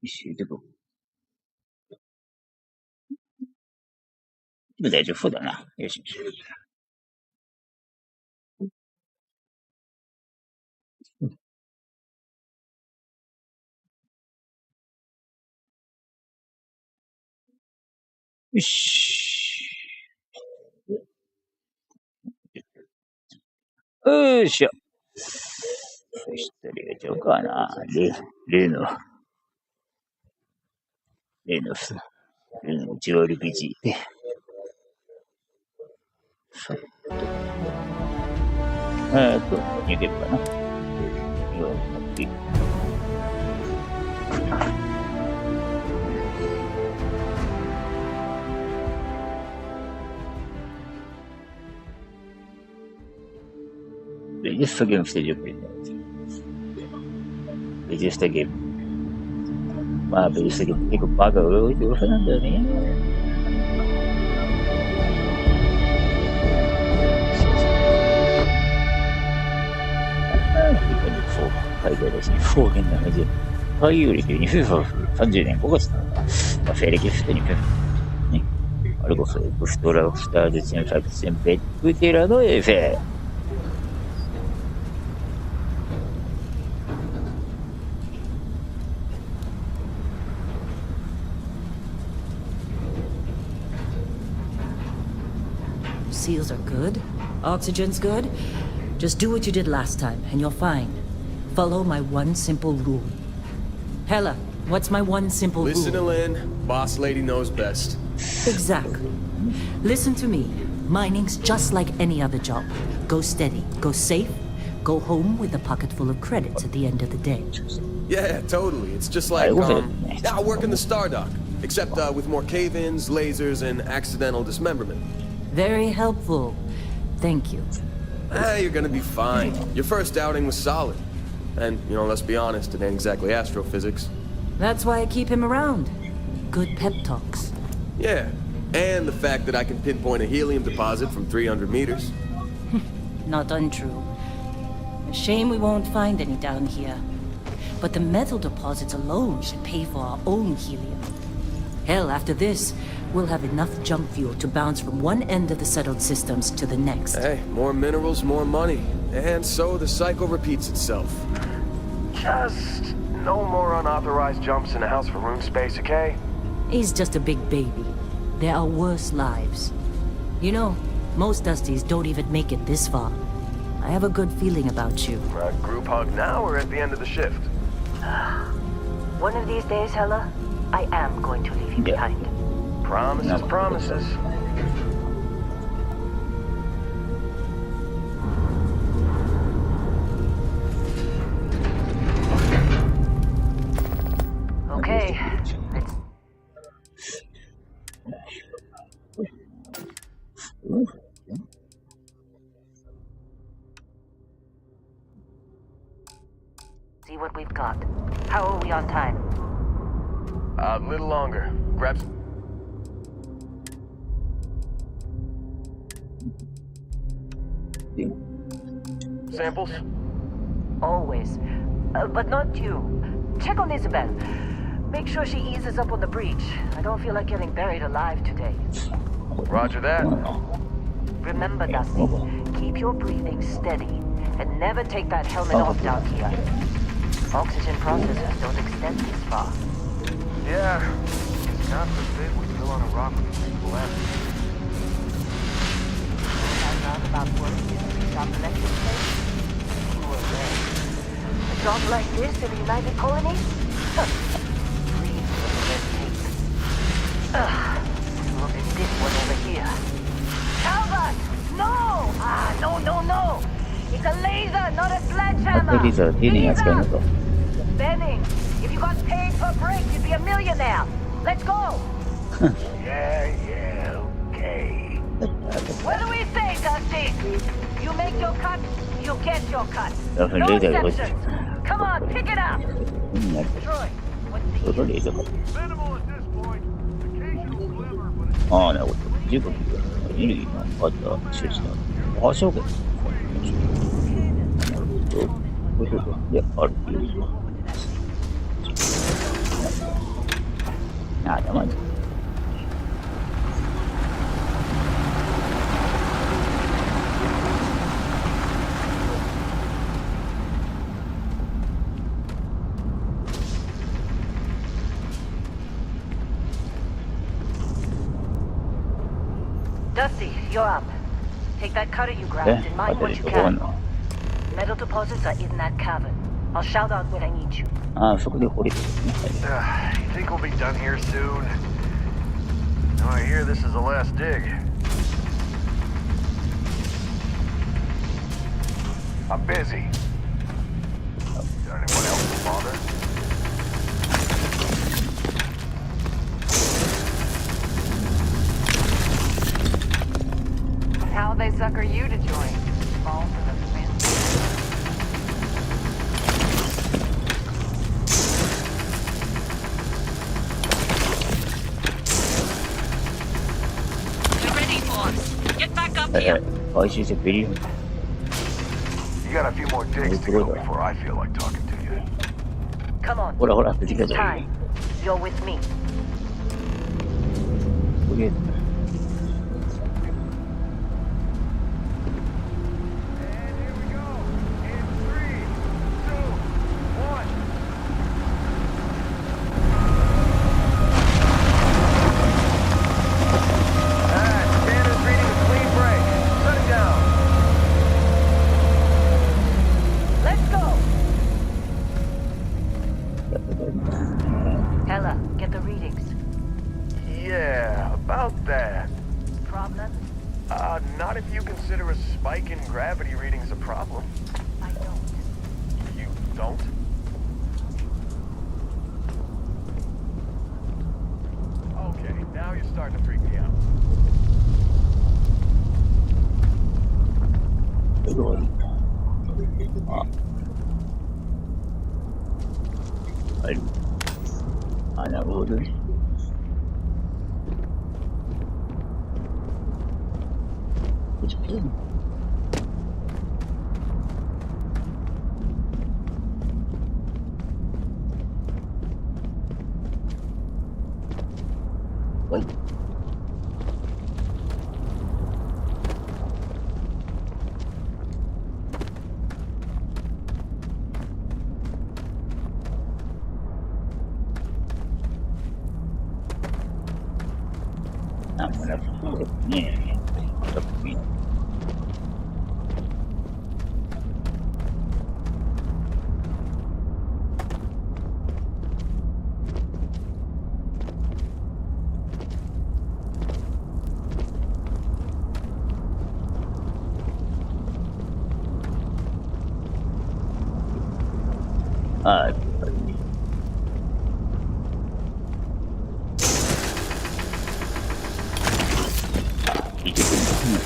宇宙でも大丈夫だな。よしよし。よし。よいしょ。そしたら入れちゃおうかな。例の内割り RPG で。さっと。逃げるかな。Register Game Stage Register Game まあベジスタゲーム結構バカが多いって噂なんだよね。海外だし、方言な感じで。海遊歴に夫婦は30年5月なのか。西暦普通に夫婦。ね。あれこそ、ブフトラフターズチェンファクチェンベックテラのエフェ。Seals are good. Oxygen's good. Just do what you did last time, and you're fine. Follow my one simple rule. Hella, what's my one simple rule? Listen to Lynn. Boss lady knows best. Exactly. Listen to me. Mining's just like any other job. Go steady, go safe, go home with a pocket full of credits at the end of the day. Yeah, totally. It's just like, I work in the Star Dock. Except with more cave-ins, lasers, and accidental dismemberment. Very helpful. Thank you. You're gonna be fine. Your first outing was solid. And, let's be honest, it ain't exactly astrophysics. That's why I keep him around. Good pep talks. Yeah, and the fact that I can pinpoint a helium deposit from 300 meters. Not untrue. A shame we won't find any down here. But the metal deposits alone should pay for our own helium. Hell, after this, we'll have enough jump fuel to bounce from one end of the settled systems to the next. Hey, more minerals, more money. And so the cycle repeats itself. Just no more unauthorized jumps in the house for room space, okay? He's just a big baby. There are worse lives. You know, most Dusties don't even make it this far. I have a good feeling about you. Group hug now or at the end of the shift? One of these days, Hella, I am going to leave you behind. Promises, promises. Okay, see what we've got. How are we on time? A little longer. Grab some... samples? Always. But not you. Check on Isabel. Make sure she eases up on the breach. I don't feel like getting buried alive today. Roger that. Remember, Dusty, keep your breathing steady and never take that helmet off down here. Oxygen processors don't extend this far. Yeah. God forbid we fell on a rock with people left. Found out about work in the shop electric place? You were there. A job like this in the United Colonies? Please with the red tape. Look at this one over here. Calvert! No! No. It's a laser, not a sledgehammer. Laser! Benning, if you got paid per break, you'd be a millionaire. Let's go! Yeah, okay. What do we say, Dusty? You make your cut, you get your cut. No exceptions. Come on, pick it up. Troy, what's the use? Minimal at this point. Occasional glimmer, but it's... ああ、なるほど。十分エネルギーのあった手術なの。ああ、そうか。なるほど。こういうことであるっていう。Nada más. Dusty, you're up. Take that cutter you grabbed and mine what you can. Metal deposits are in that cavern. I'll shout out when I need you. ああ、そこで掘りですね。You think we'll be done here soon? No, I hear this is the last dig. I'm busy. Is there anyone else to bother? How'd they sucker you to join? Fall for the fancy. You're ready, boss. Get back up here. 回収してベリー You got a few more digs to go before I feel like talking to you. Come on. ほらほら、出てきた It's ぞ。 time. You're with me. とりあえず And here we go. In 3, 2, 1. Standards reading a clean break. Shutting down. Let's go. Ella, get the readings. Yeah, about that. Problem? Not if you consider a spike in gravity readings a problem. I don't. You don't? Okay, now you're starting to freak me out. どうあ。はい。あ、なるほどね。ちょっとはい。なんもなくそうですね。ちょっと見ああ、やっぱりね。聞いてくるんですね。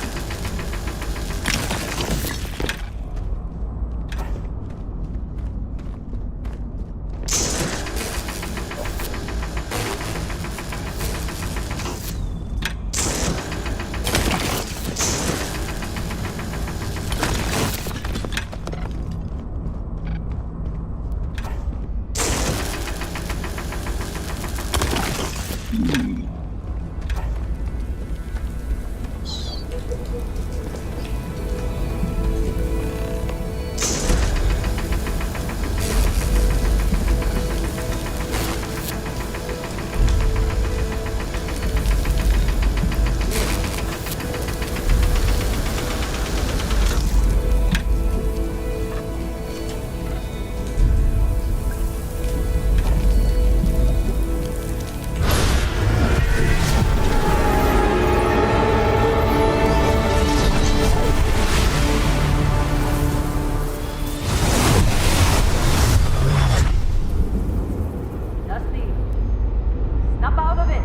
Dusty, snap out of it.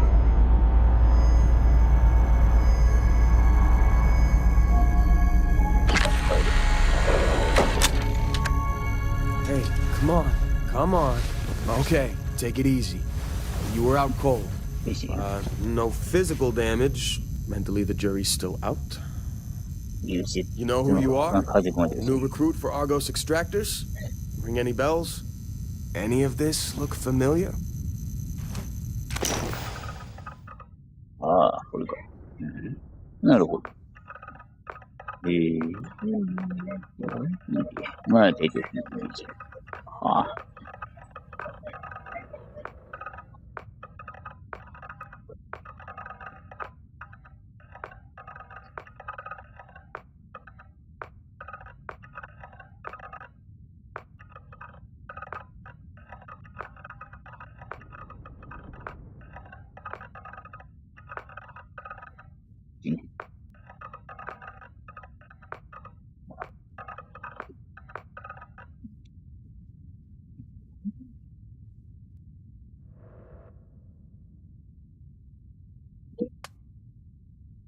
Hey, come on. Come on. Okay, take it easy. You were out cold. 嬉しい。 No physical damage. Mentally, the jury's still out. 許し。 You know who you are? 家族まで。 New recruit for Argos Extractors? Ring any bells? Any of this look familiar? なるほど。まあ、出てくるんですよ。ああ。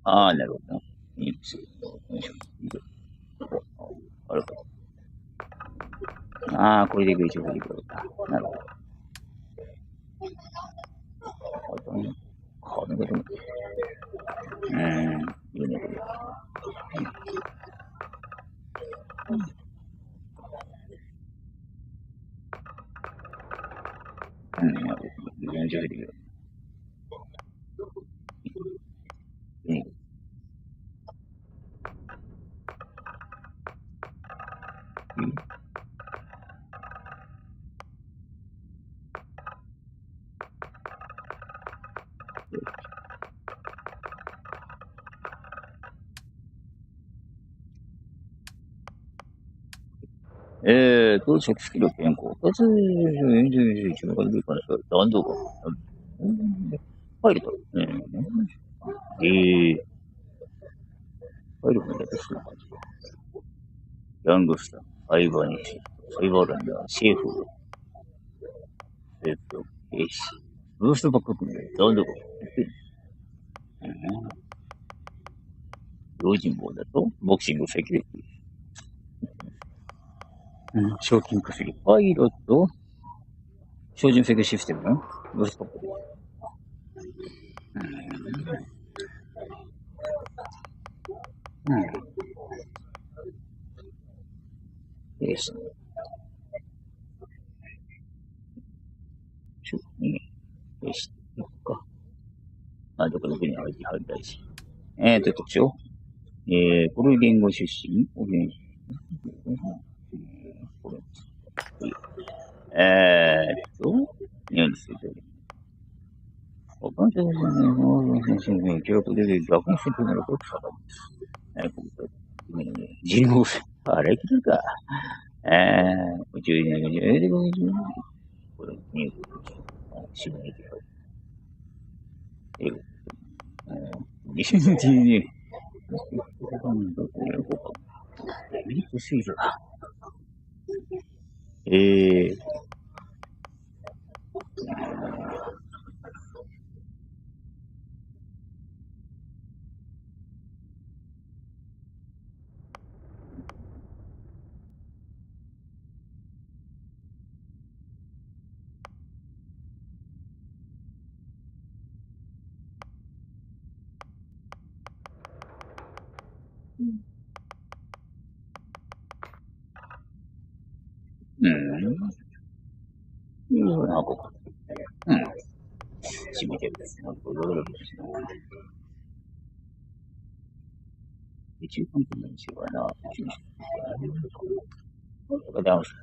ああ、なるほどな。いいですよ。あるか。ああ、これで一応いいか。なるほど。あとね、金がどういいね、これ。なるほど。全然できる。着スキル変更。2つ、一番でいいかな。弾道が。入ると。入るのだけする感じ。ヤングスター、ファイバーにシファイバーランダー、シェフ、兵士。ブーストバックアップで弾道が。用心棒だと、ボクシングセキュリティ。賞金稼ぎ。パイロット、標準制御システムのブーストバックで。兵士。兵士。か。どこどこに入りたいし。特徴。これ言語出身これ、何ですけど。他の先生ね、記録で学年生となることさらに。人工あれ来るか。宇宙にこれ、入国しないけど。2012年。ミットシールだ。ここ。染みてるですね。中間点の西はな、これダウンした。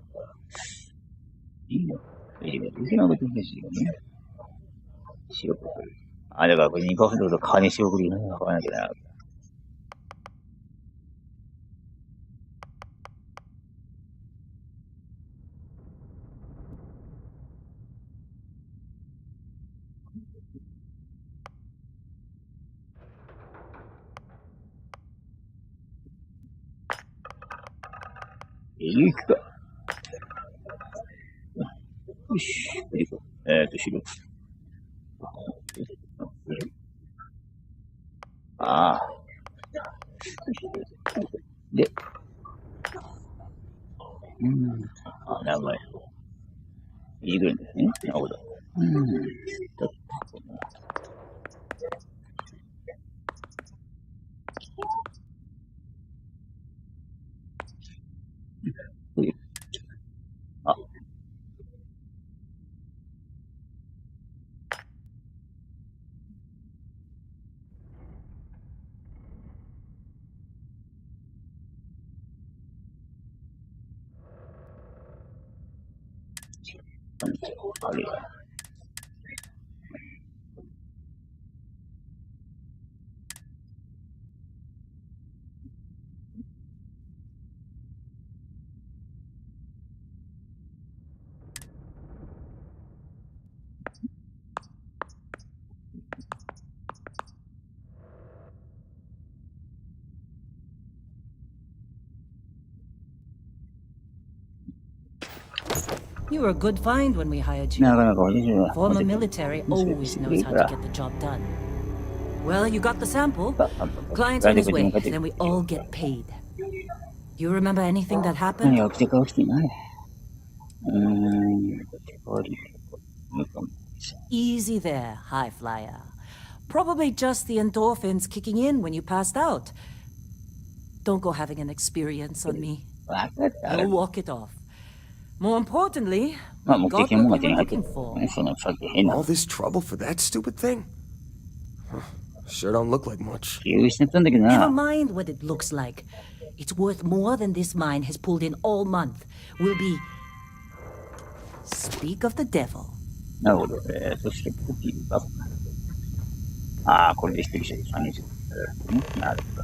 いいのいけなかったんですよね。白く。だからこれ2カフェと金仕送り買わなきゃな。行くか。よし。白。で、長い。いじくるんですね。なるほど。あるよ。You were a good find when we hired you. なかなか私は Former military always knows how to get the job done. Well, you got the sample. Client's on his way, then we all get paid. Do you remember anything that 何 happened? が起きてか起きてない。Easy there, high flyer. Probably just the endorphins kicking in when you passed out. Don't go having an experience on me. わかった。 I'll walk it off. More importantly, まあ we 目 got 的も what 手 we に were 入って looking る。 for. ね、そのさっき変な All this trouble for that stupid thing? Sure don't look like much. 気を失ったんだけど Never な。 mind what it looks like. It's worth more than this mine has pulled in all month. We'll be... Speak of the devil. なるほど。そしてコピーが。ああ、これで一人一人3人。なるほど。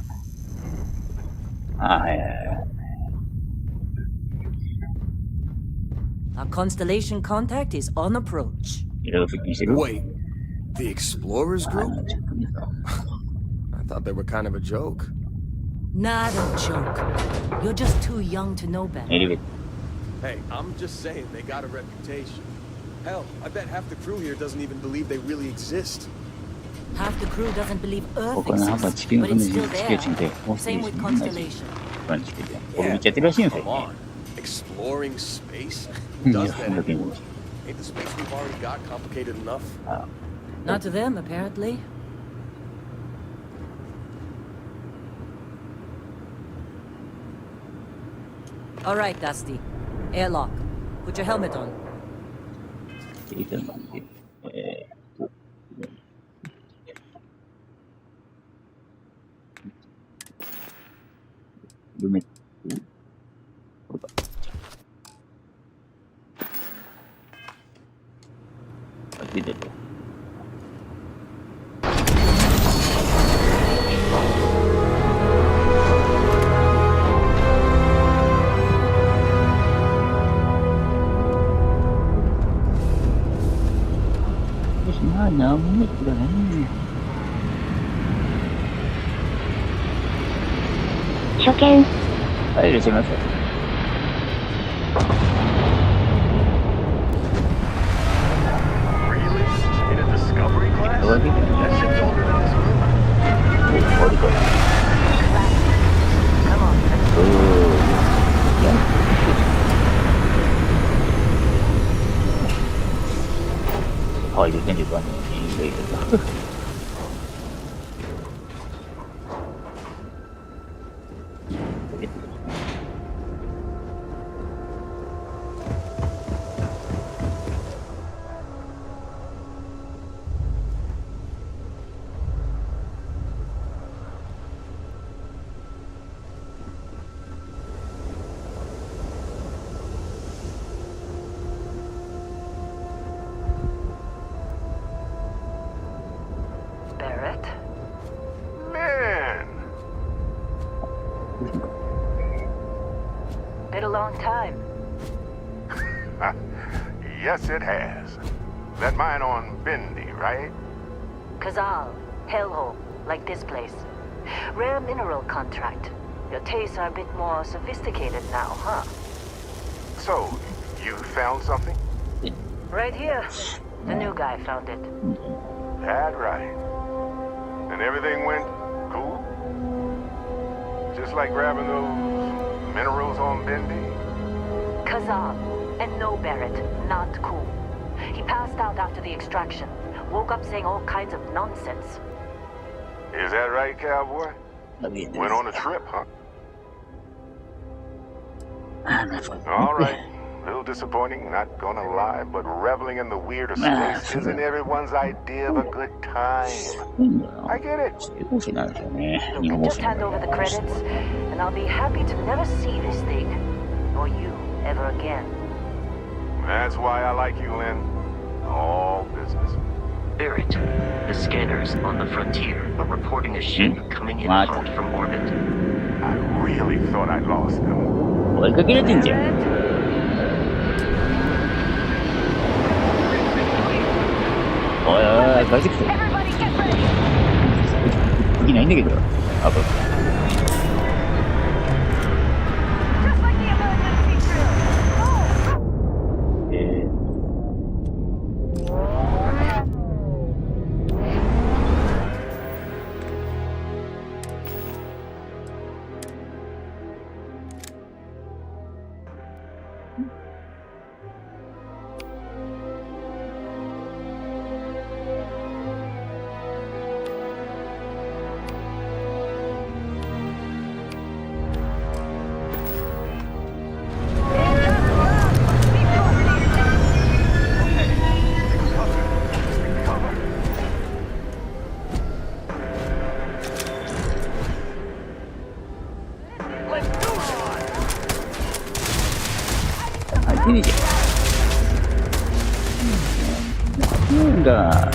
ああ、はいはいはい。Our constellation contact is on approach. いろいろ接近してる。 Wait, the explorers group? I thought they were kind of a joke. Not a joke. You're just too young to know better. エレベー Hey, I'm just saying they got a reputation. Hell, I bet half the crew here doesn't even believe they really exist. Half the crew doesn't believe ター。 Earth ここの幅 exists, 地球 but の it's still 地球人で there. Same with constellation. この地球で。これ見ちゃってるらしいんですよ Come ね。 on. Exploring space? い Who や does そん that だけ anymore? に。 Ain't the space we've already got complicated enough? Not to them, apparently. All right, Dusty. Airlock. Put your helmet on. いたので、ルメット、これか。あ、出てる。まあ、なんもないけどね。初見。はい、いらっしゃいませ。Really? In a discovery class? 終わりだよ That ね。 ship's older than this room. 終わりか。 Come on. いや。はい、出てんじゃんね。いいけど。Barrett? Man! Been a long time. Yes, it has. That mine on Bendy, right? Kazal, hellhole, like this place. Rare mineral contract. Your tastes are a bit more sophisticated now, huh? So, you found something? Right here. The new guy found it. That right. And everything went cool? Just like grabbing those minerals on Bendy? Kazal, and no Barrett, not cool. He passed out after the extraction. Woke up saying all kinds of nonsense. Is that right, cowboy? Went on a trip, huh? All right. A little disappointing, not gonna lie, but reveling in the weird of space isn't everyone's idea of a good time. I get it. 成功者なんですよね。日本 Look, 語 just hand over the credits, and I'll be happy to never see this thing, or you, ever again. That's why I like you, Lynn. All business. Barrett, the scanners on the frontier are reporting a ship coming in hot from orbit. I really thought I lost them. 追いかけられてんじゃん。おいおいおい、帰ってきて。次ないんだけど。あ、これ。いいじゃん。なんだ。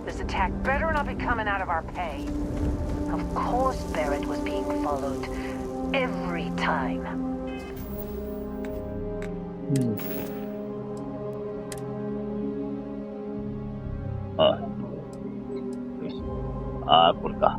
This attack better not be coming out of our pay. Of course Barrett was being followed. Every time. Ah, por acá.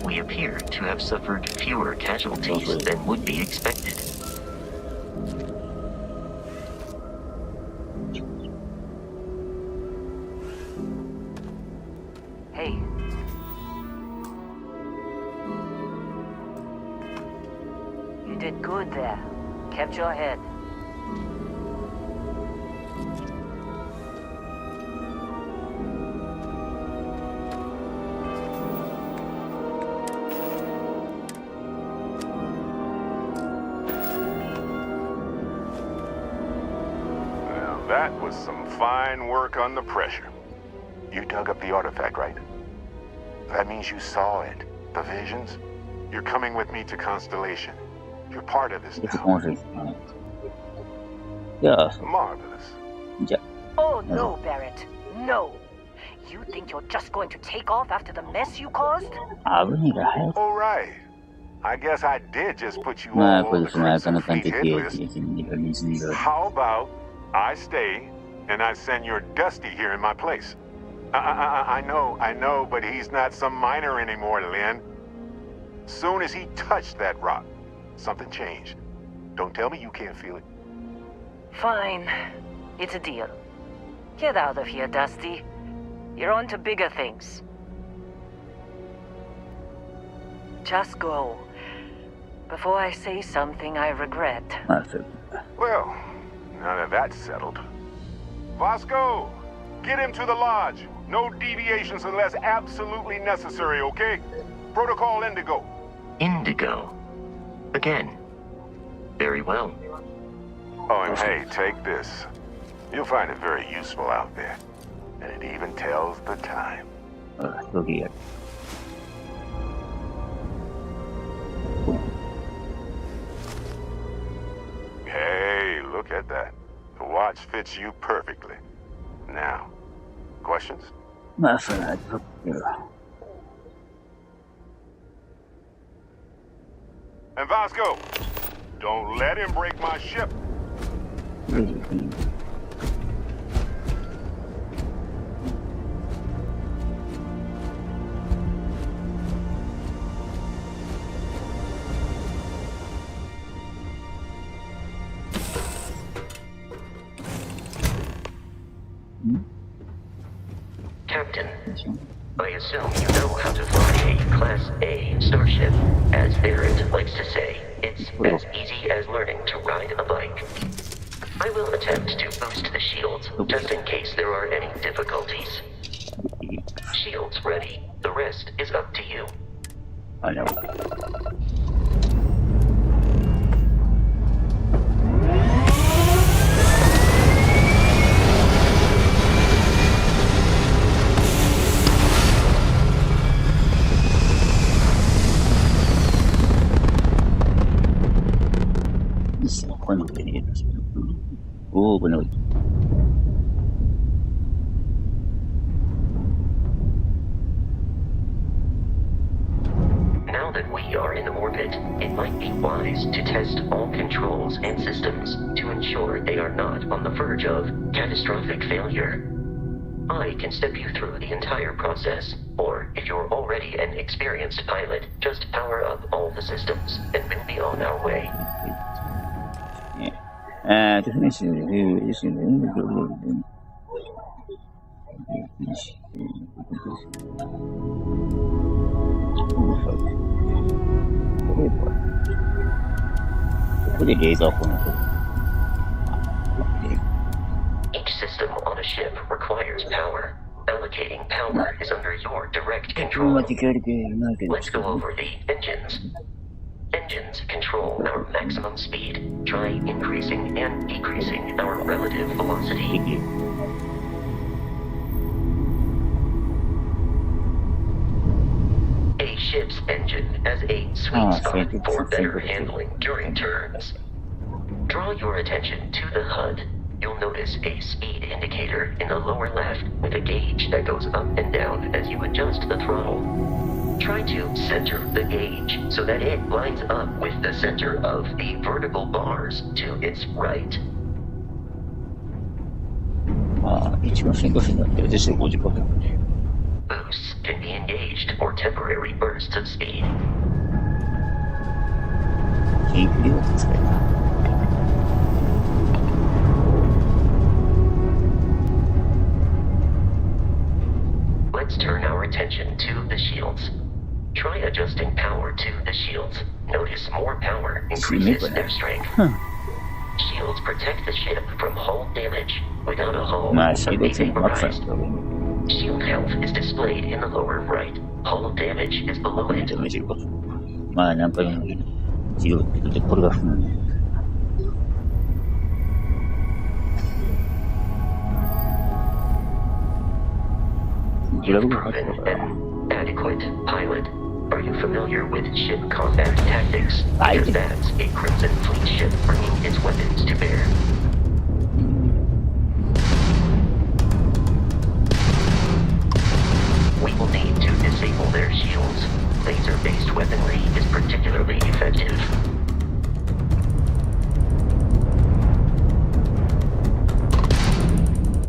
we appear to have suffered fewer casualties than would be expected. Hey. You did good there. Kept your head. That was some fine work under pressure. You dug up the artifact, right? That means you saw it. The visions? You're coming with me to Constellation. You're part of this now. Marvelous. Oh no, Barrett. No. You think you're just going to take off after the mess you caused? All right. I guess I did just put you all over the Crimson Fleet hit list. How about I stay and I send your Dusty here in my place? I know, but he's not some miner anymore, Lynn. Soon as he touched that rock, something changed. Don't tell me you can't feel it. Fine. It's a deal. Get out of here, Dusty. You're on to bigger things. Just go. Before I say something I regret. Well, now that that's settled. Vasco, get him to the lodge. No deviations unless absolutely necessary, okay? Protocol Indigo. Indigo? Again. Very well. Oh, and hey, take this. You'll find it very useful out there. And it even tells the time. Hey, look at that. The watch fits you perfectly. Now, questions? And Vasco, don't let him break my ship. Captain, I assume you know how to fly a Class A starship. As Barrett likes to say, it's as easy as learning to ride a bike. I will attempt to boost the shields, just in case there are any difficulties. Shields ready. The rest is up to you. I know. Oh, benar. Now that we are in orbit, it might be wise to test all controls and systems to ensure they are not on the verge of catastrophic failure. I can step you through the entire process, or if you're already an experienced pilot, just power up all the systems and we'll be on our way. To finish Each system on a ship requires power. Allocating power is under your direct control. Let's go over the engines. Engines control our maximum speed. Try increasing and decreasing our relative velocity. A ship's engine has a sweet spot for better handling during turns. Draw your attention to the HUD. You'll notice a speed indicator in the lower left with a gauge that goes up and down as you adjust the throttle. Try to center the gauge so that it lines up with the center of the vertical bars to its right. Boosts can be engaged for temporary bursts of speed. キープリオって使えな。Let's turn our attention to the shields. Try adjusting power to the shields. Notice more power increases their strength. Shields protect the ship from hull damage. Without a hull, まあ、シャイド they チェーンマックスなん vaporize. ですけど、Shield health is displayed in the lower right. Hull damage is below め it. ちゃめちゃいいこと。まあ、なんかね、治療って言ってこれが不能ね。グラブ You've が入ってる proven から。 an adequate pilot. Are you familiar with ship combat tactics? I Because do. that's a Crimson Fleet ship bringing its weapons to bear. We will need to disable their shields. Laser-based weaponry is particularly effective.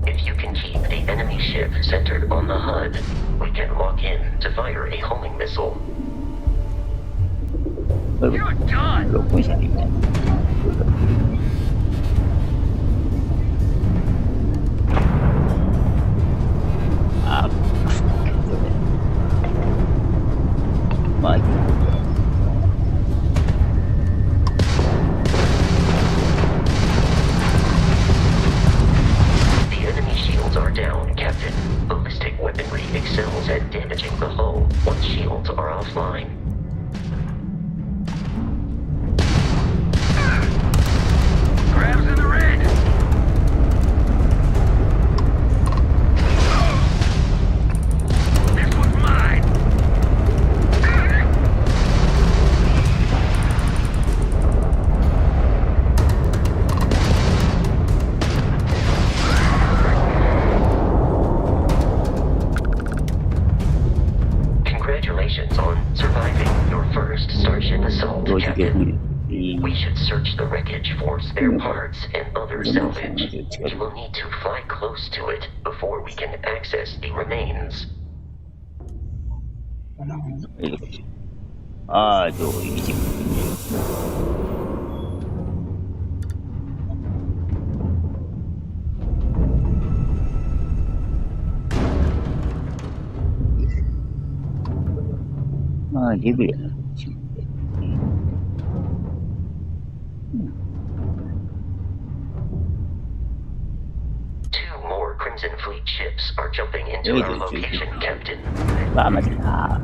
If you can keep the enemy ship centered on the HUD, we can lock in to fire a homing missile. これ録音しないといけない。あ、まあいい。The enemy shields are down, Captain. Ballistic weaponry excels at damaging the hull once shields are offline. Crabs in the red! This one's mine! Congratulations on surviving your first Starship assault, 同時撃 Captain. に。 We should search the wreckage for spare parts and other salvage. We will need to fly close to it before we can access the remains. ああ、どういう一部。まあ、デブやな。Two more Crimson Fleet ships are jumping into our location, Captain. まあ、待てな。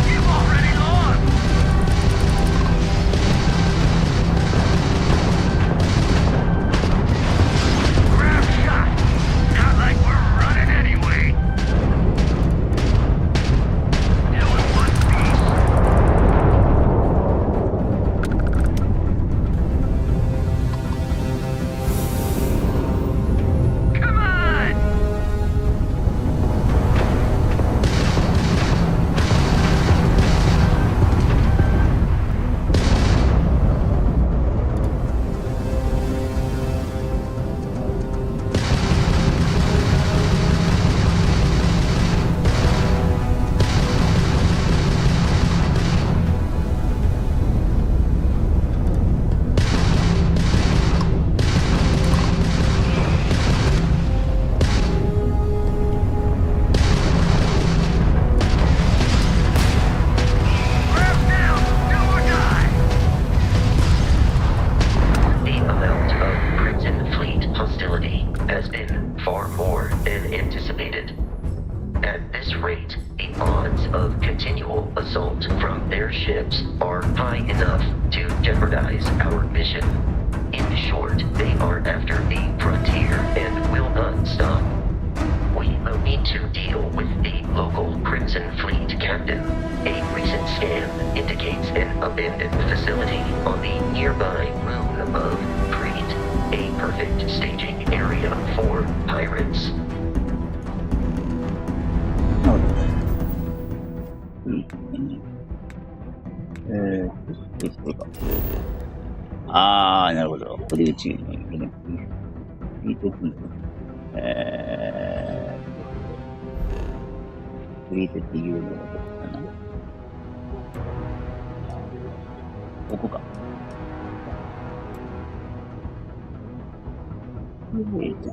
You've already lost! Grab shot! Not like we're running anyway! Still in one piece. Come on! Grab down! Do or die! The amount of Crimson Fleet hostility has been far more than anticipated. At this rate, the odds of continual assault from their ships are high enough to jeopardize our mission. In short, they are after the frontier and will not stop. We will need to deal with the local Crimson Fleet captain. A recent scan indicates an abandoned facility on the nearby moon of Crete, a perfect staging area for pirates. てきてるか。あー、なるほど。ここで宇宙の夢のフリートキング。フリートっていうのはどこかな。ここか。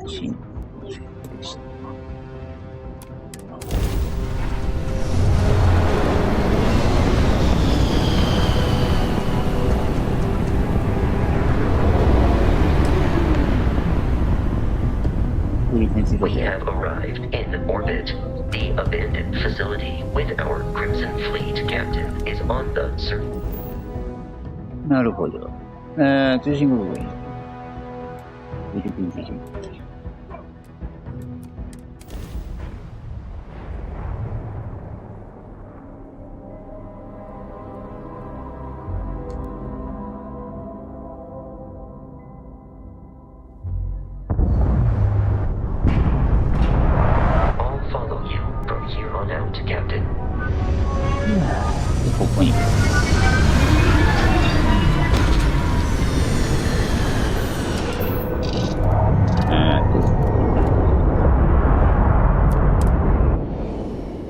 チン。We have arrived in orbit. The abandoned facility with our Crimson Fleet captain is on the surface. なるほど。通信国がいい。ここに。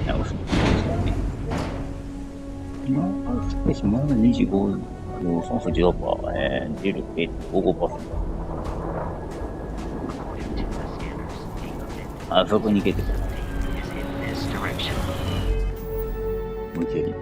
直す。少しまだ25、酸素18%、16.55%。あそこに行けてる。向ける。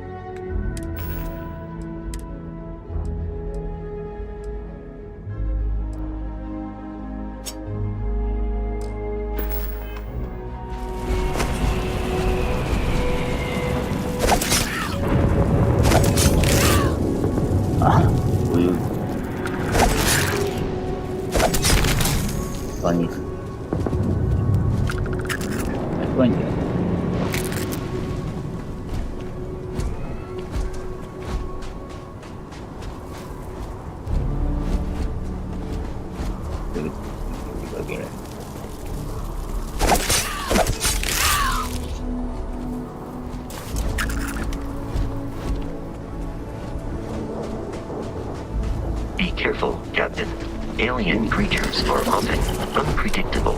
Be careful, Captain. Alien creatures are often unpredictable.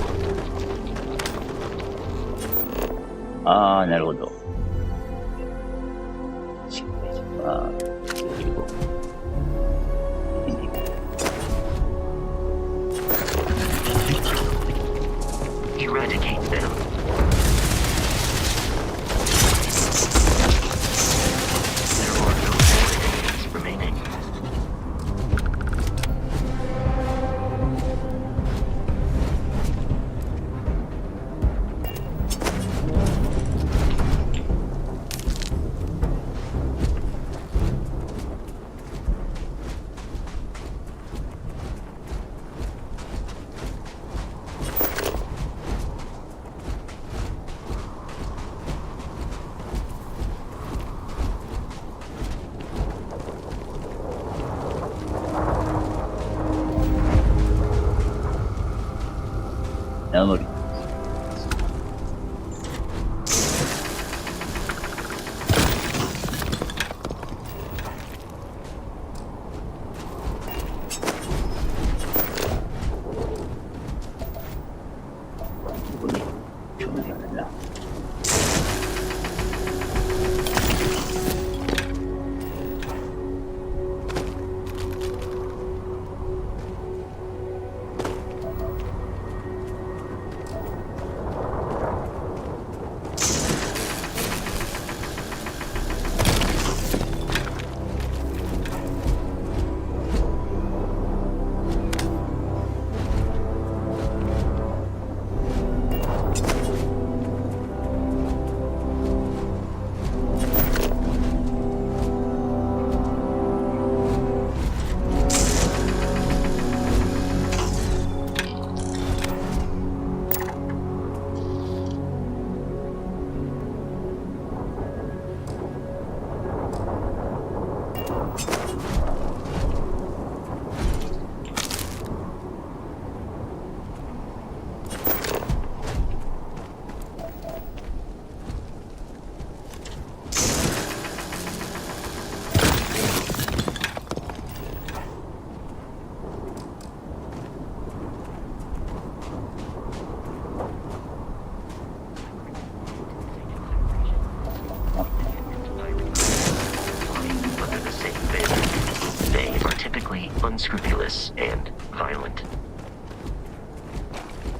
ああ、なるほど。Eradicate them. There are no enemies remaining. Memory.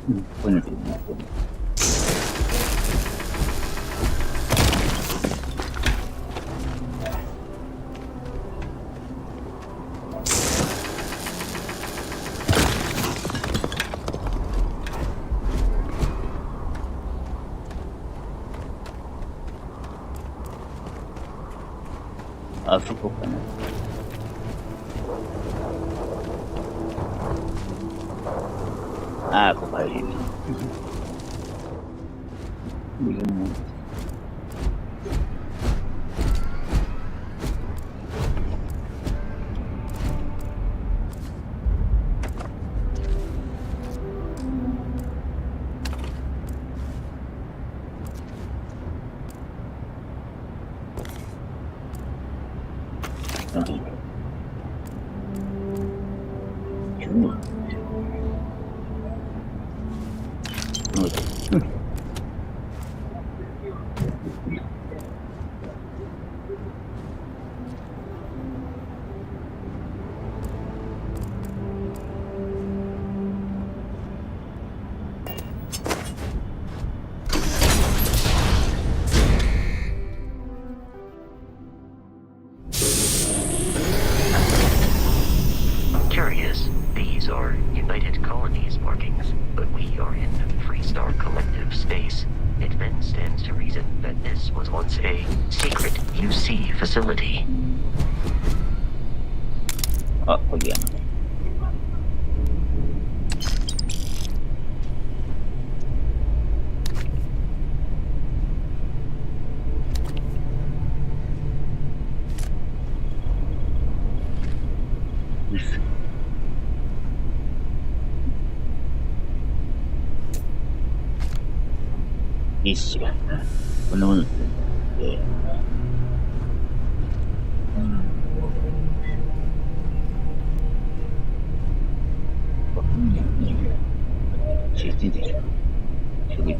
こういうのってね、あそこかな。ああ、ここ入れる。なんていうの？Curious, these are United Colonies markings, but we are in Freestar Collective space. It then stands to reason that this was once a secret UC facility. あ、これやな。いいっしょ。こんなものって。集中でしょ。すごい。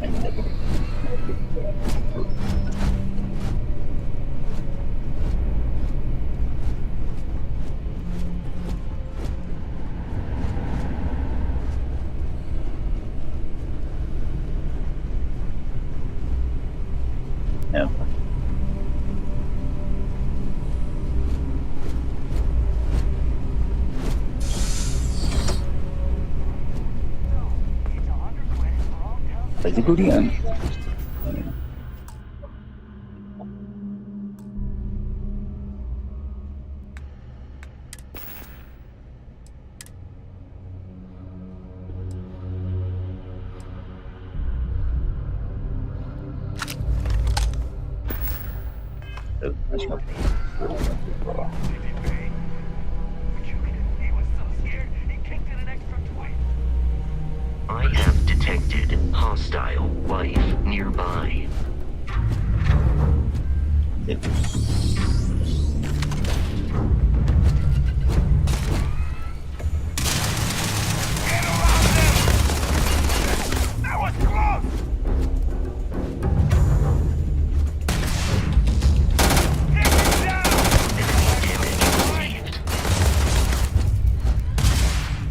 何だこれ。手作りやん。確かに。I have detected hostile life nearby.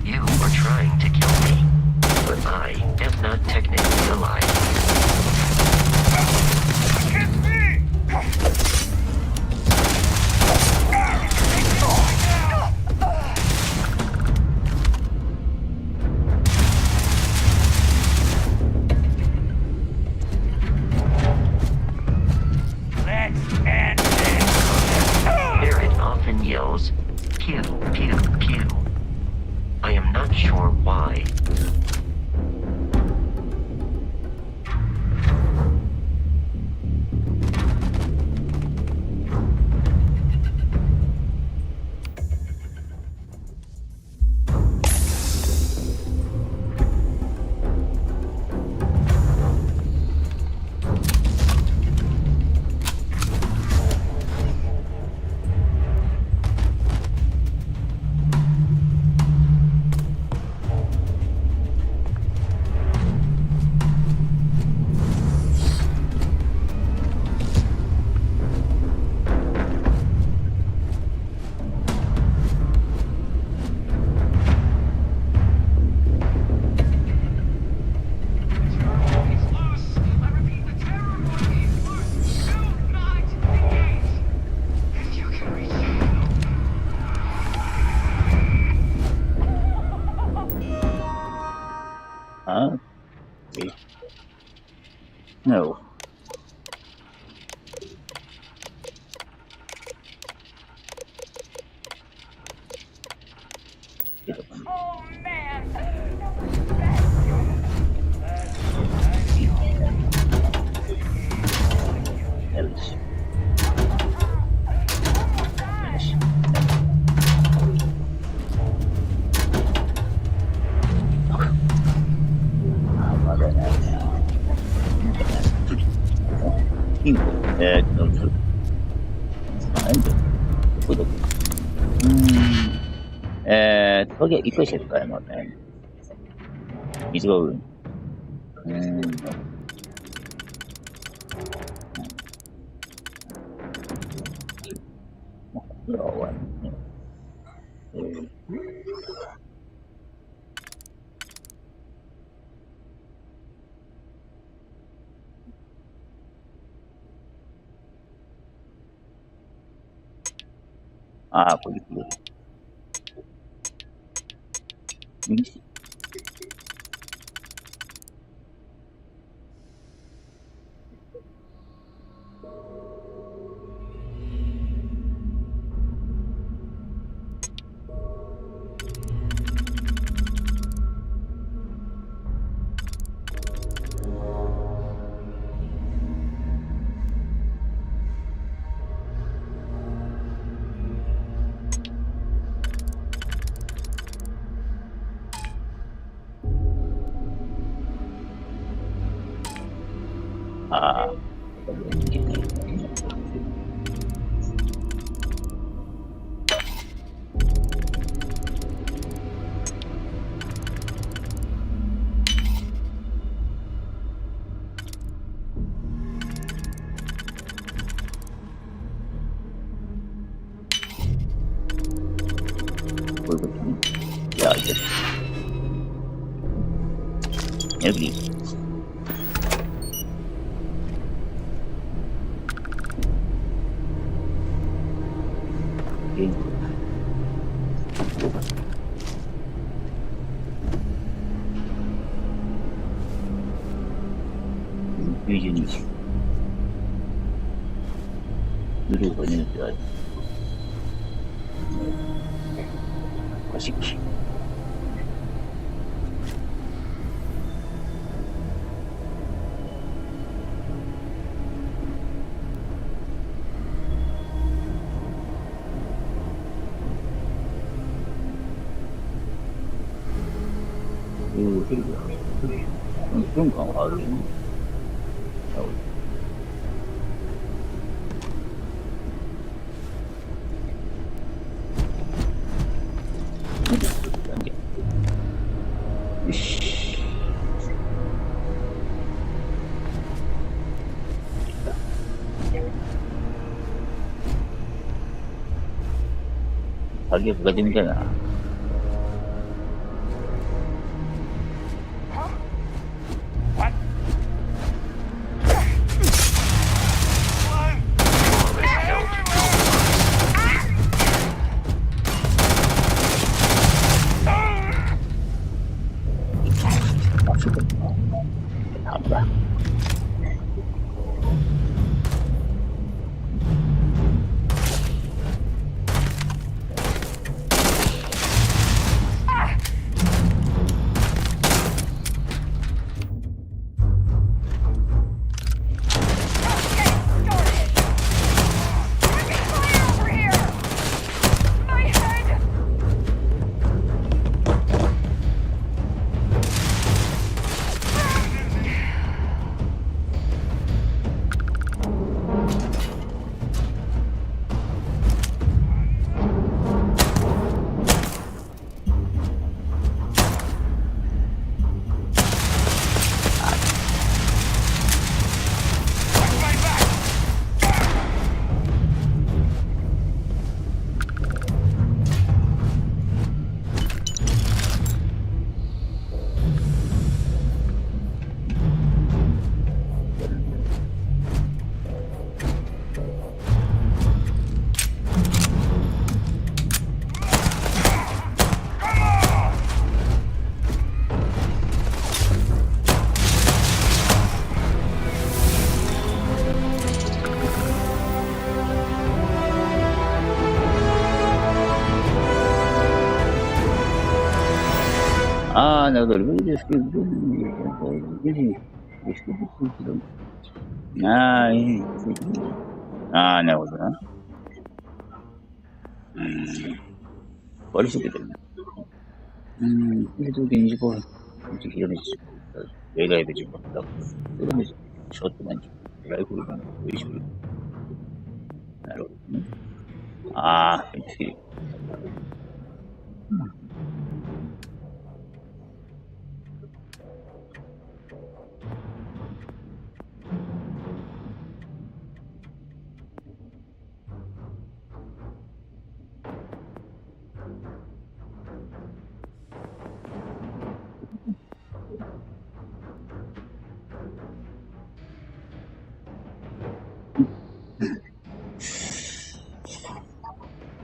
You are trying to kill me, but I am not technically alive. Barrett often yells, pew, pew, pew. I am not sure why. No. Oh, man! Else. Cinco. Entonces.どこどこトゲいっぱいしか使えません。水が多い。これは終わりね。ああ、これ。ああ。こういうことね。いや、エブリー。92時。ブルーが2つある。おかしい。1分間はあるよね。よし。鍵をかけてみたいな。ああ、なるほど。ですけど、ああ、いい。ああ、なるほどな。割りすぎてるな。20%、広めし、例外で10%だ。それも、ショットマン、ライフルが美味しく。なるほどね。ああ、好き。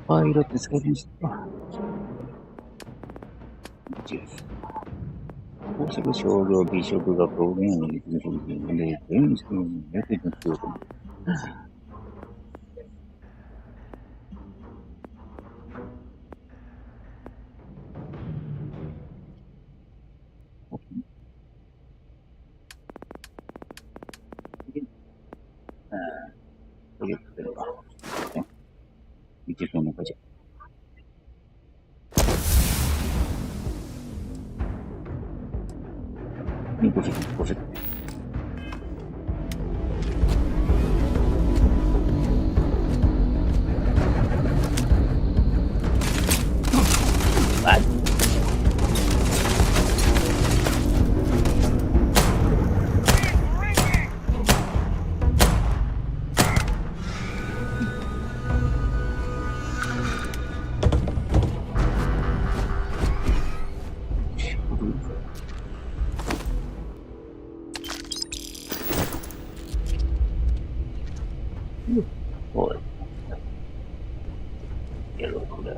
パイロット使いました。高速商業美食が表現を見つめているので、全員の役に立っておく。これ作れば。一分の子じゃ。5セット、5セット。おい。やろう、これ。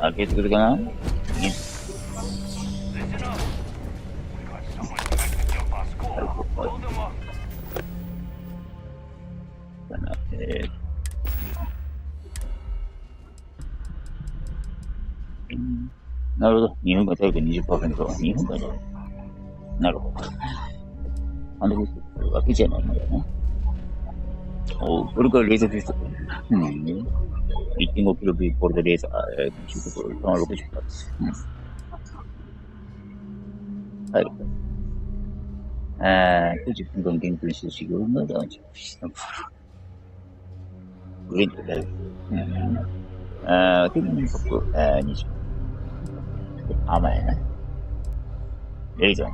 開けてくるかな？なるほど。2分間体力 20%。2分間じゃない。なるほど。ハンドルするわけじゃないんだよな。おう、これからレーザーテスト。1.5 キロビーボルトレーザー、9と60発。はい。10分間限定して修行までは準備したのか。グレントだよ。手にそこ、20。甘いな。レーザー。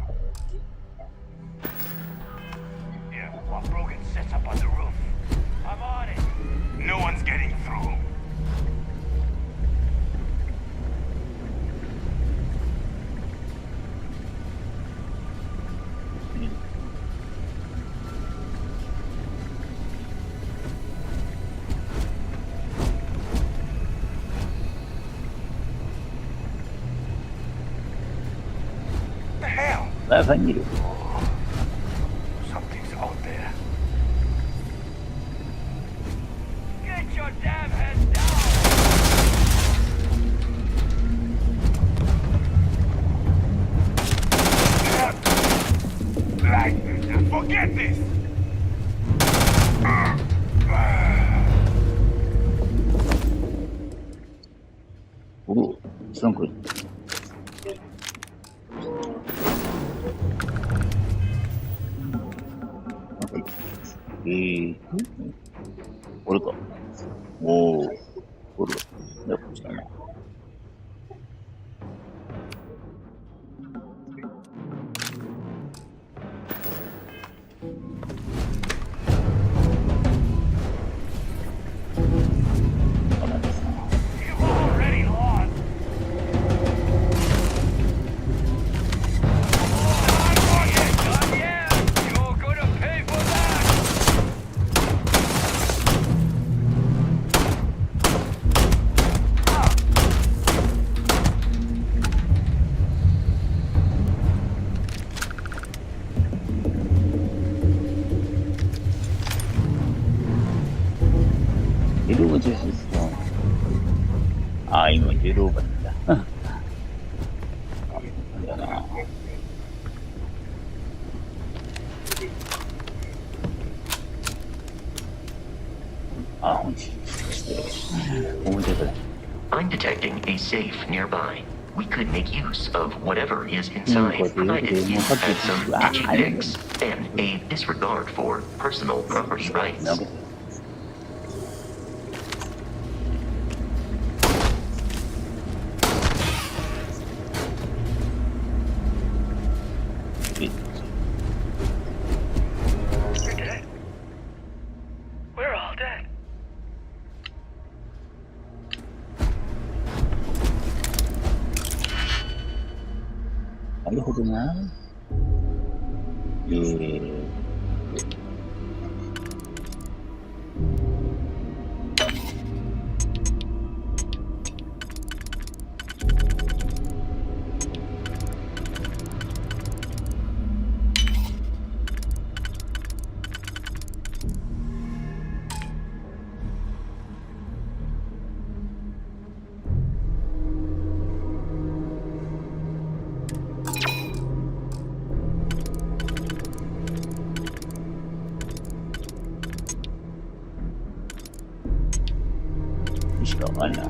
No one's getting through. The hell? Something's out there. Get your damn head down! Forget this! Oh, some good. Okay. これか。おー。これだ。こっちだな。 이러고 줄 수 있어. 아, 이거 이러고 봤다. I'm detecting a safe nearby. We could make use of whatever is inside, provided you had some digifix and a disregard for personal property rights. You're dead? We're all dead. 빨리 호두나? 예. 아니야.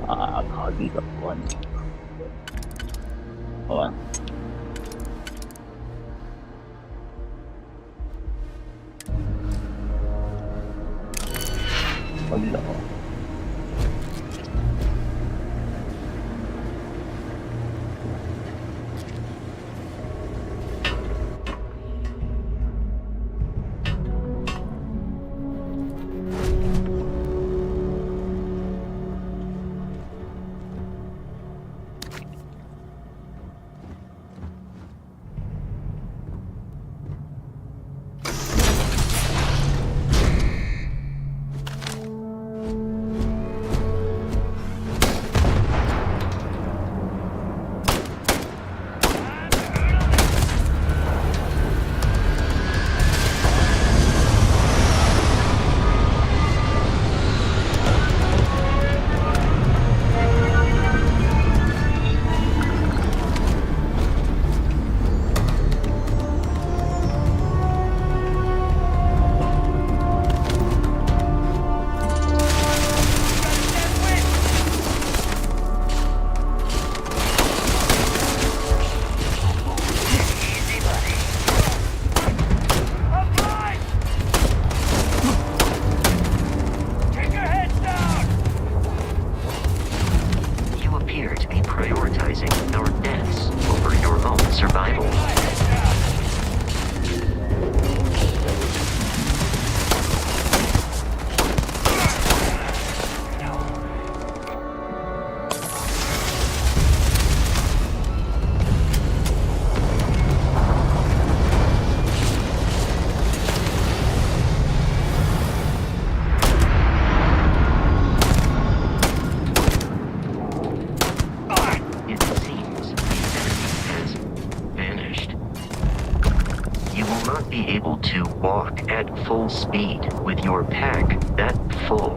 아, 거기가 뭐하니? 어디다? Full speed with your pack that full.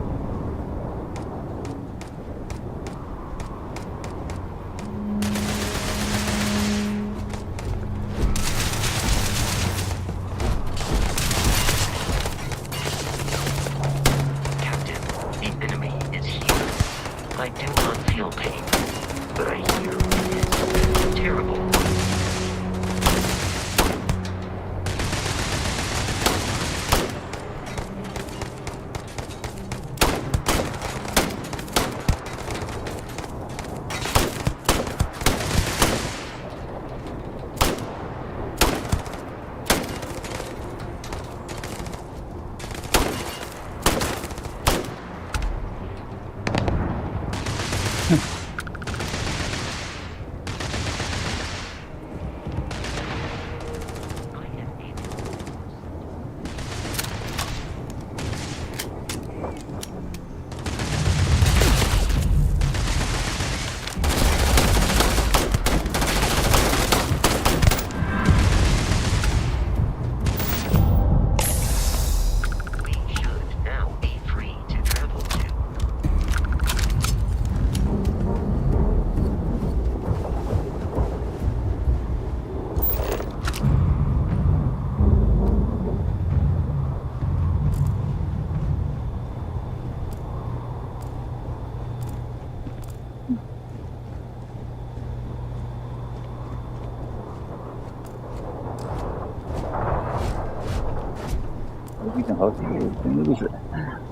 Captain, the enemy is here. I do not feel pain, but I hear it is terrible.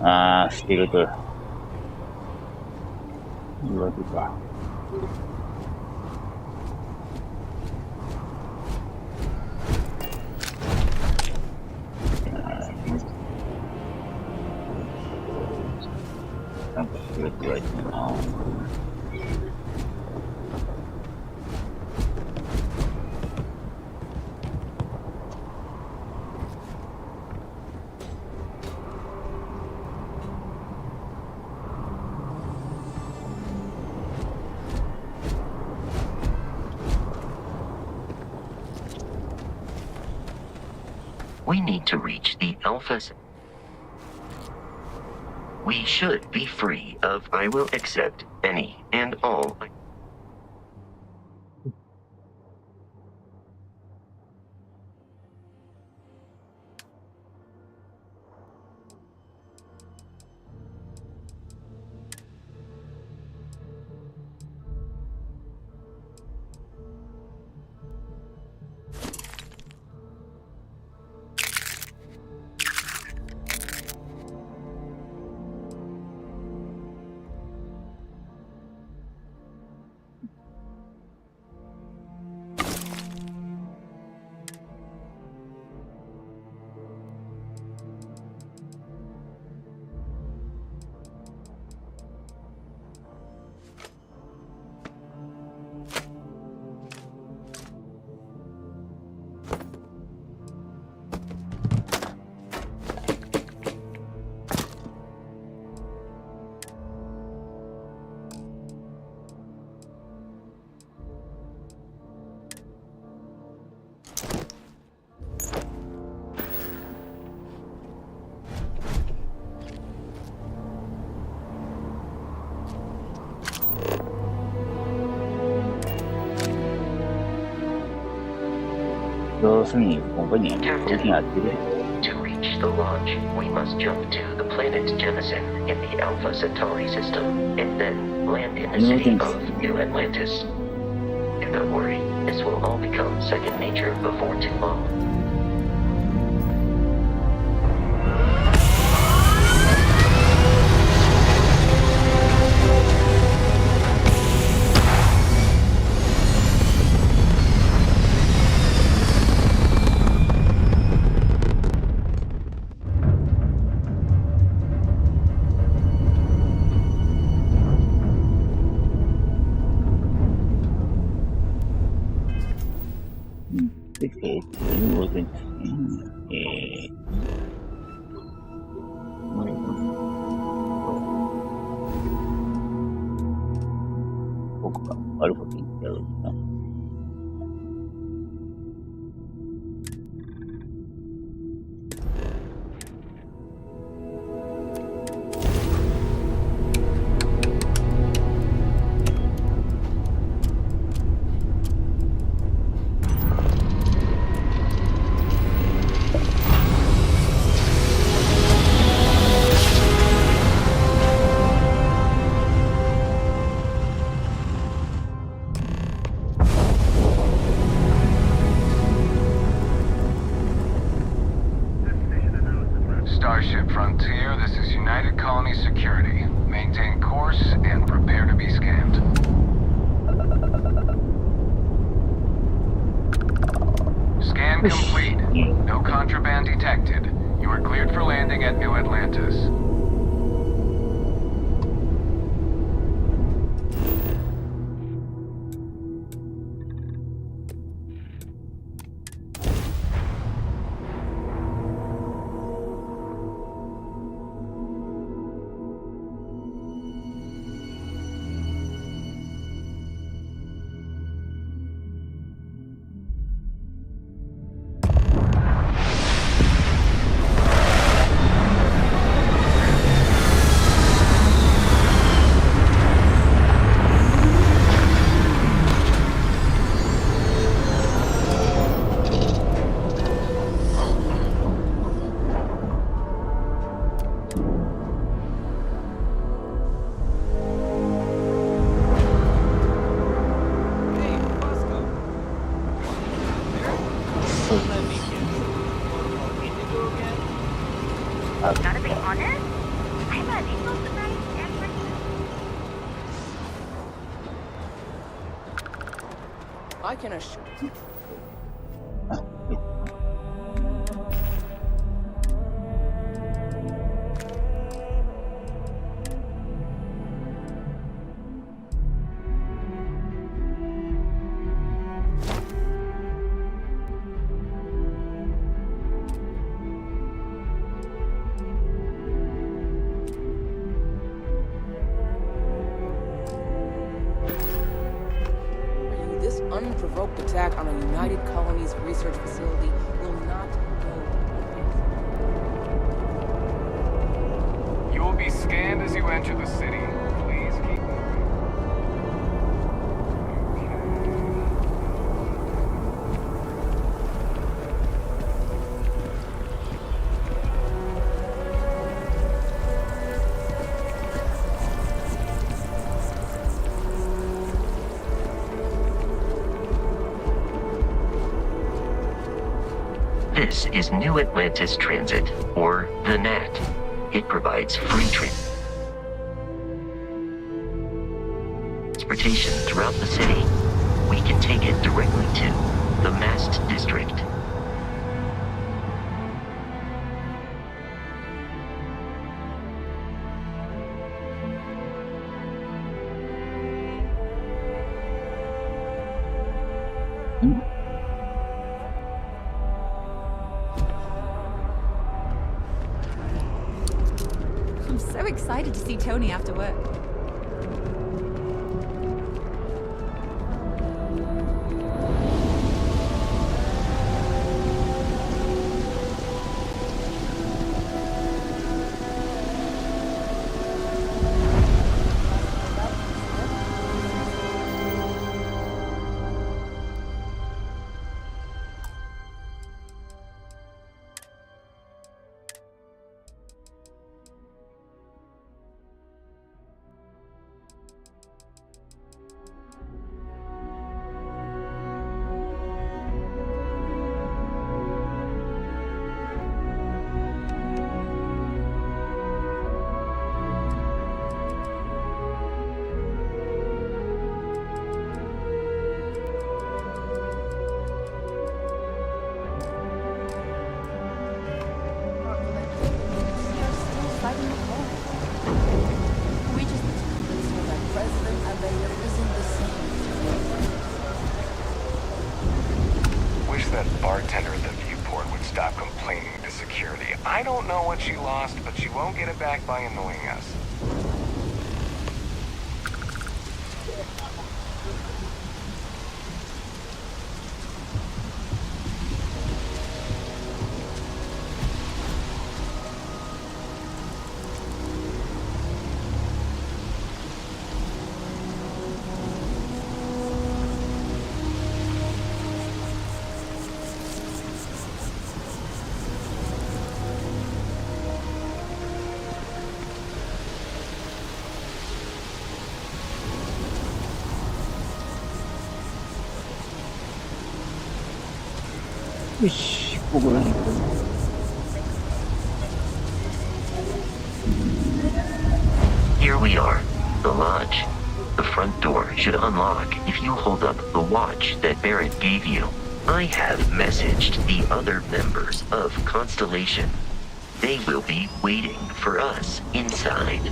ああ、してると。いうわけか。なんかしてるって言われてるな。We need to reach the Alpha. We should be free of I will accept any and all. Captain, to reach the launch, we must jump to the planet Jemison in the Alpha Centauri system, and then land in the city of New Atlantis. Do not worry, this will all become second nature before too long. Starship Frontier, this is United Colony Security. Maintain course and prepare to be scanned. Scan complete. No contraband detected. You are cleared for landing at New Atlantis. can assure you. Unprovoked attack on a United Colonies research facility will not go. You will be scanned as you enter the city. Please keep moving. This is New Atlantis Transit, or the NAT. It provides free transportation throughout the city. We can take it directly to the Mast District. I'm so excited to see Tony after work. Bartender at the viewport would stop complaining to security. I don't know what she lost, but she won't get it back by annoying us. Here we are, the lodge. The front door should unlock if you hold up the watch that Barrett gave you. I have messaged the other members of Constellation. They will be waiting for us inside.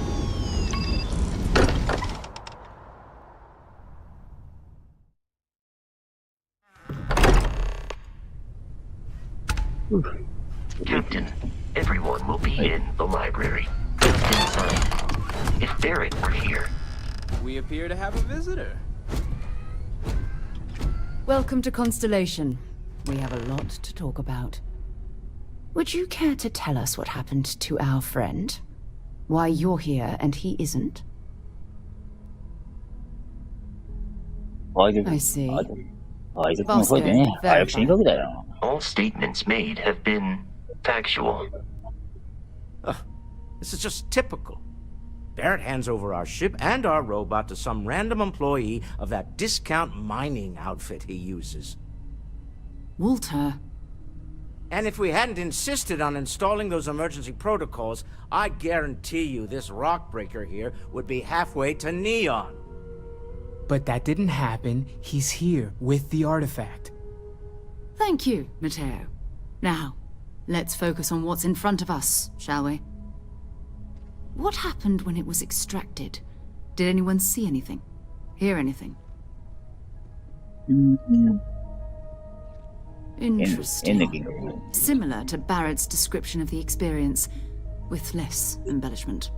Captain, everyone will be in the library. Just inside. If Barrett were here. We appear to have a visitor. Welcome to Constellation. We have a lot to talk about. Would you care to tell us what happened to our friend? Why you're here and he isn't? I see. All statements made have been factual. This is just typical. Barrett hands over our ship and our robot to some random employee of that discount mining outfit he uses. Walter. And if we hadn't insisted on installing those emergency protocols, I guarantee you this rock breaker here would be halfway to Neon. But that didn't happen. He's here with the artifact. Thank you, Matteo. Now, let's focus on what's in front of us, shall we? What happened when it was extracted? Did anyone see anything? Hear anything? Interesting. Similar to Barrett's description of the experience, with less embellishment.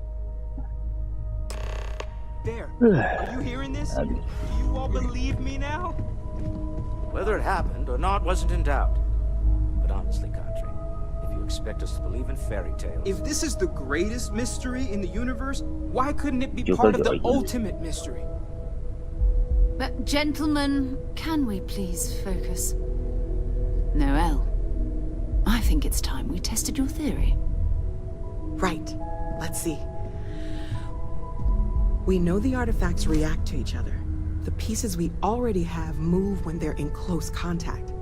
There. Are you hearing this? Do you all believe me now? Whether it happened or not wasn't in doubt. But honestly, Country, if you expect us to believe in fairy tales... If this is the greatest mystery in the universe, why couldn't it be part of the ultimate mystery? But gentlemen, can we please focus? Noel, I think it's time we tested your theory. Right. Let's see. We know the artifacts react to each other. The pieces we already have move when they're in close contact.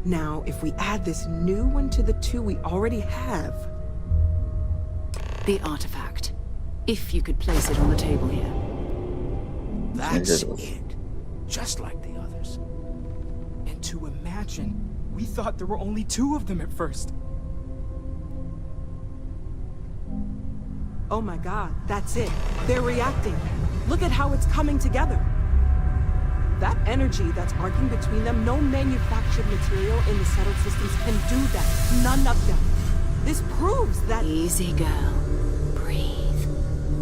Now, if we add this new one to the two we already have... The artifact. If you could place it on the table here. That's it. Just like the others. And to imagine, we thought there were only 2 of them at first. Oh my god, that's it. They're reacting. Look at how it's coming together. That energy that's arcing between them, no manufactured material in the settled systems can do that. None of them. This proves that... Easy, girl. Breathe.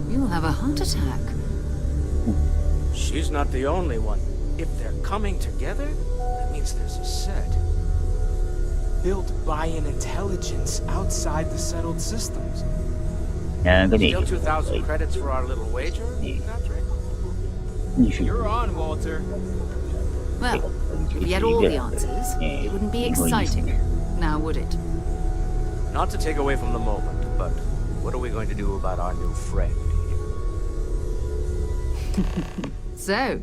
You'll have a heart attack. She's not the only one. If they're coming together, that means there's a set. Built by an intelligence outside the settled systems. Still 2,000 credits for our little wager, Patrick? You're on, Walter. Well, if you had all the answers, it wouldn't be exciting, now would it? Not to take away from the moment, but what are we going to do about our new friend here? So,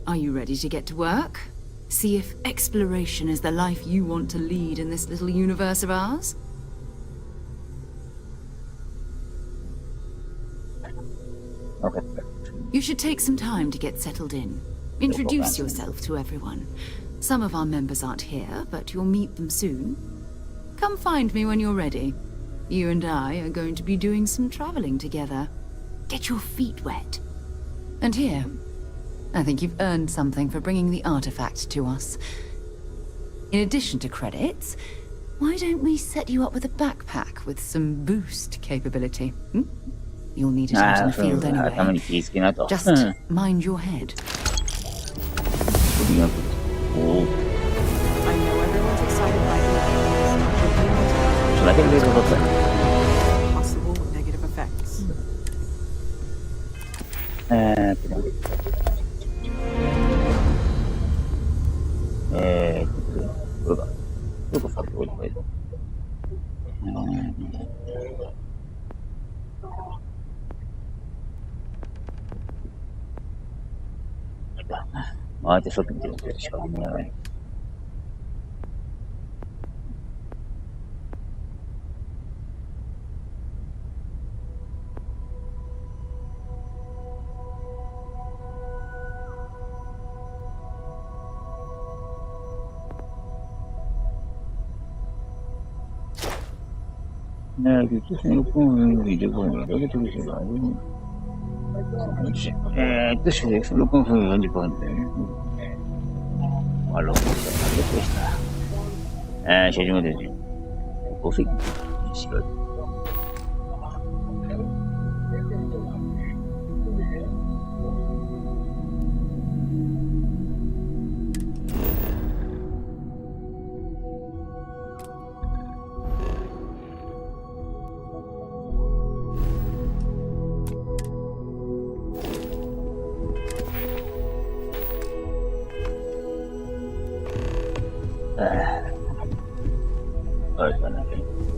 are you ready to get to work? See if exploration is the life you want to lead in this little universe of ours? Okay. You should take some time to get settled in. Introduce yourself to everyone. Some of our members aren't here, but you'll meet them soon. Come find me when you're ready. You and I are going to be doing some traveling together. Get your feet wet. And here, I think you've earned something for bringing the artifact to us. In addition to credits, why don't we set you up with a backpack with some boost capability? You'll need it out in the field anyway. Just mind your head. I know everyone's excited by the possible negative effects.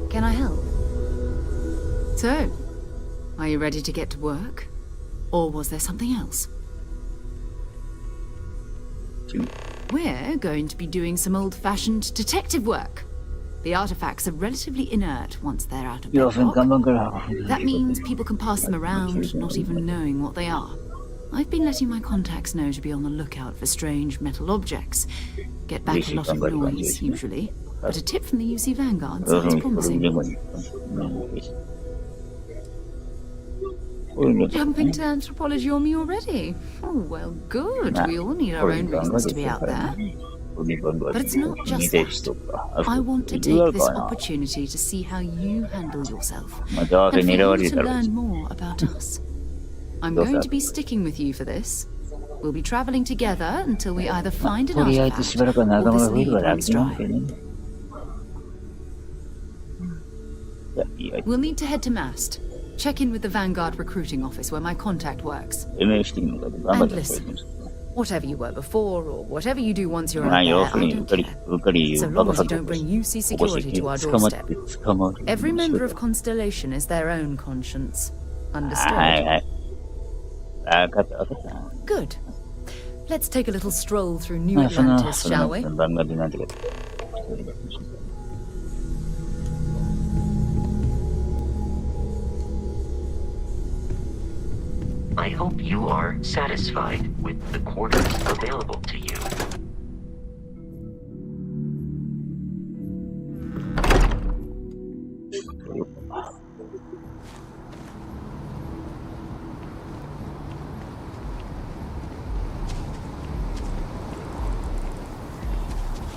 Can I help? So, are you ready to get to work? Or was there something else? We're going to be doing some old-fashioned detective work. The artifacts are relatively inert once they're out of bedrock. That means people can pass them around, not even knowing what they are. I've been letting my contacts know to be on the lookout for strange metal objects. Get back a lot of noise, usually. But a tip from the UC Vanguard sounds promising. Jumping to anthropology on me already? Oh, well, good. We all need our own reasons to be out there. But it's not just that. I want to take this opportunity to see how you handle yourself, and for you to learn more about us. I'm going to be sticking with you for this. We'll be traveling together until we either find an artifact or this lead runs dry. We'll need to head to Mast. Check in with the Vanguard recruiting office where my contact works. And listen, whatever you were before, or whatever you do once you're out there, I don't care. So long as you don't bring UC security to our doorstep. Every member of Constellation is their own conscience. Understood? Good. Let's take a little stroll through New Atlantis, shall we? I hope you are satisfied with the quarters available to you.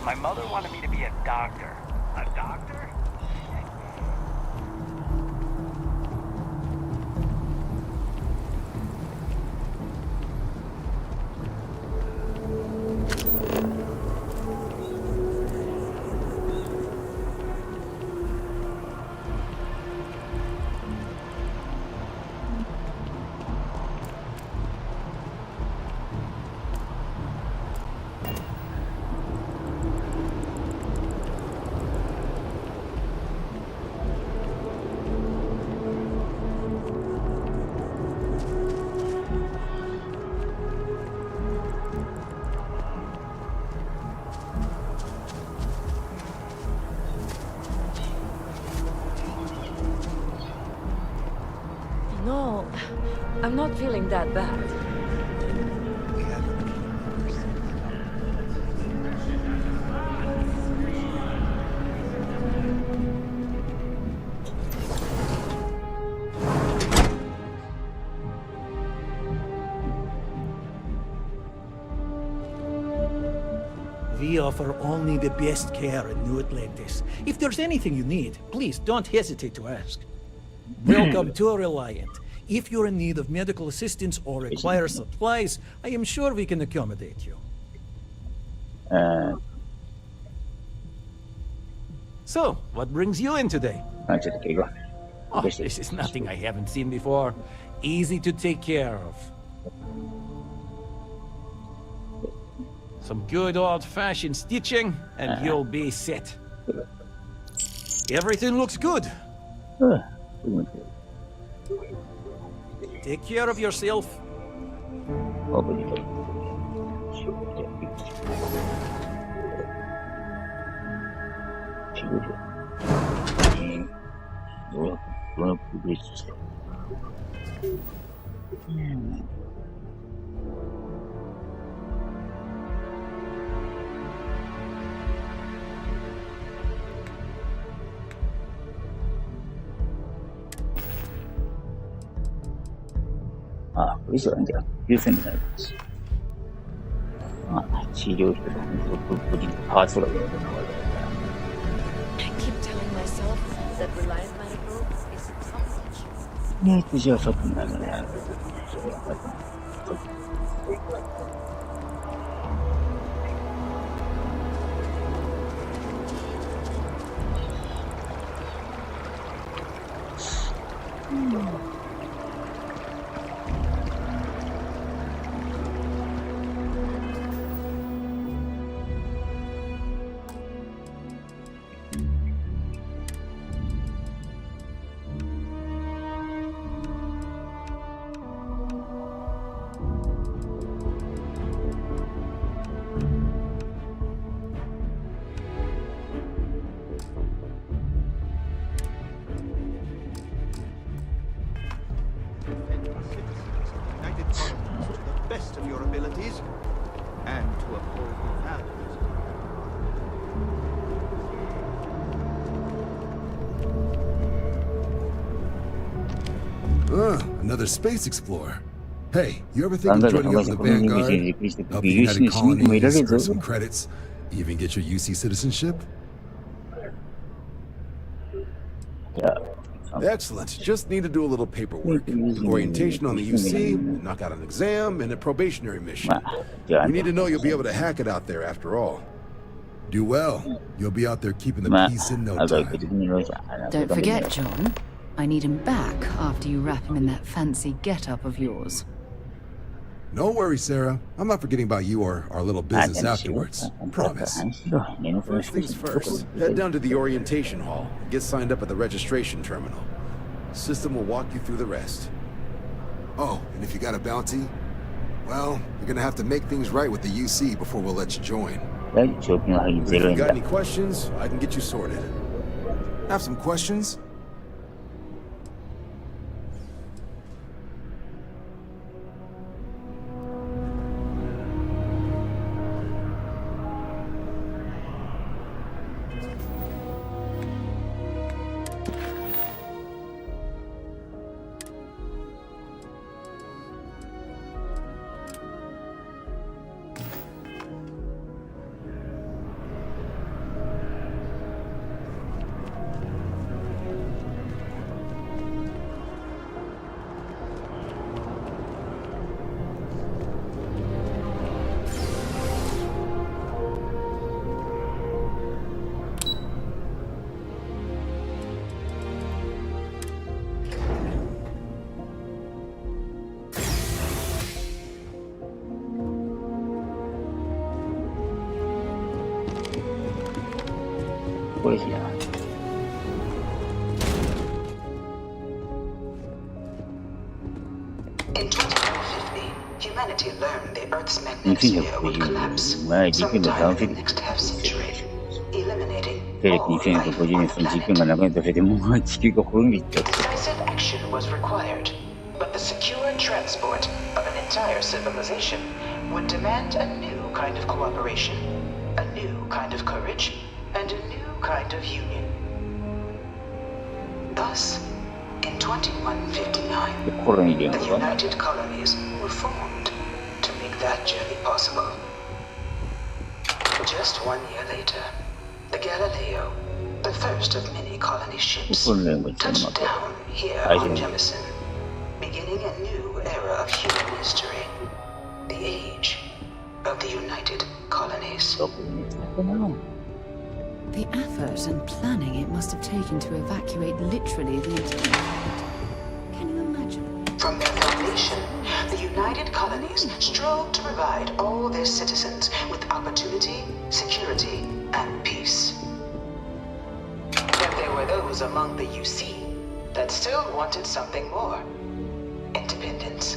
My mother wanted me to be a doctor. A doctor? No, I'm not feeling that bad. We offer only the best care in New Atlantis. If there's anything you need, please don't hesitate to ask. Welcome to Reliant. If you're in need of medical assistance or require supplies, I am sure we can accommodate you. So, what brings you in today? Oh, this is nothing I haven't seen before. Easy to take care of. Some good old-fashioned stitching, and you'll be set. Everything looks good. Take care of yourself. 아, 거기서 이제 유선이 나겠지. 아, 치료 어디 파수라고 그러는 거야. I keep telling myself that Reliant Medical is top-notch. 네, 드셔서 끝나네. your abilities and to uphold your values. Another space explorer. Hey, you ever think of joining up with the Vanguard? Help the United Colonies, earn some credits, even get your UC citizenship? Yeah. Excellent. Just need to do a little paperwork. Orientation on the UC, knock out an exam, and a probationary mission. We need to know you'll be able to hack it out there after all. Do well. You'll be out there keeping the peace in no time. Don't forget, John. I need him back after you wrap him in that fancy get-up of yours. No worries, Sarah. I'm not forgetting about you or our little business afterwards. Promise. First things first, head down to the orientation hall. Get signed up at the registration terminal. System will walk you through the rest. Oh, and if you got a bounty, well, you're gonna have to make things right with the UC before we'll let you join. If you got any questions, I can get you sorted. Have some questions? In 2150, humanity learned the Earth's magnetosphere would collapse sometime in the next half-century, eliminating all life on the planet. Decisive action was required, but the secure transport of an entire civilization would demand a new kind of cooperation, a new kind of courage, and a new kind of union. Thus, in 2159, the United Colonies were formed to make that journey possible. Just 1 year later, the Galileo, the first of many colony ships, touched down here on Jemison, beginning a new era of human history, the age of the United Colonies. The effort and planning it must have taken to evacuate literally the entire planet. Can you imagine? From their foundation, the United Colonies strove to provide all their citizens with opportunity, security, and peace. But there were those among the UC that still wanted something more. Independence.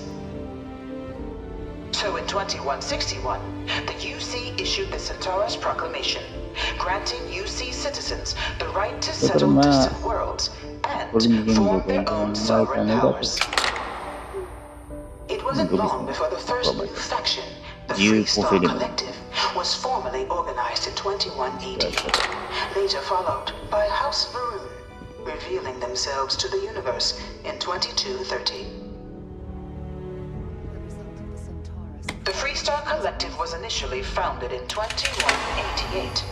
So in 2161, the UC issued the Centaurus Proclamation, granting UC citizens the right to settle distant worlds and form their own sovereign powers. It wasn't long before the first new faction, the Free Star Collective, was formally organized in 2188, later followed by House Varun, revealing themselves to the universe in 2230. The Free Star Collective was initially founded in 2188,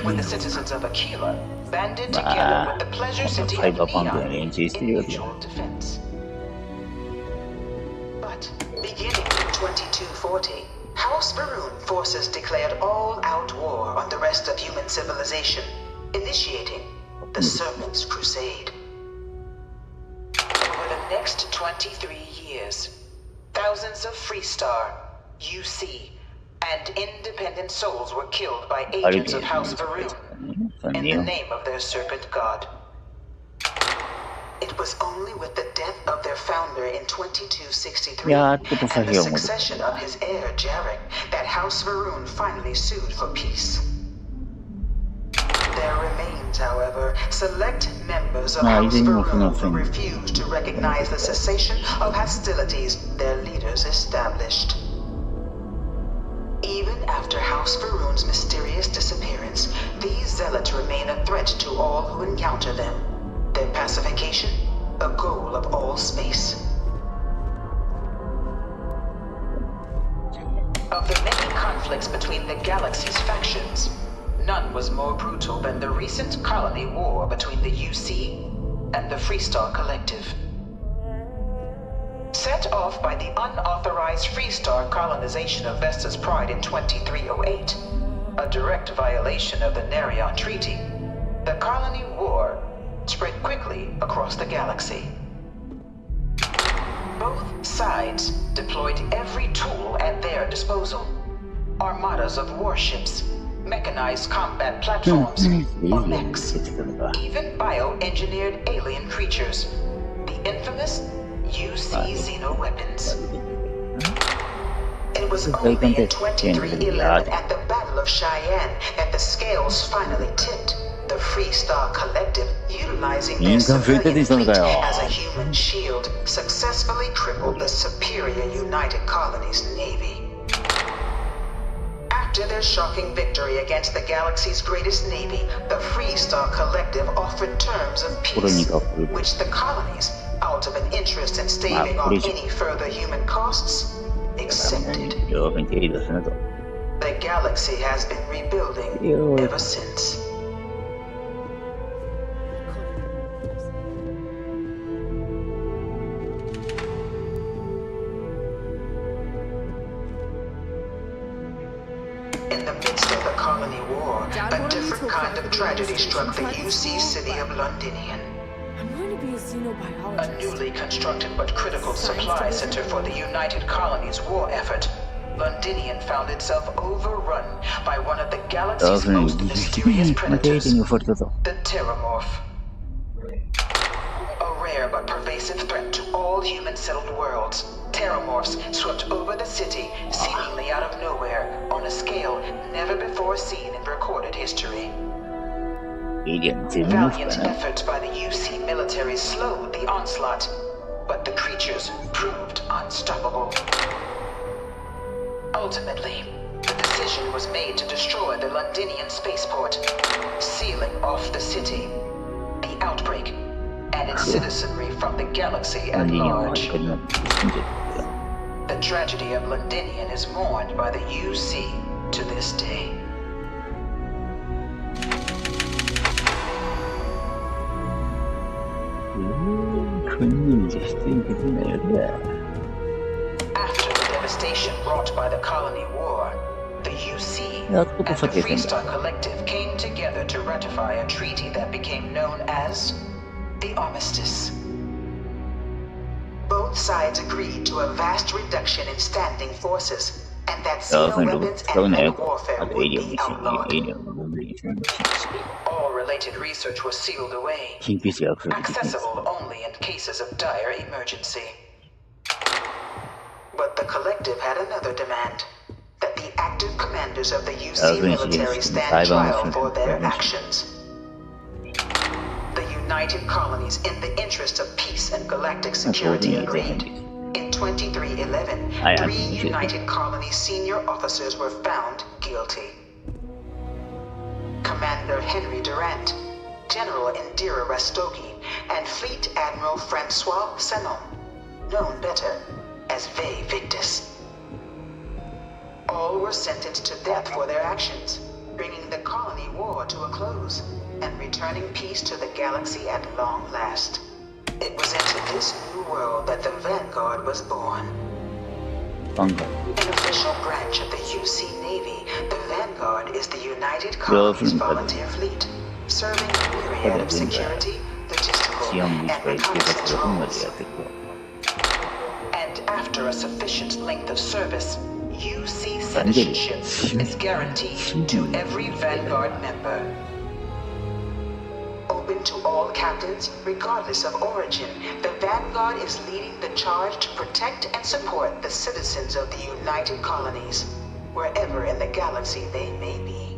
when the citizens of Aquila banded together with the Pleasure City of Neon in mutual defense. But beginning in 2240, House Varun forces declared all-out war on the rest of human civilization, initiating the Serpent's Crusade. Over the next 23 years, thousands of Free Star, UC, and independent souls were killed by agents of House Varun in the name of their serpent god. It was only with the death of their founder in 2263 and the succession of his heir Jarek that House Varun finally sued for peace. There remains, however, select members of House Varun who refuse to recognize the cessation of hostilities their leaders established. House Faroon's mysterious disappearance, these zealots remain a threat to all who encounter them. Their pacification, a goal of all space. Of the many conflicts between the galaxy's factions, none was more brutal than the recent colony war between the UC and the Freestar Collective. Set off by the unauthorized Freestar colonization of Vesta's Pride in 2308, a direct violation of the Nerion Treaty, the colony war spread quickly across the galaxy. Both sides deployed every tool at their disposal. Armadas of warships, mechanized combat platforms, or mechs, even bioengineered alien creatures, the infamous UC xeno-weapons. It was only in 2311 at the Battle of Cheyenne that the scales finally tipped. The Freestar Collective, utilizing their civilian fleet as a human shield, successfully crippled the superior United Colonies Navy. After their shocking victory against the galaxy's greatest navy, the Freestar Collective offered terms of peace, which the colonies, out of an interest in staving off any further human costs, accepted. The galaxy has been rebuilding ever since. In the midst of the colony war, a different kind of tragedy struck the UC city of Londinian. I'm going to be a xenobiologist. A newly constructed but critical supply center for the United Colonies' war effort, Londinian found itself overrun by one of the galaxy's most mysterious predators, the Terramorph. A rare but pervasive threat to all human-settled worlds, Terramorphs swept over the city, seemingly out of nowhere, on a scale never before seen in recorded history. Valiant efforts by the UC military slowed the onslaught, but the creatures proved unstoppable. Ultimately, the decision was made to destroy the Londinian spaceport, sealing off the city, the outbreak, and its citizenry from the galaxy at large. The tragedy of Londinian is mourned by the UC to this day. After the devastation wrought by the colony war, the UC and the Freestar Collective came together to ratify a treaty that became known as the Armistice. Both sides agreed to a vast reduction in standing forces, and that xeno-weapons and mech warfare would be outlawed. All related research was sealed away, accessible only in cases of dire emergency. But the Collective had another demand, that the active commanders of the UC military stand trial for their actions. The United Colonies, in the interest of peace and galactic security, agreed. In 2311, 3 United Colonies senior officers were found guilty. Commander Henry Durant, General Indira Rastogi, and Fleet Admiral Francois Sanon, known better as Ve Victus. All were sentenced to death for their actions, bringing the colony war to a close and returning peace to the galaxy at long last. It was into this new world that the Vanguard was born. An official branch of the UC Navy, the Vanguard is the United Colonies volunteer fleet, serving a myriad of security, logistical, and reconnaissance roles. And after a sufficient length of service, UC citizenship is guaranteed to every Vanguard member. Open to all captains, regardless of origin, the Vanguard is leading the charge to protect and support the citizens of the United Colonies, wherever in the galaxy they may be.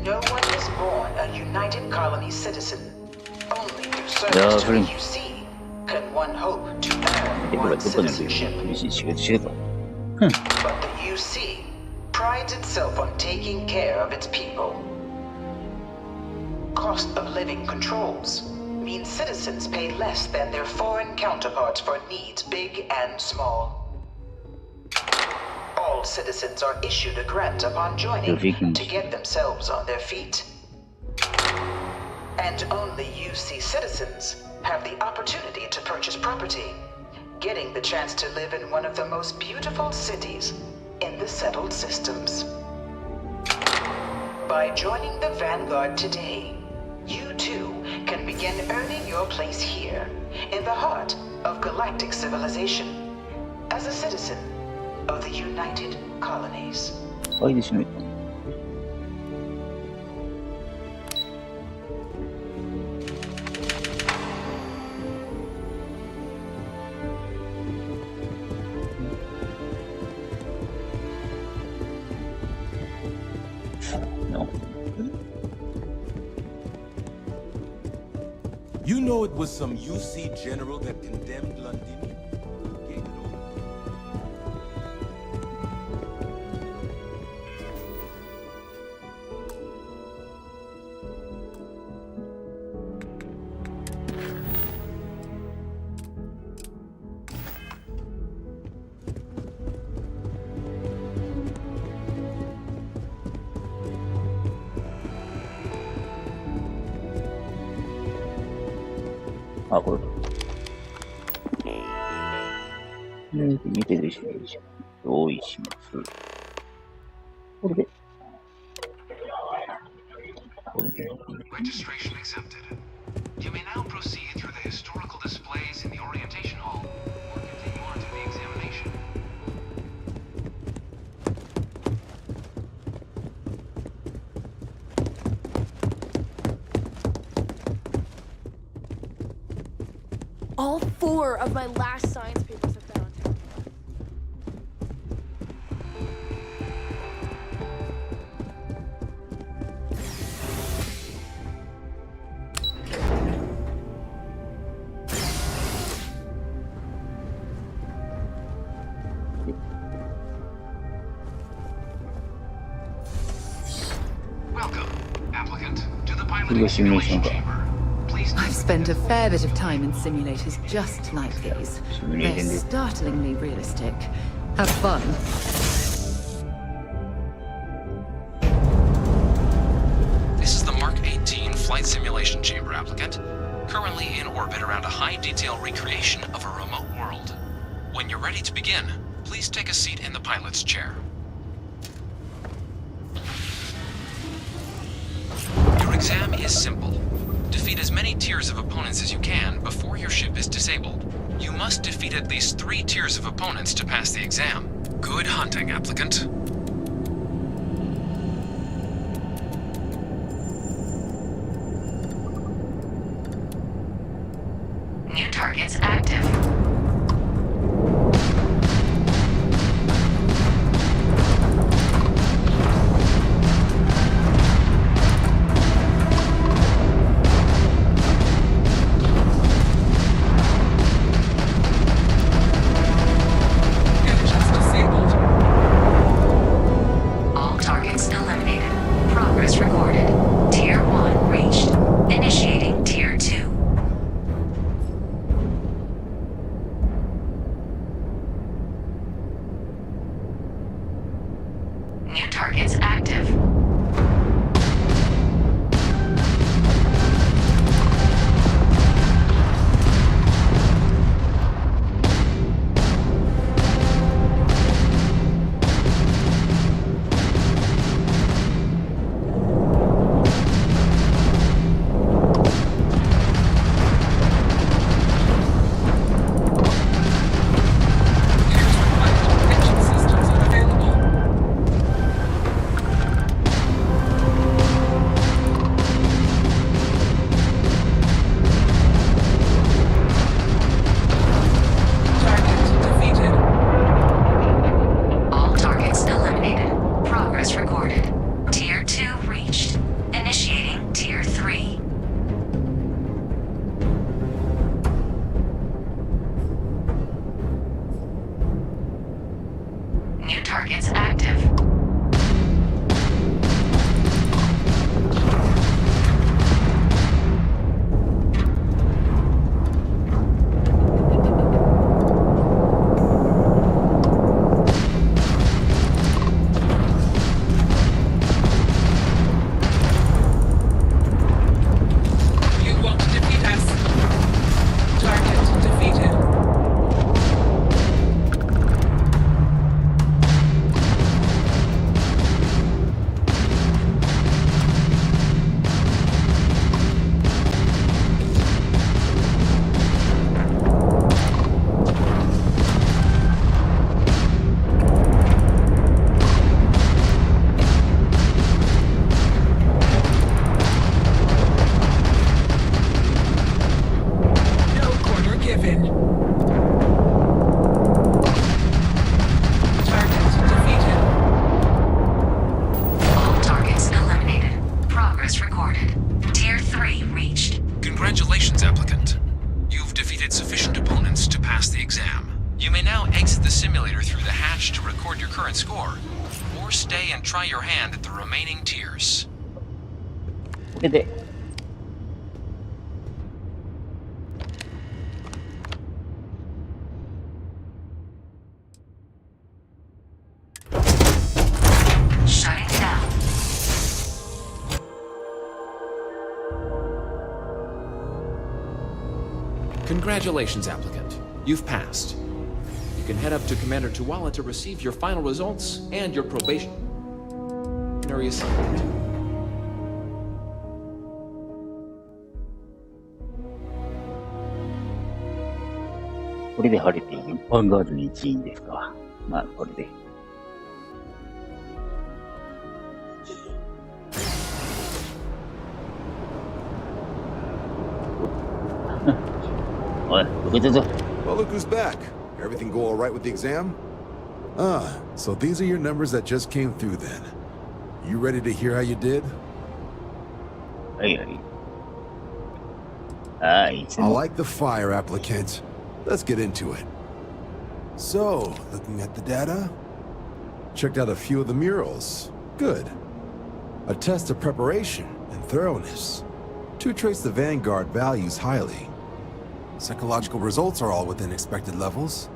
No one is born a United Colony citizen. Only through service to the UC can one hope to earn one's citizenship. But the UC prides itself on taking care of its people. Cost of living controls mean citizens pay less than their foreign counterparts for needs big and small. All citizens are issued a grant upon joining to get themselves on their feet. And only UC citizens have the opportunity to purchase property, getting the chance to live in one of the most beautiful cities in the settled systems. By joining the Vanguard today, you too can begin earning your place here, in the heart of galactic civilization, as a citizen of the United Colonies. You know it was some UC general that condemned London.あ、これ。見てるし、用意します。これで。Registration accepted. You may now proceed through the historical displays in the orientation hall, or continue on to the examination. All 4 of my last science papers have been on tape. Welcome, applicant, to the piloting simulation chamber. I've spent a fair bit of time in simulators just like these. They're startlingly realistic. Have fun. This is the Mark 18 Flight Simulation Chamber, applicant. Currently in orbit around a high-detail recreation of a remote world. When you're ready to begin, please take a seat in the pilot's chair. Your exam is simple. Defeat as many tiers of opponents as you can before your ship is disabled. You must defeat at least 3 tiers of opponents to pass the exam. Good hunting, applicant. New targets active. hand at the remaining tiers. これで、Congratulations, applicant. You've passed. You can head up to Commander Tuwala to receive your final results and your probationary assignment. これで晴れて一般ガードに一員ですか。まあ、これで。おい、どこ行ったぞ。 Well, look who's back. Everything go all right with the exam? Ah, so these are your numbers that just came through then. You ready to hear how you did? I like the fire, applicant. Let's get into it. So, looking at the data, checked out a few of the murals. Good. A test of preparation and thoroughness. Two traits the Vanguard values highly. Psychological results are all within expected levels.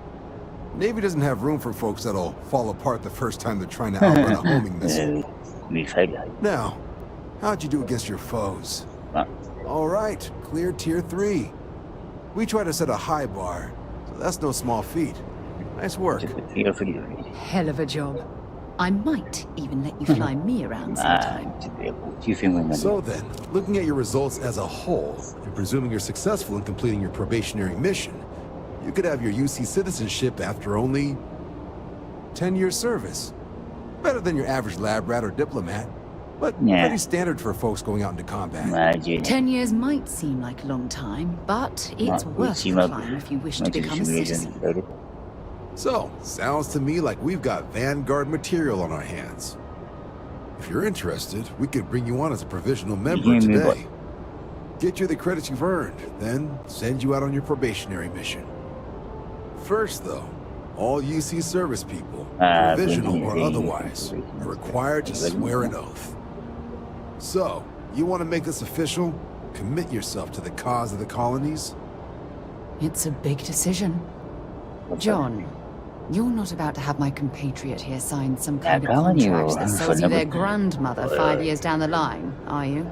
Navy doesn't have room for folks that'll fall apart the first time they're trying to outrun a homing missile. Now, how'd you do against your foes? All right, clear tier 3. We try to set a high bar, so that's no small feat. Nice work. Hell of a job. I might even let you fly me around sometime. So then, looking at your results as a whole, and presuming you're successful in completing your probationary mission, you could have your UC citizenship after only 10 years service. Better than your average lab rat or diplomat, but pretty standard for folks going out into combat. 10 years might seem like a long time, but it's worth the climb if you wish to become a citizen. So, sounds to me like we've got Vanguard material on our hands. If you're interested, we could bring you on as a provisional member today. Get you the credits you've earned, then send you out on your probationary mission. First, though, all UC service people, provisional or otherwise, are required to swear an oath. So, you want to make this official? Commit yourself to the cause of the colonies? It's a big decision. John, you're not about to have my compatriot here sign some kind of contract that sells you their grandmother 5 years down the line, are you?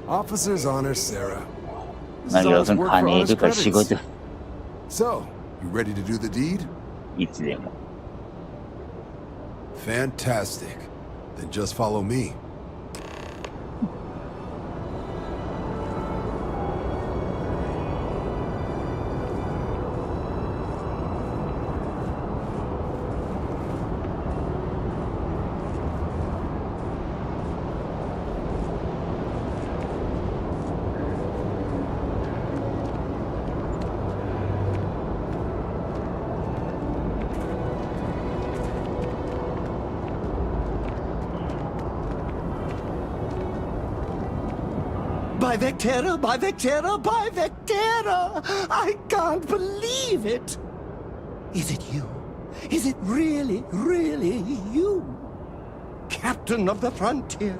Officer's honor, Sarah. This is honest work for honest credits. So, you ready to do the deed? Fantastic. Then just follow me. By Vectera, by Vectera, by Vectera! I can't believe it! Is it you? Is it really, really you? Captain of the frontier,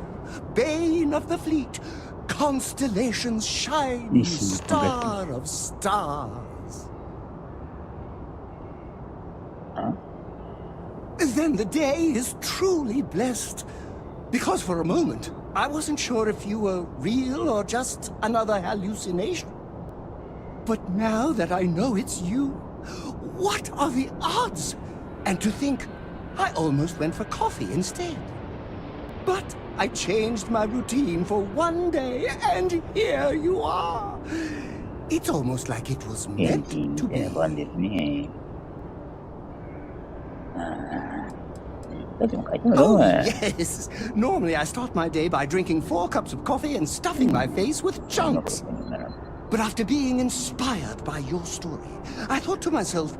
bane of the fleet, constellation's shining star of stars. Then the day is truly blessed, because for a moment, I wasn't sure if you were real or just another hallucination. But now that I know it's you, what are the odds? And to think, I almost went for coffee instead. But I changed my routine for one day, and here you are. It's almost like it was meant to be. Oh, yes. Normally I start my day by drinking 4 cups of coffee and stuffing my face with chunks. But after being inspired by your story, I thought to myself,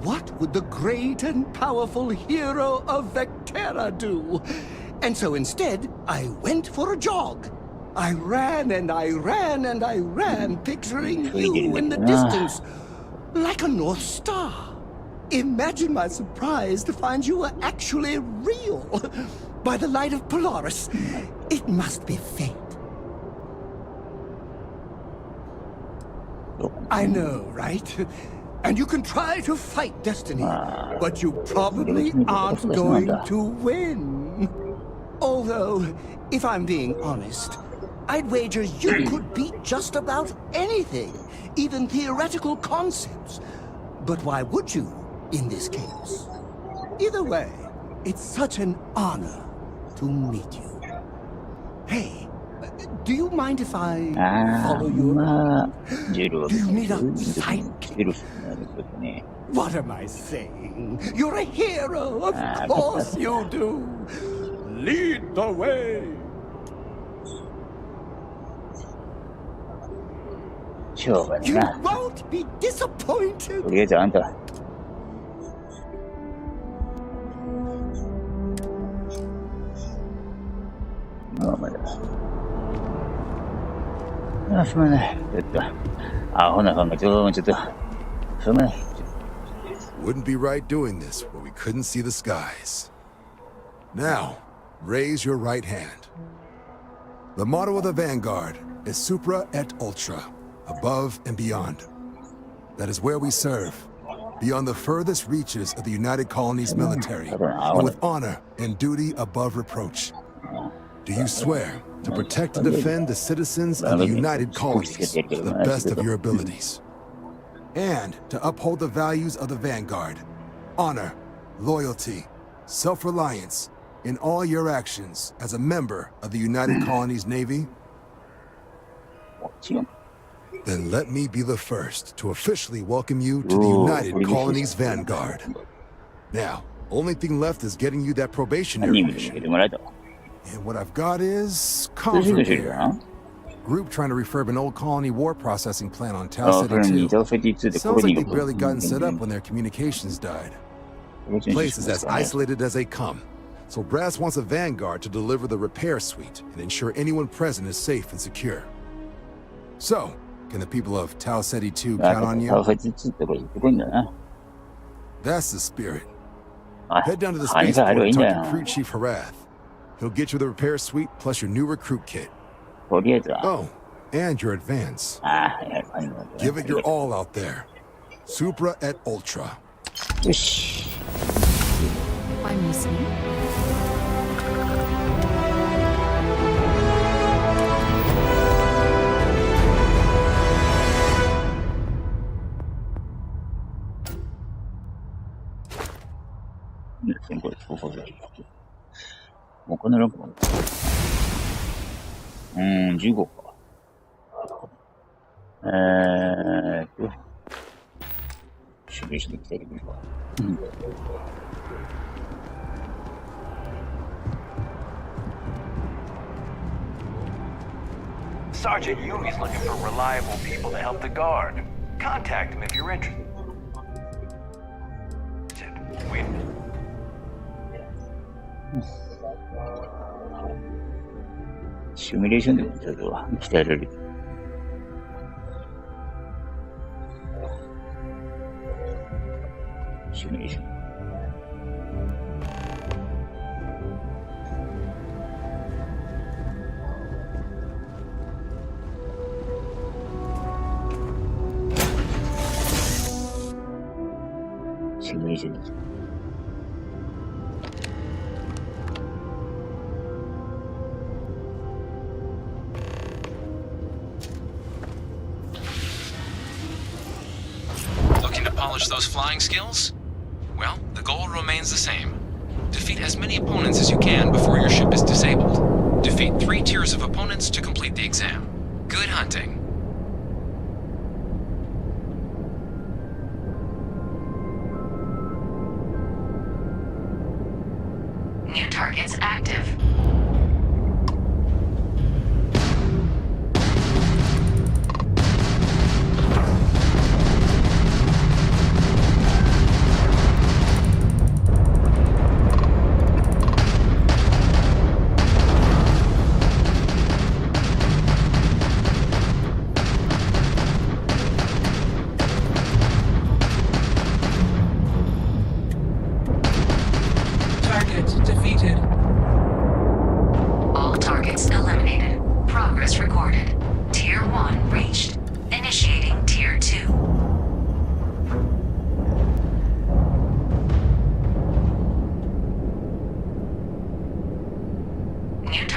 what would the great and powerful hero of Vectera do? And so instead, I went for a jog. I ran and I ran and I ran, picturing you in the distance, like a North Star. Imagine my surprise to find you were actually real. by the light of Polaris. It must be fate. I know, right? And you can try to fight destiny, but you probably aren't going to win. Although, if I'm being honest, I'd wager you could beat just about anything, even theoretical concepts. But why would you, in this case? Either way, it's such an honor to meet you. Hey, do you mind if I follow you around? Do you need a sidekick? What am I saying? You're a hero, of course you do. Lead the way. You won't be disappointed. Wouldn't be right doing this where we couldn't see the skies. Now, raise your right hand. The motto of the Vanguard is Supra et Ultra, above and beyond. That is where we serve, beyond the furthest reaches of the United Colonies military, and with honor and duty above reproach. Do you swear to protect and defend the citizens of the United Colonies to the best of your abilities? And to uphold the values of the Vanguard, honor, loyalty, self-reliance, in all your actions as a member of the United Colonies Navy? Then let me be the first to officially welcome you to the United Colonies Vanguard. Now, only thing left is getting you that probationary mission. And what I've got is Comfort here. Group trying to refurb an old colony war processing plant on Tau City 2. Sounds like they've barely gotten set up when their communications died. Place is as isolated as they come. So Brass wants a Vanguard to deliver the repair suite and ensure anyone present is safe and secure. So, can the people of Tau City 2 count on you? That's the spirit. Head down to the spaceport and talk to Crew Chief Harath. He'll get you the repair suite plus your new recruit kit. Oh, and your advance. Give it your all out there. Supra et Ultra. I'm listening.もうこのランプも15か。守備していきたいと思うか。Sergeant Yumi's looking for reliable people to help the guard. Contact him if you're interested. Wait a minute. シミュレーションでもちょっと鍛えられる。シミュレーション。シミュレーションです。Polish those flying skills? Well, the goal remains the same. Defeat as many opponents as you can before your ship is disabled. Defeat 3 tiers of opponents to complete the exam. Good hunting. New targets active.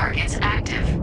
targets active.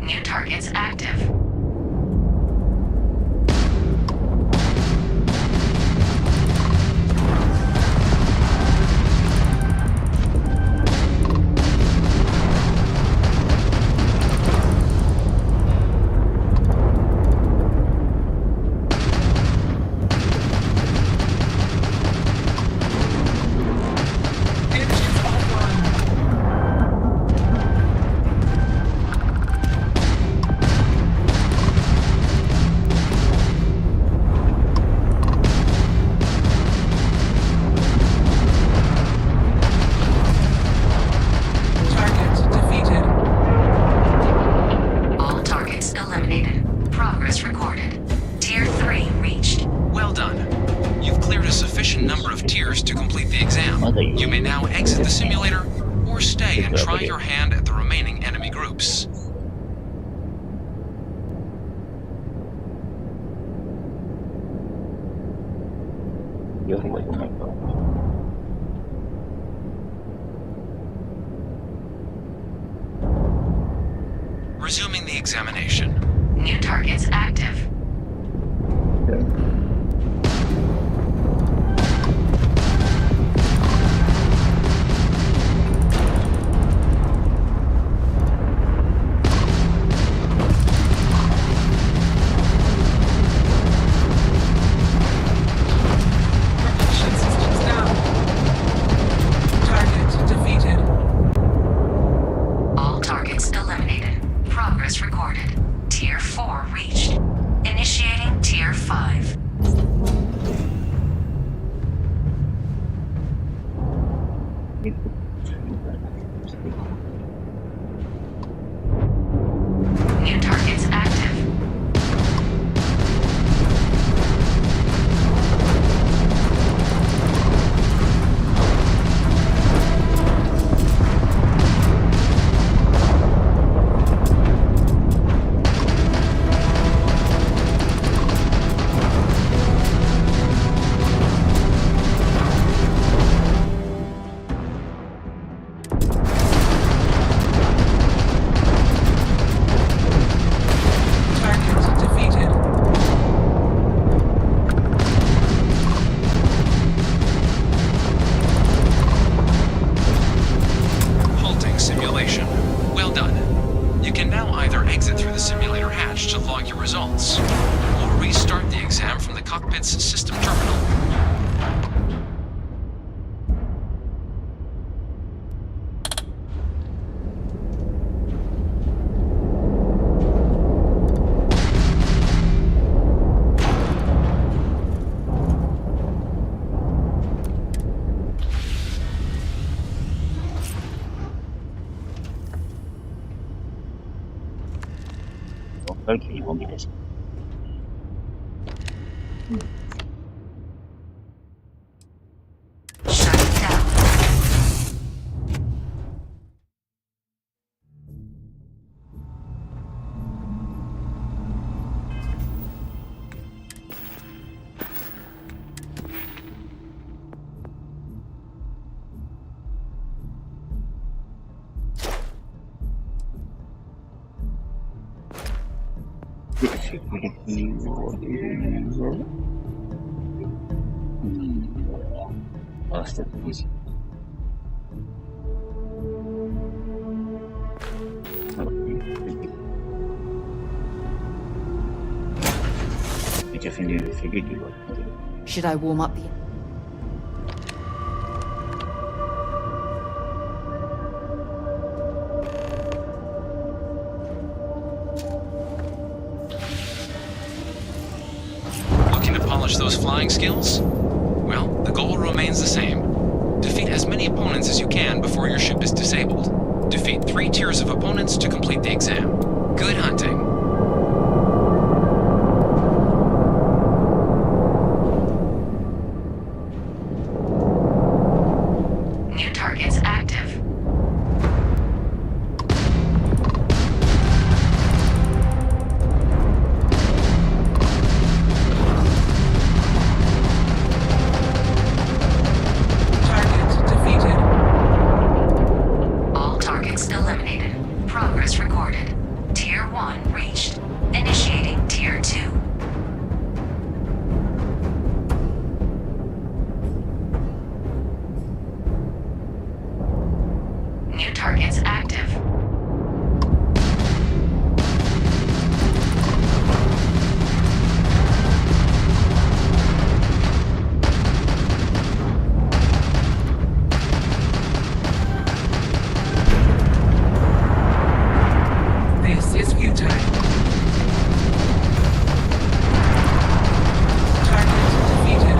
New targets active. You may now exit the simulator, or stay and try your hand at the remaining enemy groups. Resuming the examination. New targets active. 一応セキュリティがあって。Should I warm up the... Looking to polish those flying skills? Well, the goal remains the same. Defeat as many opponents as you can before your ship is disabled. Defeat 3 tiers of opponents to complete the exam. Good hunting. New targets active. Target defeated. All targets eliminated. Progress recorded. Tier 1 reached. Initiating Tier 2. New targets active. This is futile. Target defeated.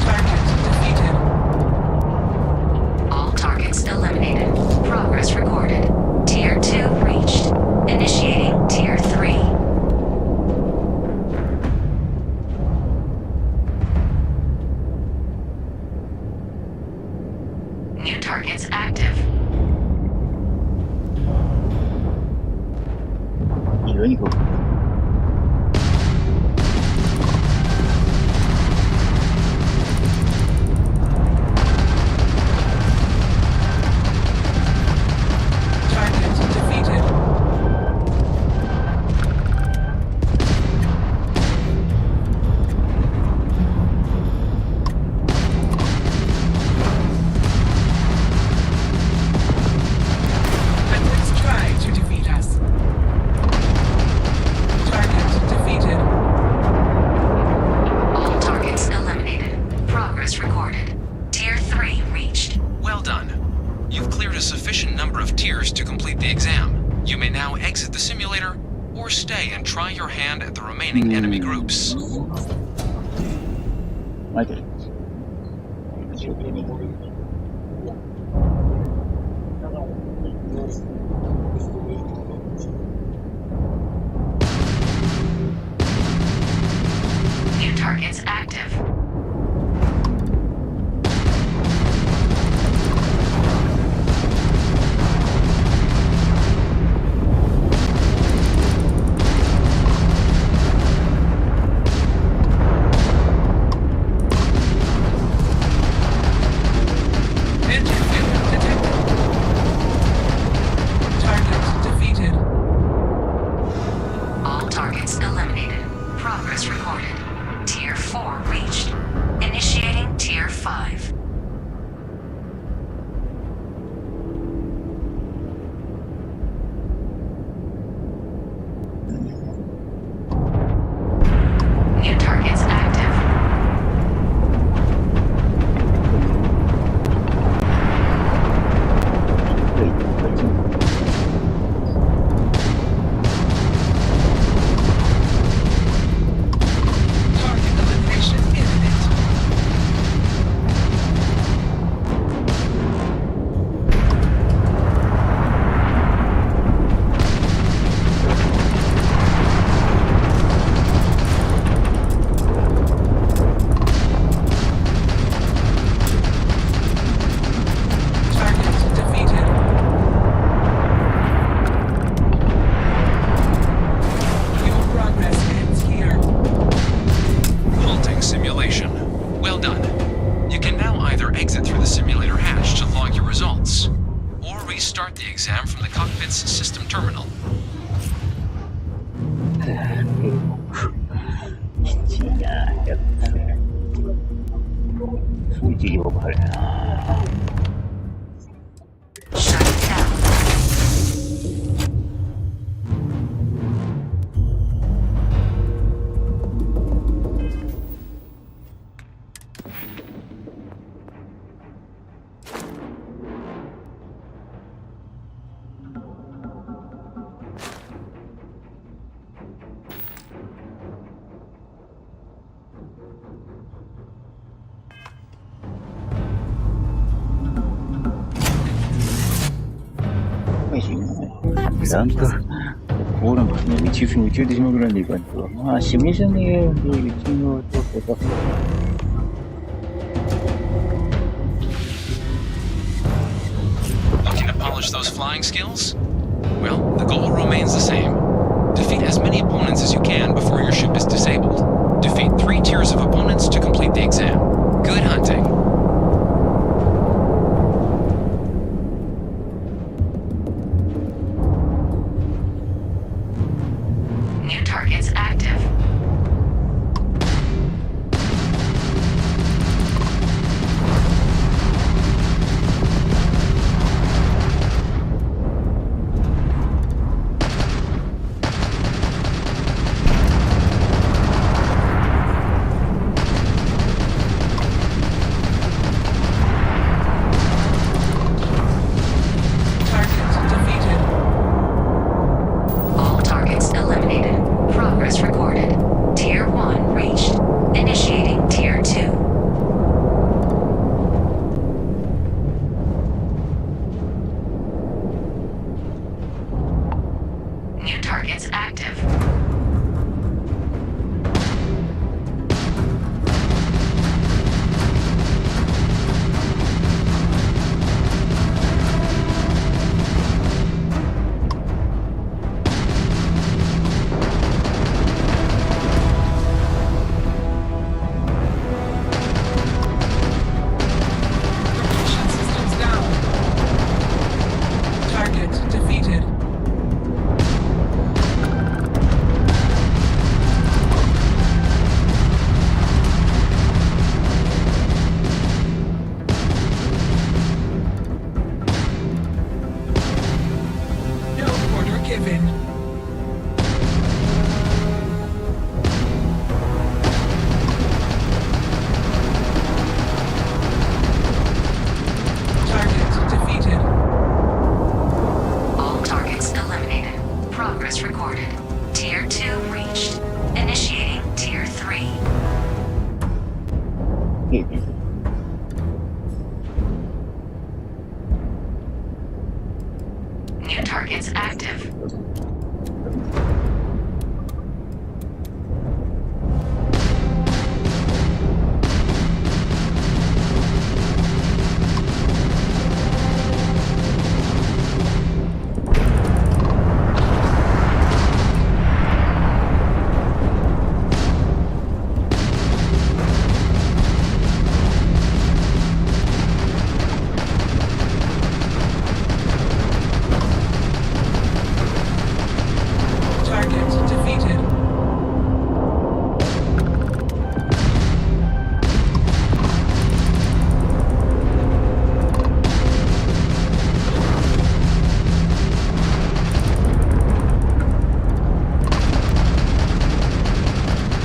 Target defeated. All targets eliminated. Progress recorded. Tier 2 reached. Initiating Tier 3. New targets active. 意外にこう。Target defeated. Let's try to defeat us. Target defeated. All targets eliminated. Progress recorded. Tier 3 reached. Well done. You've cleared a sufficient number of tiers to complete the exam. You may now exit the simulator, or stay and try your hand at the remaining enemy groups. 待て。New targets active. Engine failure detected. Target defeated. All targets eliminated. Progress recorded. Tier 4 reached. Initiating Tier 5. New targets active. Target elimination imminent. Target defeated. Your progress ends here. Halting simulation. Well done. You can now either exit through the simulator hatch to log your results, or restart the exam from the cockpit's system terminal. きついな、やっぱね。そういう授業があるな。ランク、高ランクの宇宙船宇宙で島ぐらいでいかんと。まあ、シミュレーションで宇宙のとこ出す。Looking to polish those flying skills? Well, the goal remains the same. Defeat as many opponents as you can before your ship is disabled. Defeat 3 tiers of opponents to complete the exam. Good hunting. New targets active. Target defeated. All targets eliminated. Progress recorded. Tier 1 reached. Initiating Tier 2. New targets active. Propulsion systems down. Target defeated. No order given. Target defeated. All targets eliminated. Progress recorded. Tier 2 reached. Initiating Tier 3. New targets active. Target defeated.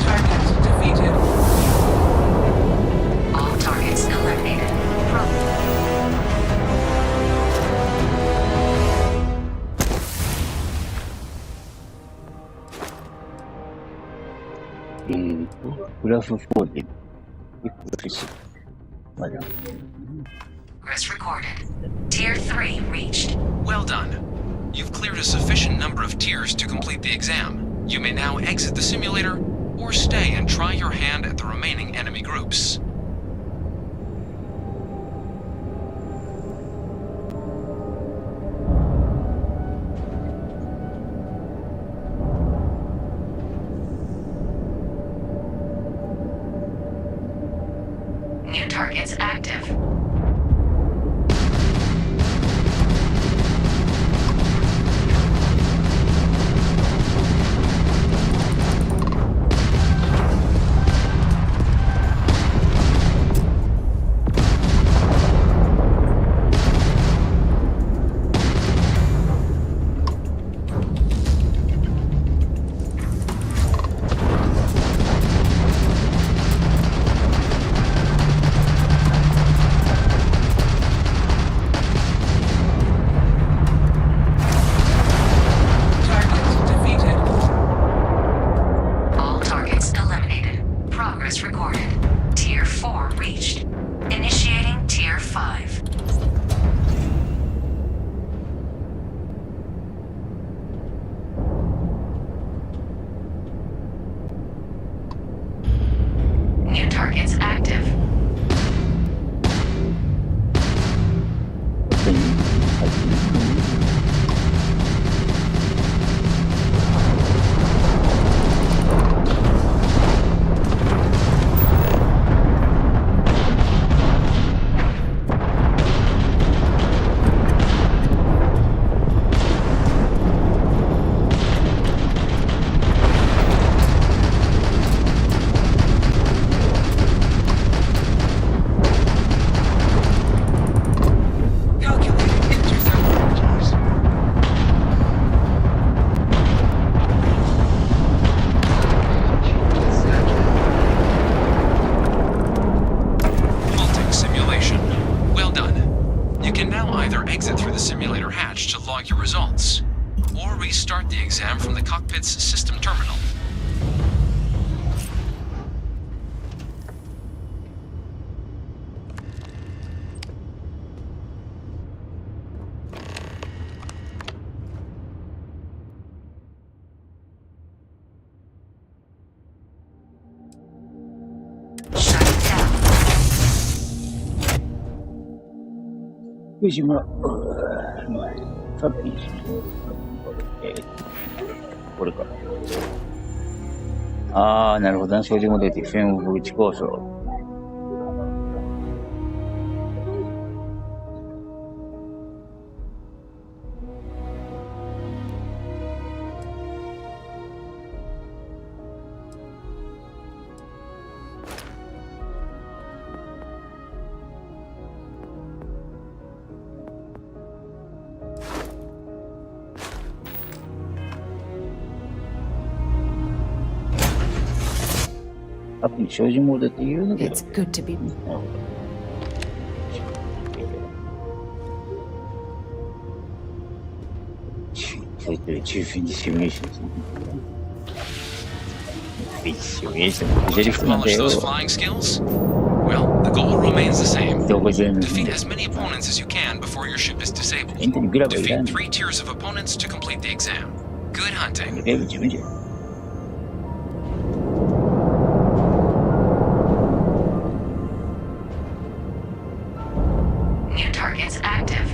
Target defeated. All targets eliminated. Progress グラフ4で、まだ。 Progress recorded. Tier 3 reached. Well done. You've cleared a sufficient number of tiers to complete the exam. You may now exit the simulator, or stay and try your hand at the remaining enemy groups. New targets active. exit through the simulator hatch to log your results, or restart the exam from the cockpit's system terminal.福島、さっき、これか。あー、なるほどな。照準も出て、線を打ち交渉。アプリ照準モードって言うんだけど。It's good to be. そういった抽選でシミュレーションする。シミュレーションも出る人なんだよ。 Well, the goal remains the same. Defeat as many opponents as you can before your ship is disabled. Defeat 3 tiers of opponents to complete the exam. Good hunting. New targets active.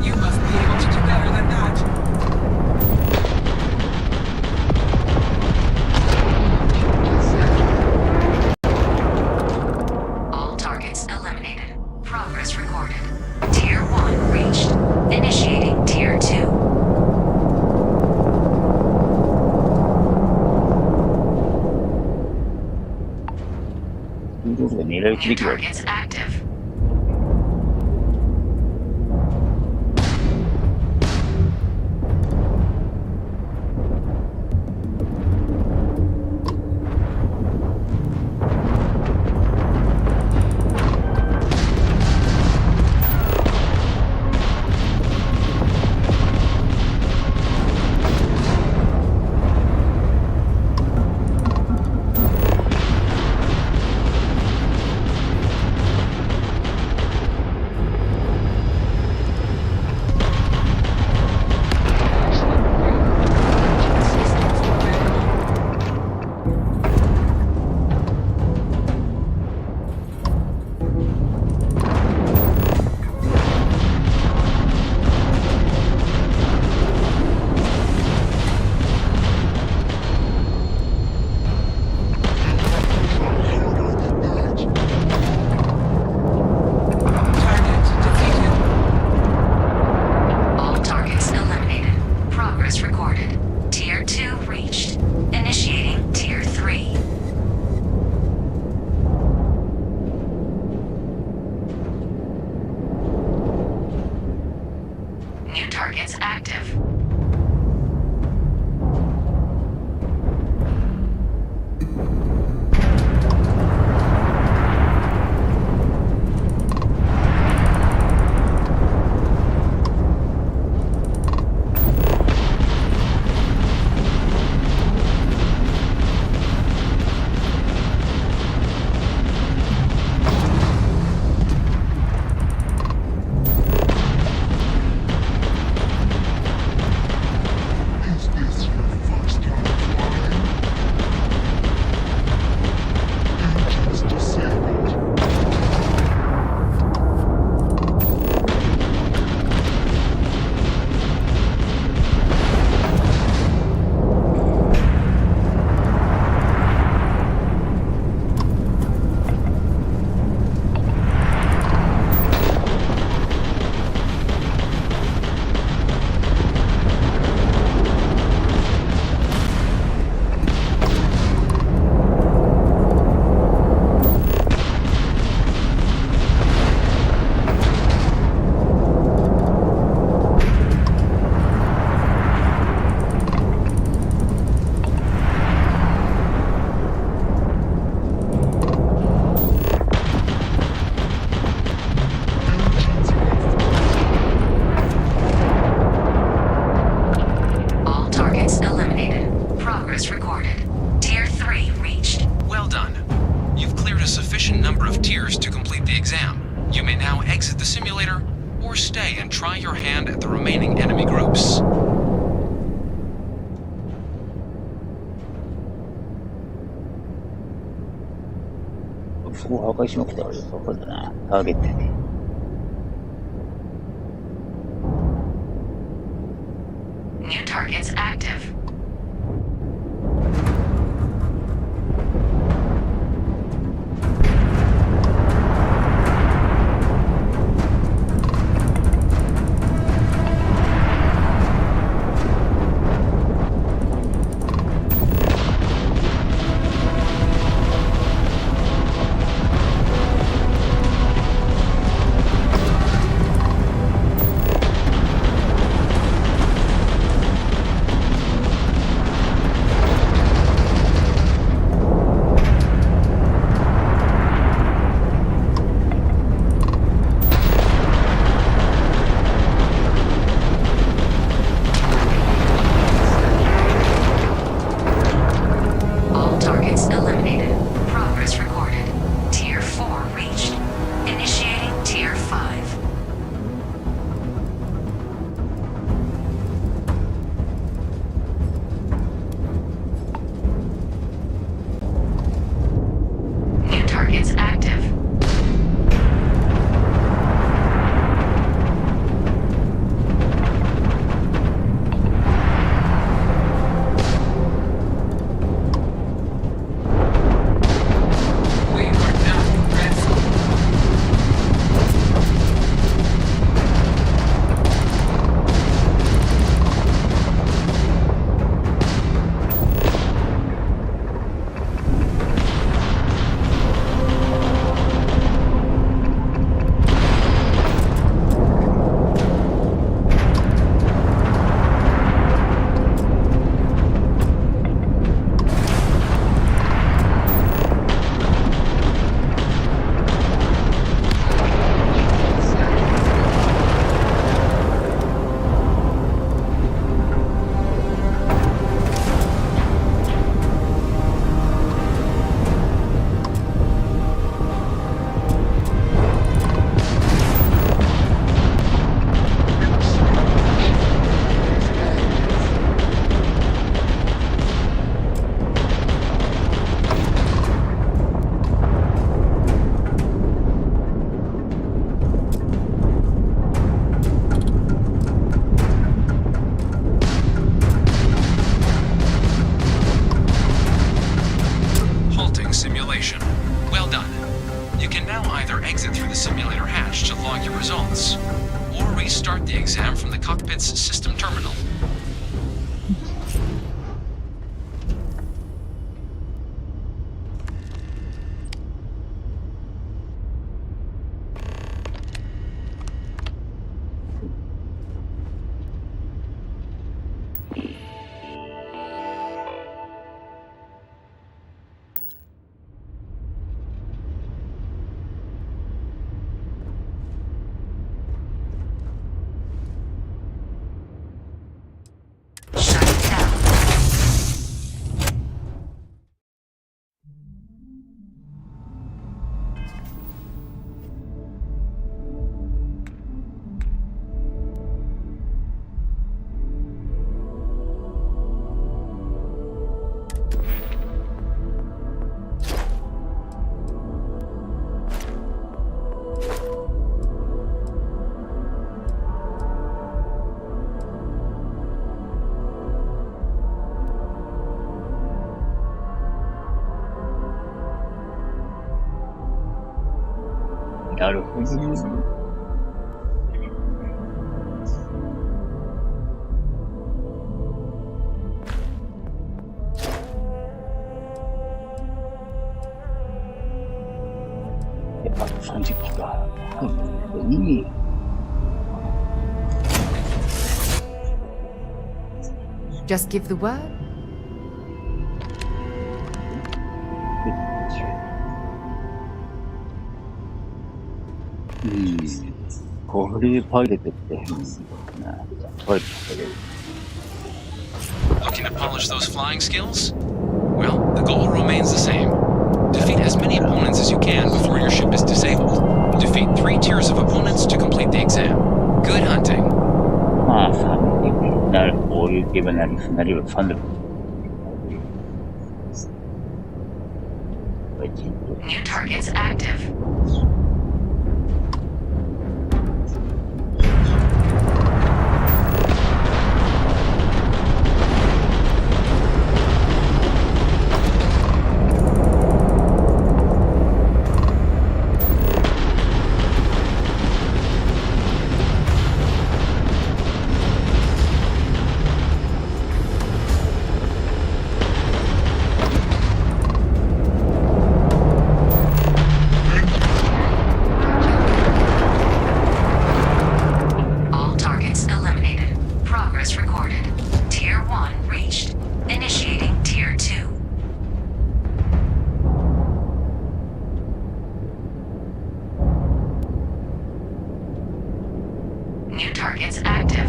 You must be able to do better than that. All targets eliminated. Progress recorded. Tier 1 reached. Initiating Tier 2. New targets active. exam. You may now exit the simulator, or stay and try your hand at the remaining enemy groups. そこを破壊しまくったらよくわかるんだな。ターゲットね。New targets active. Start the exam from the cockpit's system terminal.なるほどね。やっぱ30機か。いい。Just give the word. Looking to polish those flying skills? Well, the goal remains the same. Defeat as many opponents as you can before your ship is disabled. Defeat 3 tiers of opponents to complete the exam. Good hunting. まあ、3なる、こういうゲームになりファンでも。New targets active. All targets eliminated. Progress recorded. Tier 1 reached. Initiating Tier 2. New targets active.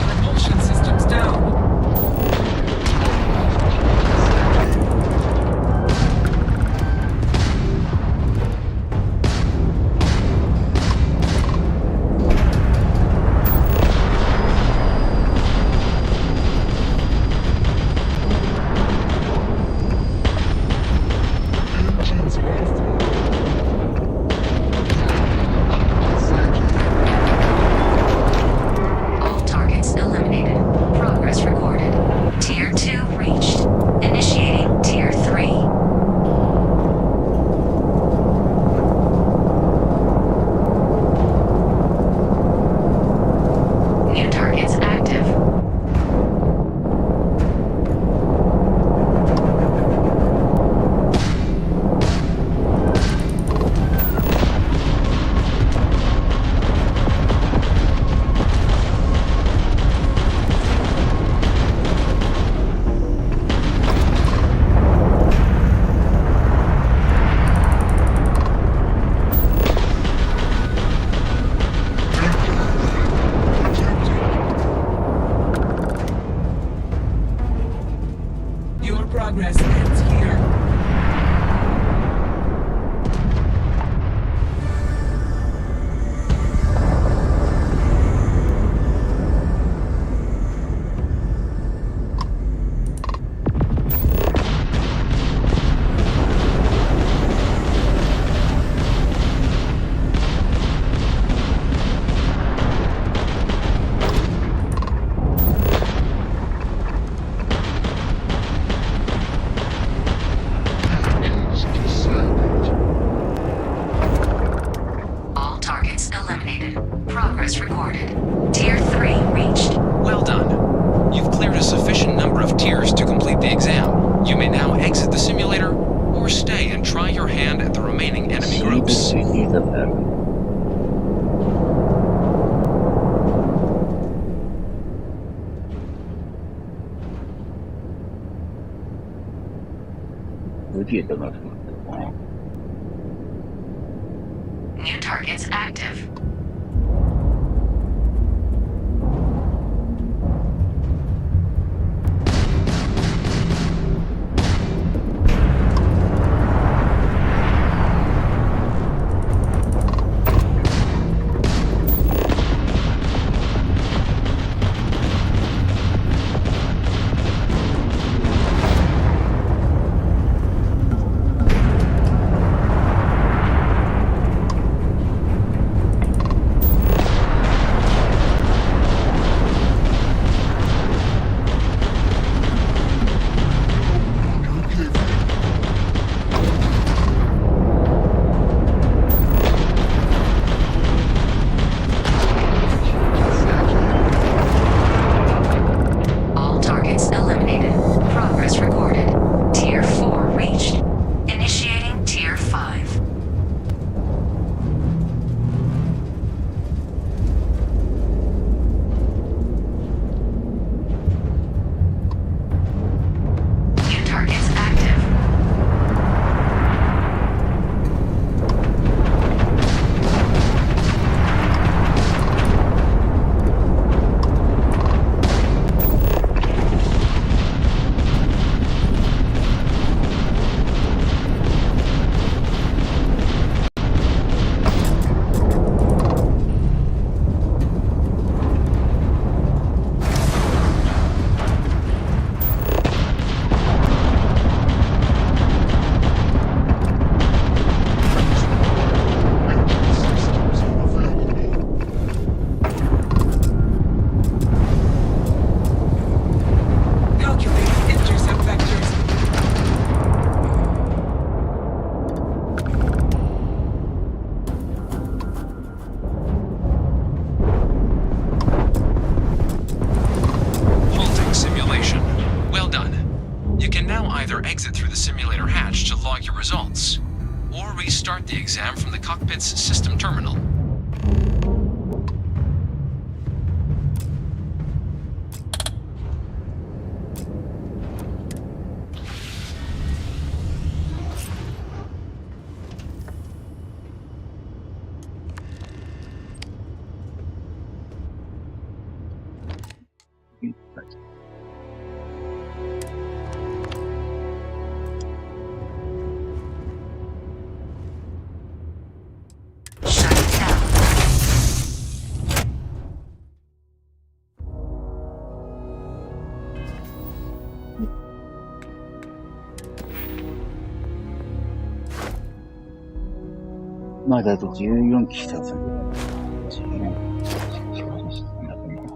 Propulsion systems down. All targets eliminated. Progress recorded. Tier 2 reached. Initiating Tier 3. New targets active. Your progress ends here. All targets eliminated. Progress recorded. Tier 3 reached. Well done. You've cleared a sufficient number of tiers to complete the exam. You may now exit the simulator or stay and try your hand at the remaining enemy groups. 宇宙でも行くか。 New targets active. まだあと14機しか遊んでない。14機しかなくなる。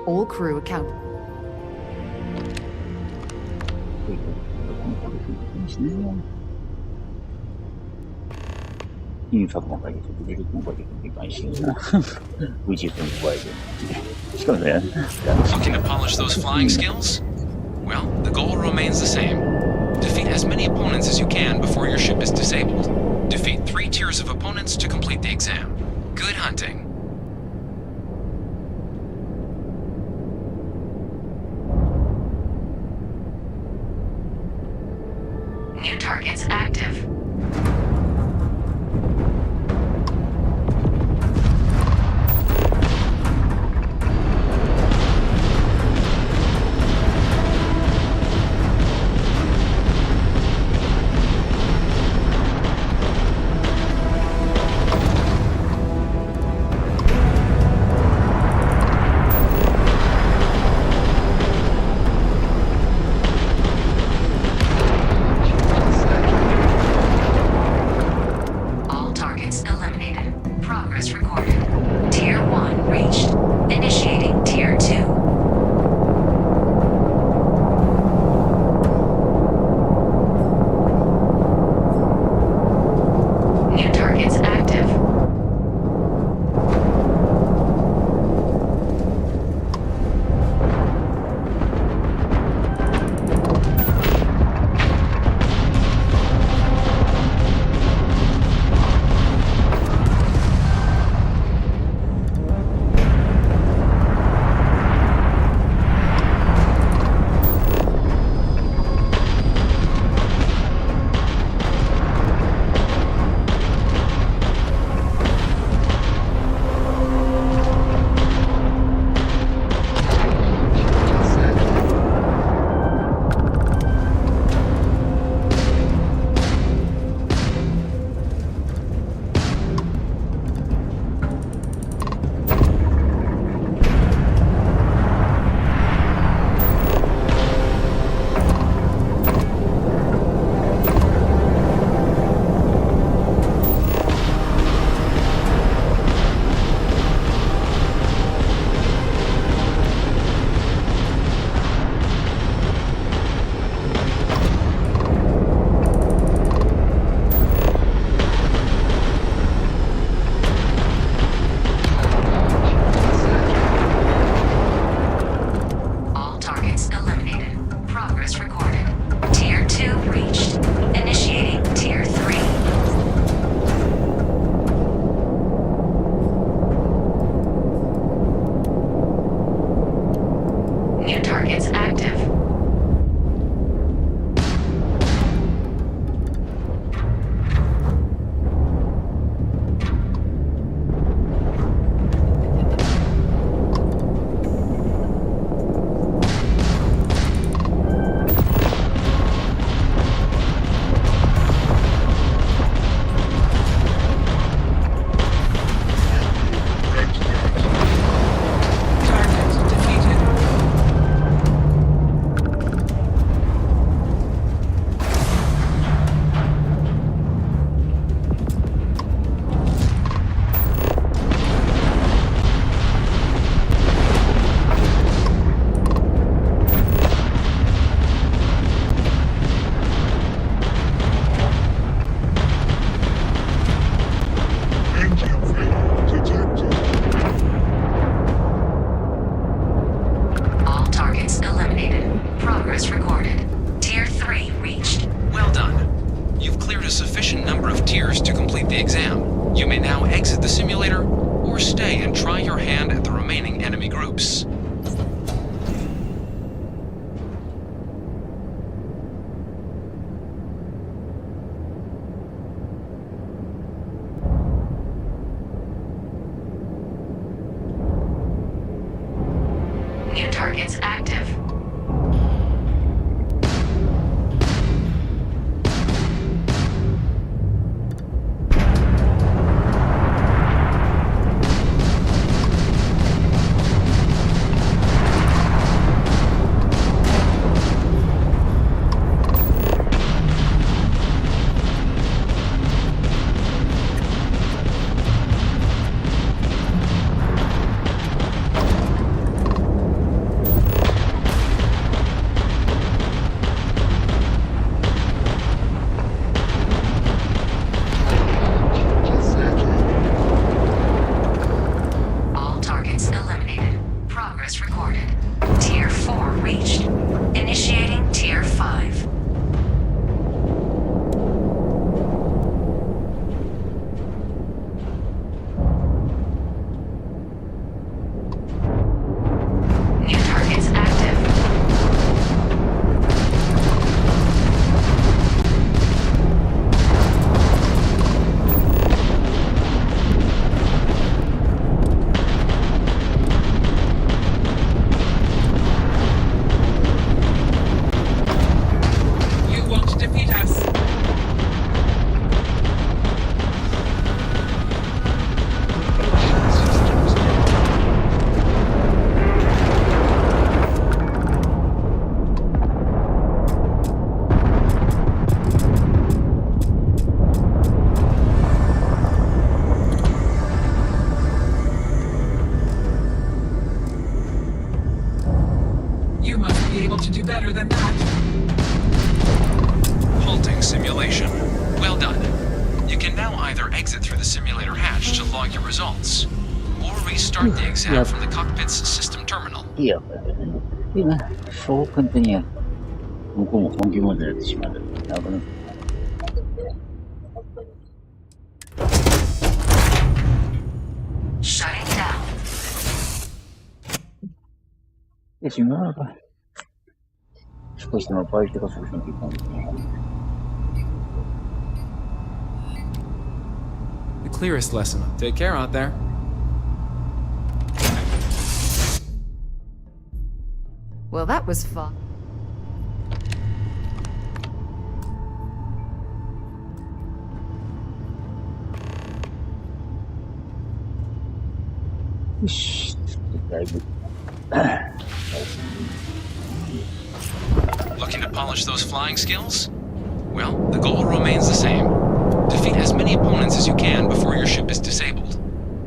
All crew account. インファクトが出てくるのができる関心な。宇宙でも怖いで。しかもね、Looking to polish those flying skills? Well, the goal remains the same. Defeat as many opponents as you can before your ship is disabled. Defeat 3 tiers of opponents to complete the exam. Good hunting. New targets active. the exam. You may now exit the simulator, or stay and try your hand at the remaining enemy groups. New targets active. All targets eliminated. Progress recorded. Tier 4 reached. Initiating Tier 5. New targets active. You won't defeat us. You must be able to do better than that. Halting simulation. Well done. You can now either exit through the simulator hatch to log your results, or restart the exam from the cockpit's system terminal. いいや、いいな。そう簡単には向こうも本気モードになってしまう。なるほどね。Shutting down. で、しまうのか。少しでもバイトがするしなきゃいけないんですね。The clearest lesson. Take care out there. Well, that was fun. Looking to polish those flying skills? Well, the goal remains the same. Defeat as many opponents as you can before your ship is disabled.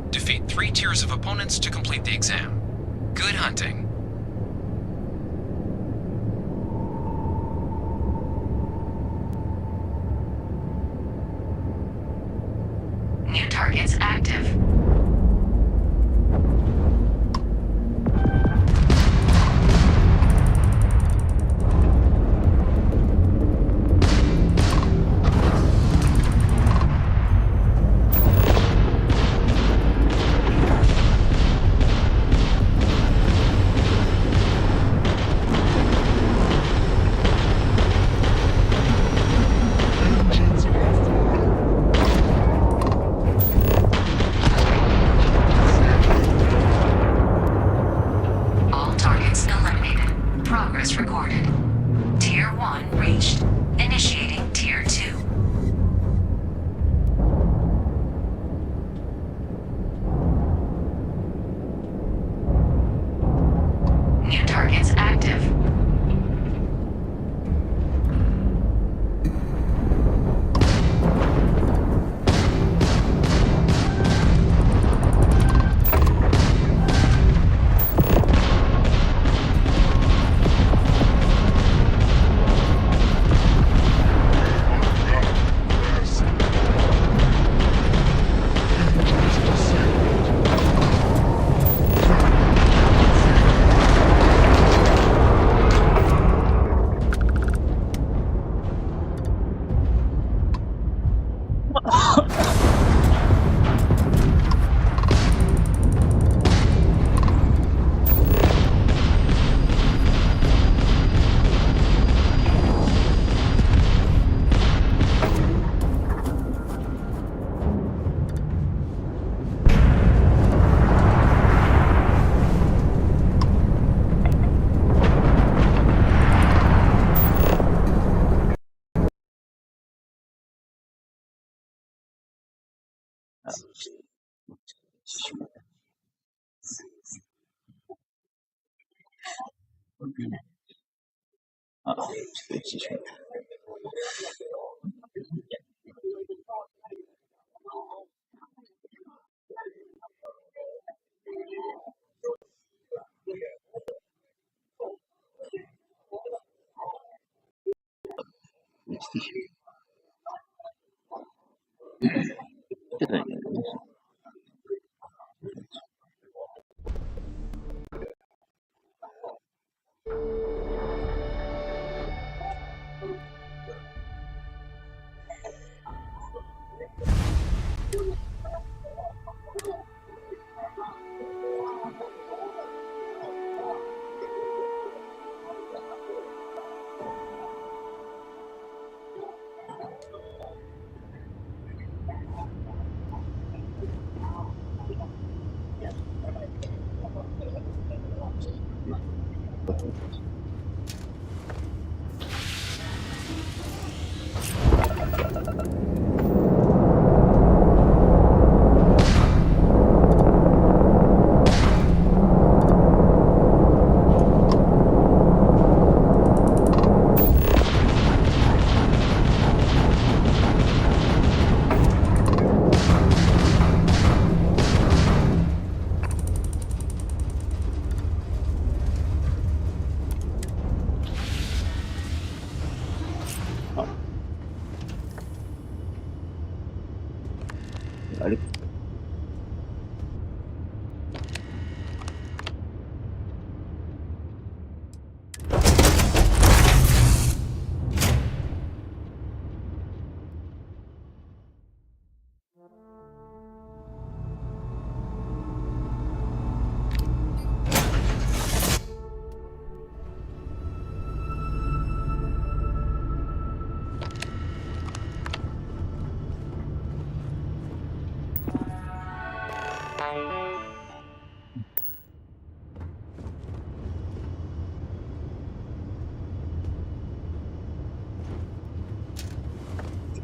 Defeat 3 tiers of opponents to complete the exam. Good hunting. New targets active. All targets eliminated. Progress recorded. Tier 1 reached. Initiating Tier 2. New targets active. あ、ちょっと落ちてしまった。ちょっとね、あれ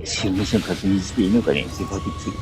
シミュレーション確認していいのかね、自爆つい。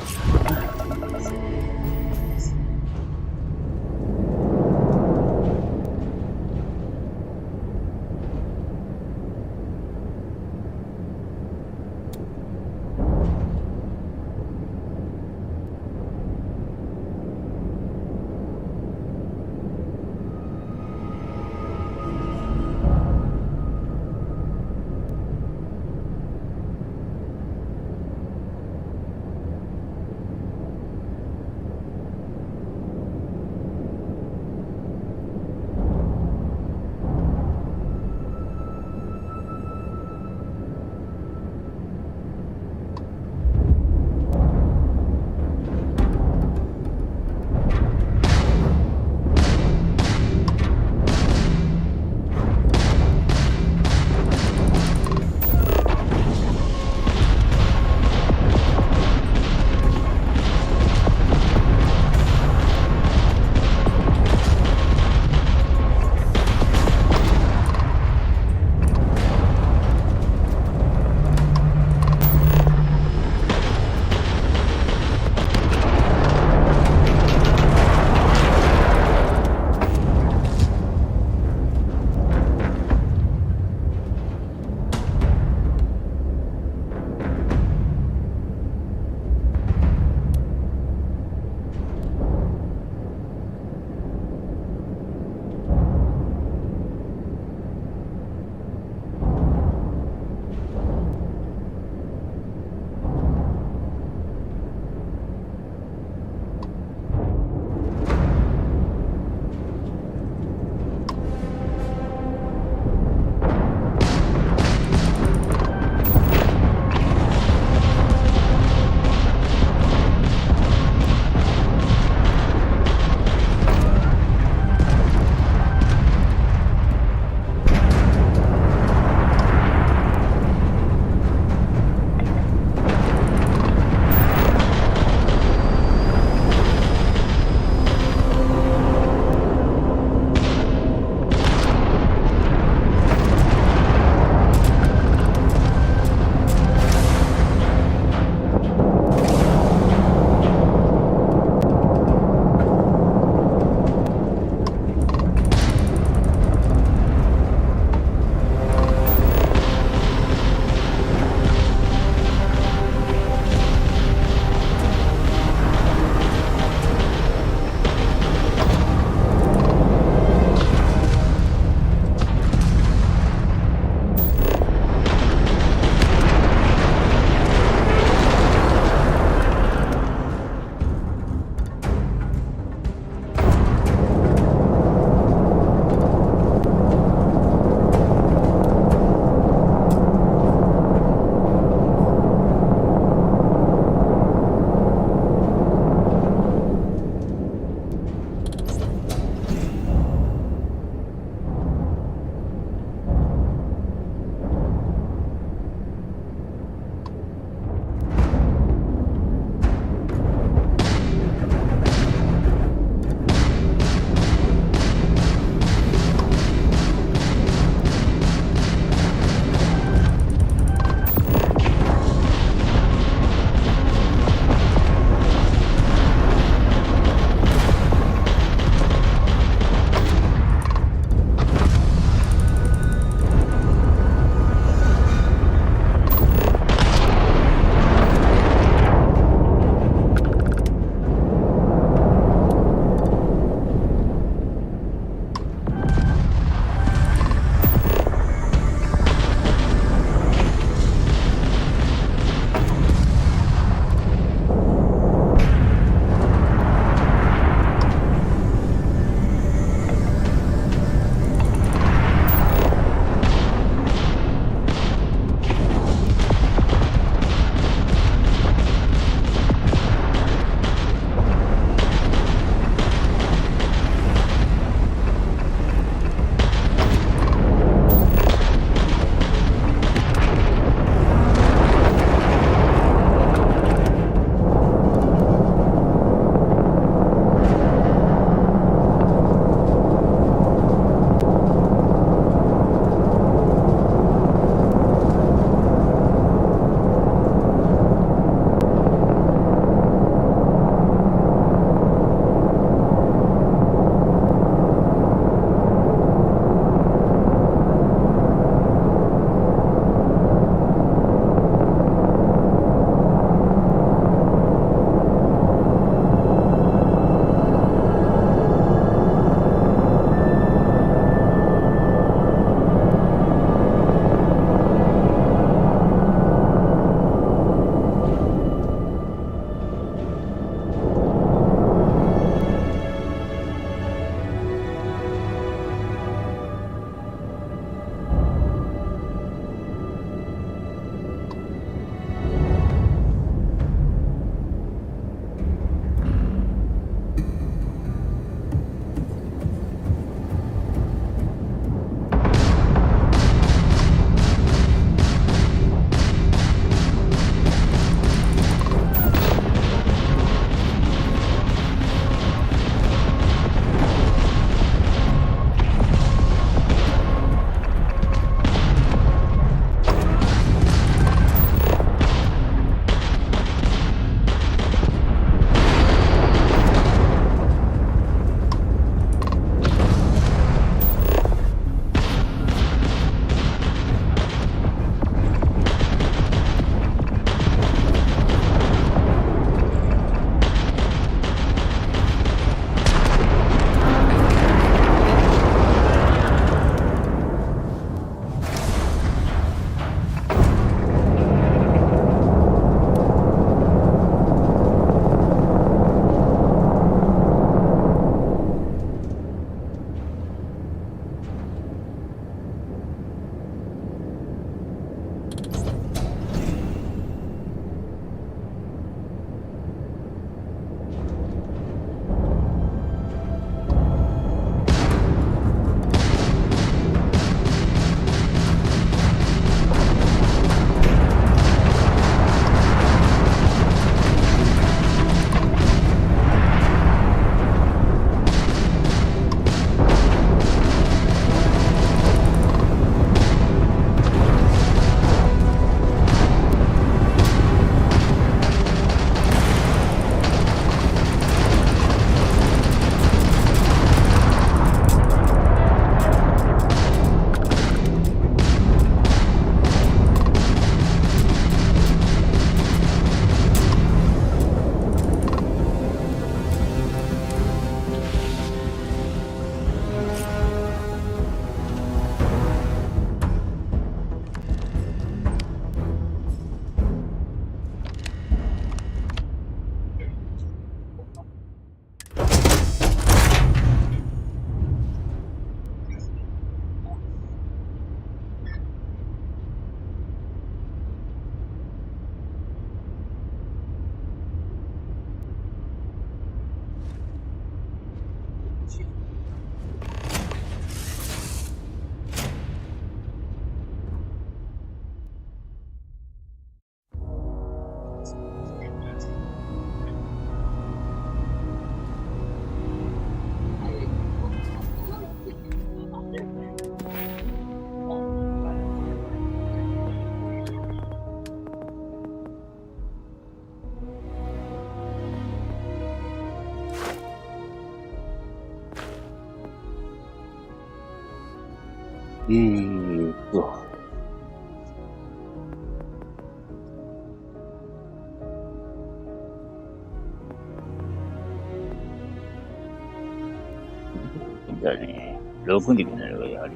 だね。6人なのがやはり、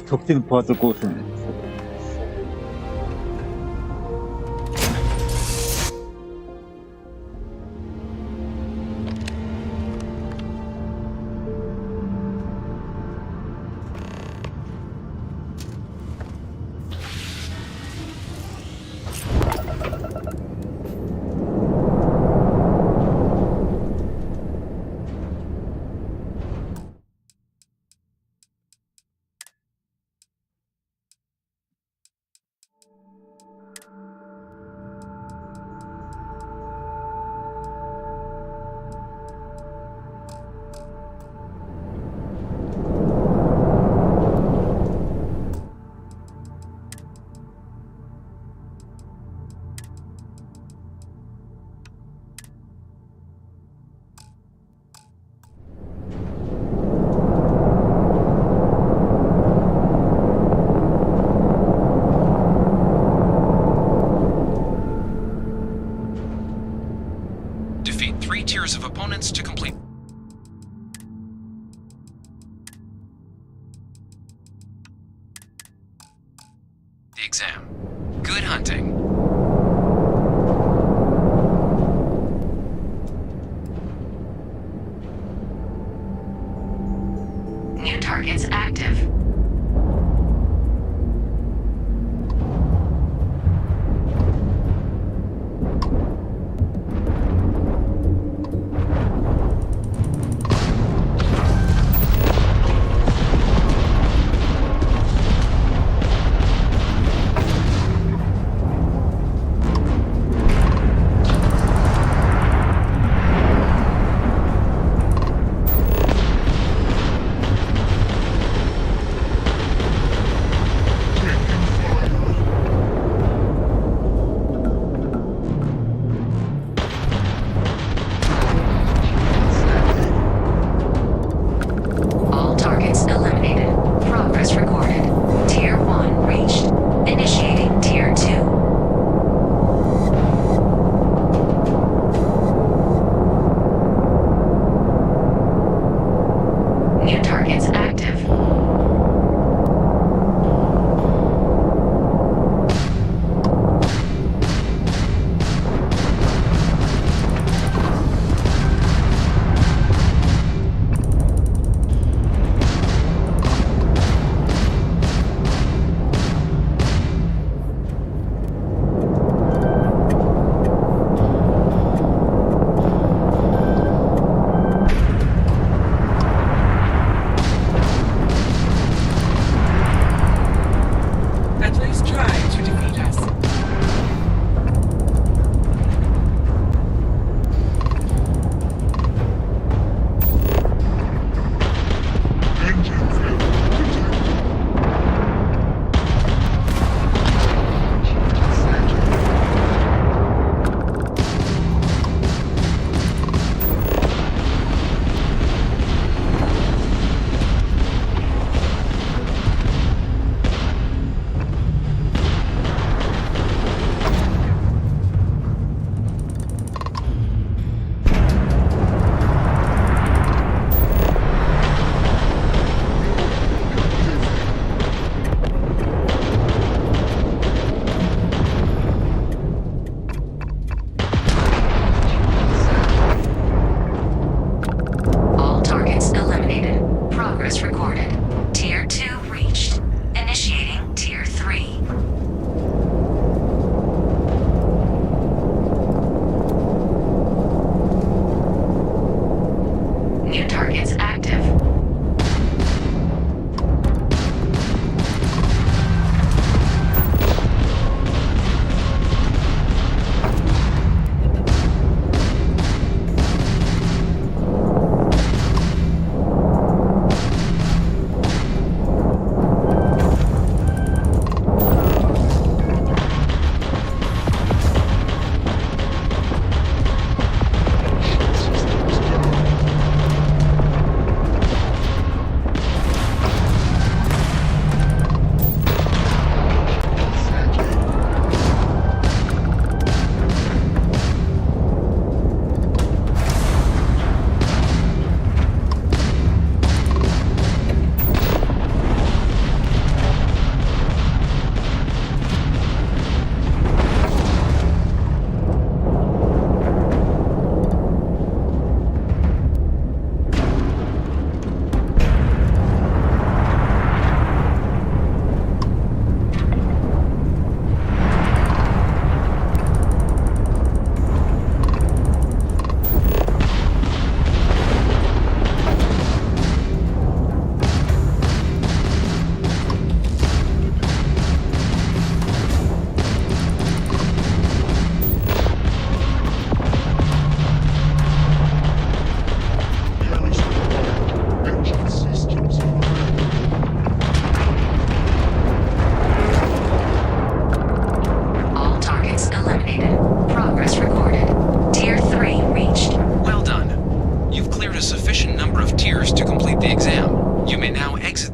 特定のパートこうするんですよ。Defeat 3 tiers of opponents to complete the exam. Good hunting. New targets active.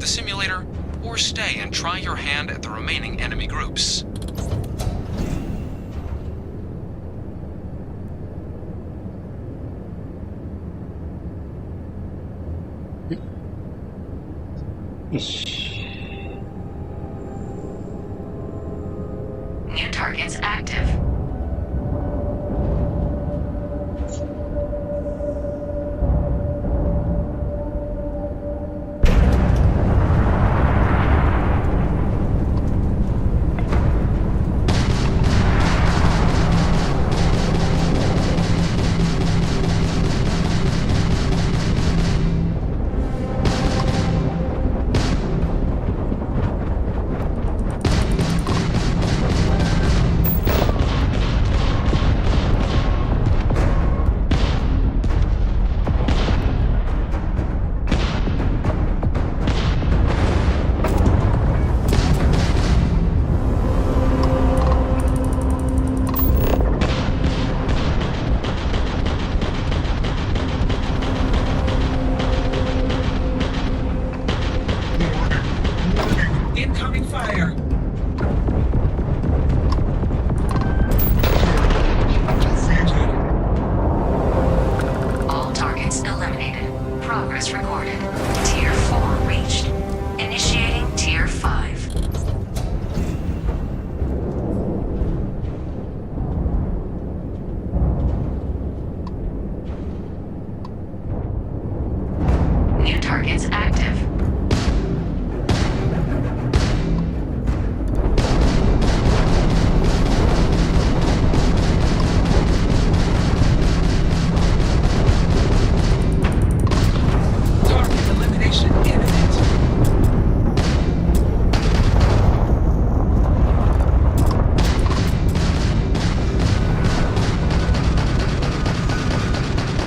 the simulator, or stay and try your hand at the remaining enemy groups. New targets active. Incoming fire. All targets eliminated. Progress recorded. Tier 4 reached. Initiating Tier 5. New targets active. Target elimination imminent.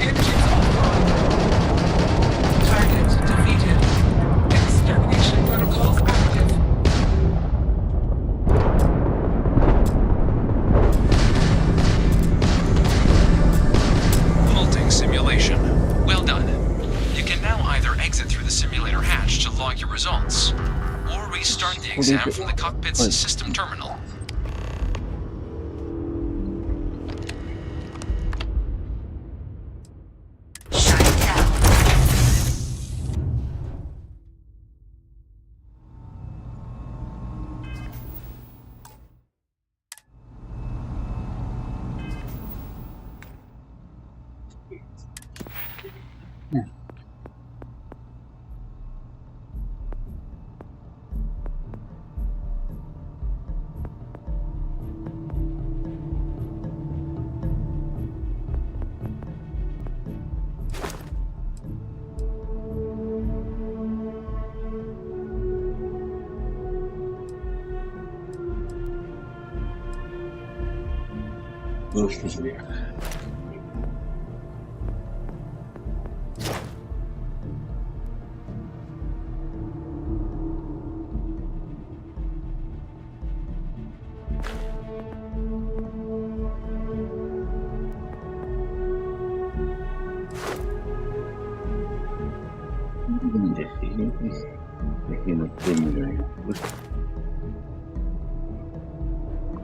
Engines offline. Target defeated. Extermination protocols active. Halting simulation. Well done. You can now either exit through the simulator hatch to log your results, or restart the exam from the cockpit's system terminal. Shut it down.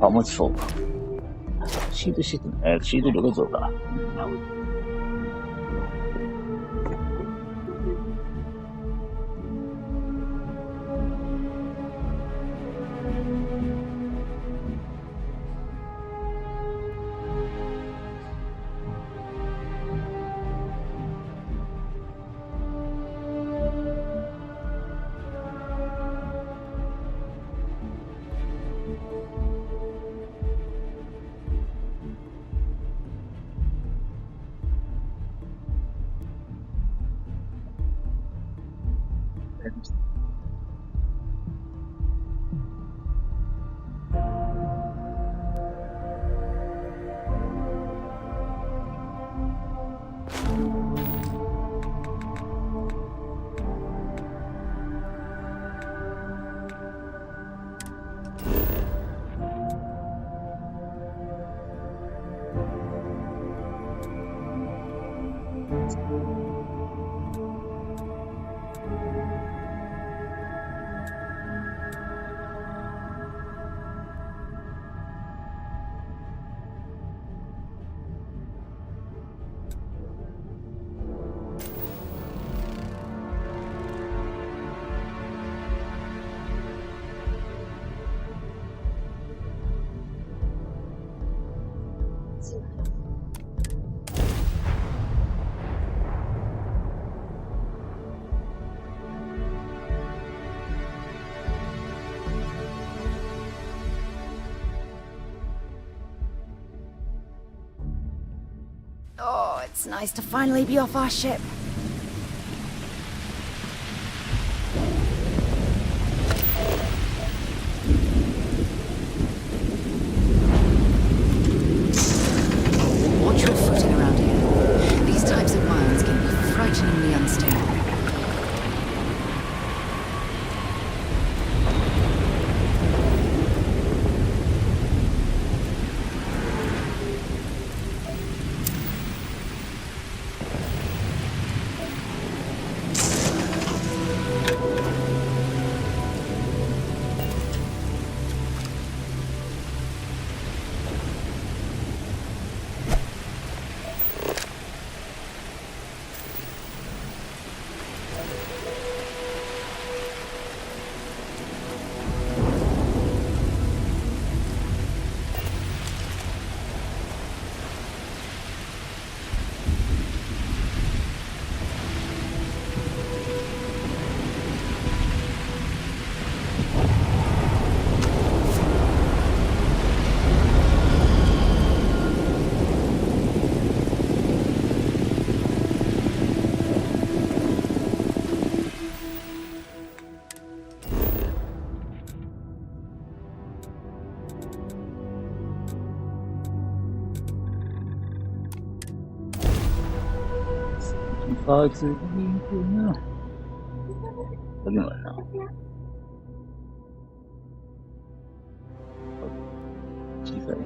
あ、もちそうか。シードシステム、シード量が増加。なるほど。Oh, it's nice to finally be off our ship. Watch your footing around here. These types of mines can be frighteningly unstable. Parts of the now. Look at that now. She's like,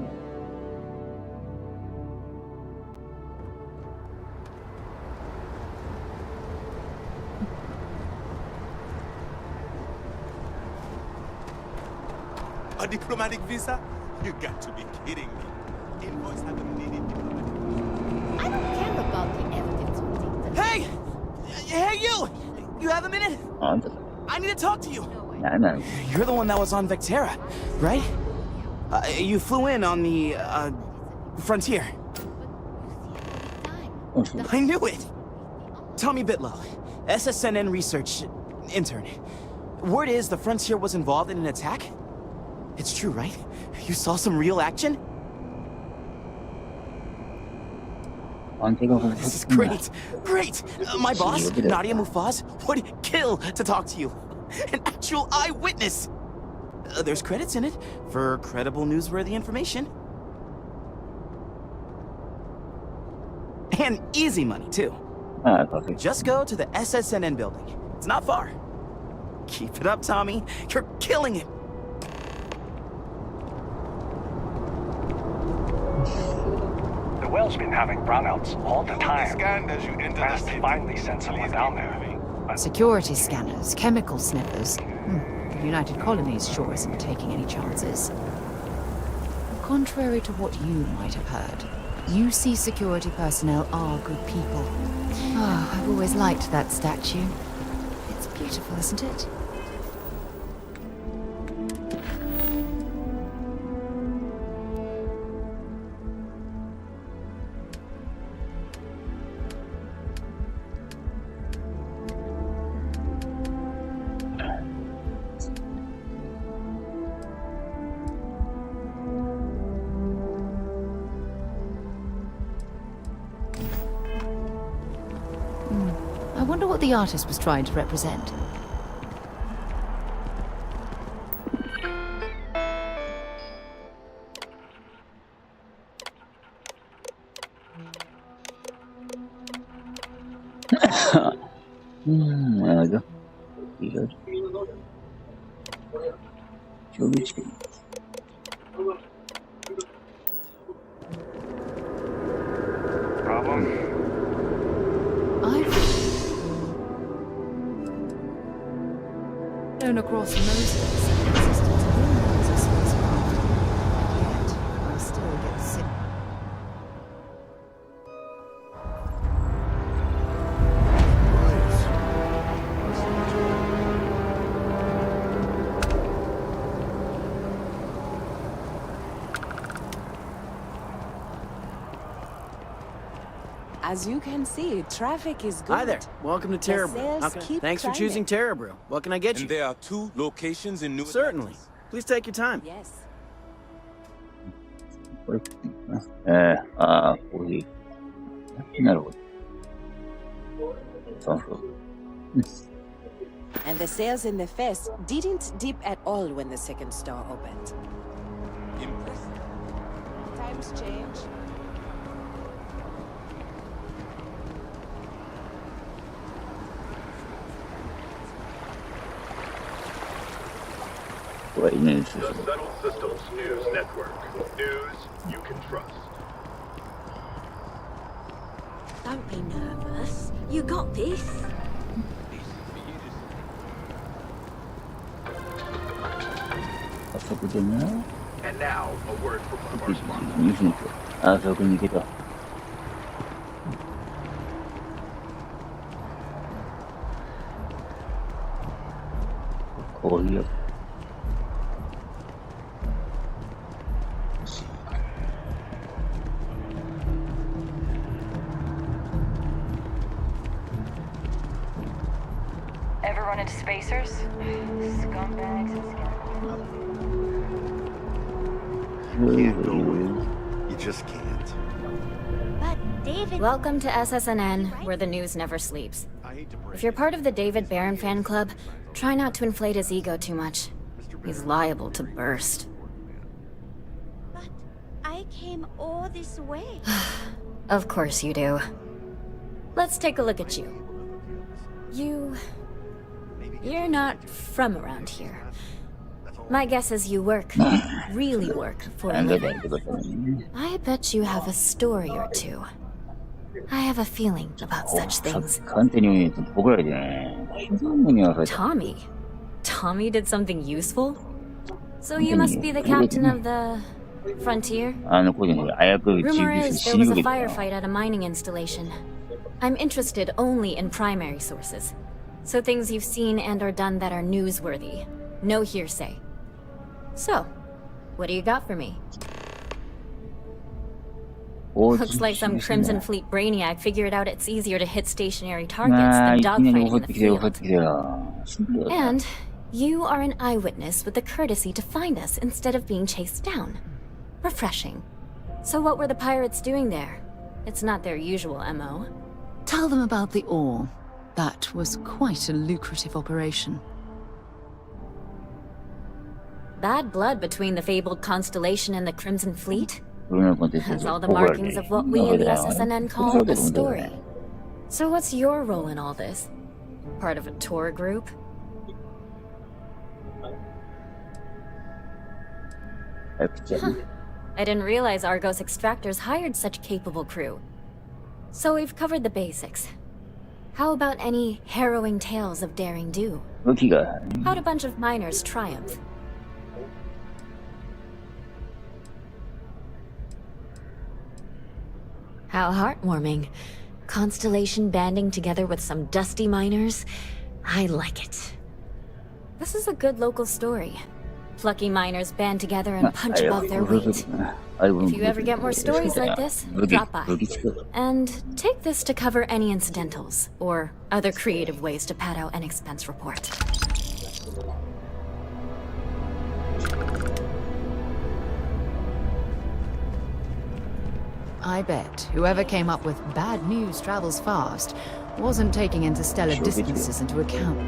a diplomatic visa? You got to be kidding me. Invoice haven't needed diplomatic. I don't care about the evidence or data. Hey! Hey, you! You have a minute? I need to talk to you. No. You're the one that was on Vectera, right? You flew in on the, Frontier. I knew it! Tommy Bitlow, SSNN research intern. Word is the Frontier was involved in an attack? It's true, right? You saw some real action? This is great! Great! My boss, Nadia Mufaz, would kill to talk to you. An actual eyewitness! There's credits in it for credible newsworthy information. And easy money, too. Just go to the SSNN building. It's not far. Keep it up, Tommy. You're killing it. The well's been having brownouts all the time. Scanned as you enter the city. Finally sent someone down there. Security scanners, chemical sniffers. The United Colonies sure isn't taking any chances. Contrary to what you might have heard, UC security personnel are good people. Oh, I've always liked that statue. It's beautiful, isn't it? I wonder what the artist was trying to represent. Reload. Problem? I've known across most of the system systems as a spacecraft. Yet, I still get sick. As you can see, traffic is good. Hi there. Welcome to Terra Brew. sales keep Thanks for choosing climbing. Terra Brew. What can I get you? And there are 2 locations in New Certainly. Atlantis. Please take your time. Yes. これ、コーヒー。なるほど。そうそう。And the sales in the fest didn't dip at all when the second store opened. Impressive. Times change. The Settled Systems News Network. News you can trust. Don't be nervous. You got this. And now, a word from one of our sponsors. あ、そこに行けた。コーヒー屋。Ever run into spacers? Scumbags and scoundrels. You just can't. But David... Welcome to SSNN, where the news never sleeps. If you're part of the David Barron fan club, try not to inflate his ego too much. He's liable to burst. But I came all this way. Of course you do. Let's take a look at you. You're not from around here. My guess is you work, really work, for a living. I bet you have a story or two. I have a feeling about such things. Tommy? Tommy did something useful? So you must be the captain of the... Frontier? Rumor is there was a firefight at a mining installation. I'm interested only in primary sources. So things you've seen and or done that are newsworthy. No hearsay. So, what do you got for me? Looks like some Crimson Fleet brainiac figured out it's easier to hit stationary targets than dogfighting in the field. And you are an eyewitness with the courtesy to find us instead of being chased down. Refreshing. So what were the pirates doing there? It's not their usual MO. Tell them about the ore. That was quite a lucrative operation. Bad blood between the fabled Constellation and the Crimson Fleet? Has all the markings of what we in the SSNN call a story. So what's your role in all this? Part of a tour group? Huh. I didn't realize Argos Extractors hired such capable crew. So we've covered the basics. How about any harrowing tales of daring do? How'd a bunch of miners triumph? How heartwarming. Constellation banding together with some dusty miners. I like it. This is a good local story. Plucky miners band together and punch above their weight. If you ever get more stories like this, drop by. And take this to cover any incidentals, or other creative ways to pad out an expense report. I bet whoever came up with bad news travels fast wasn't taking interstellar distances into account.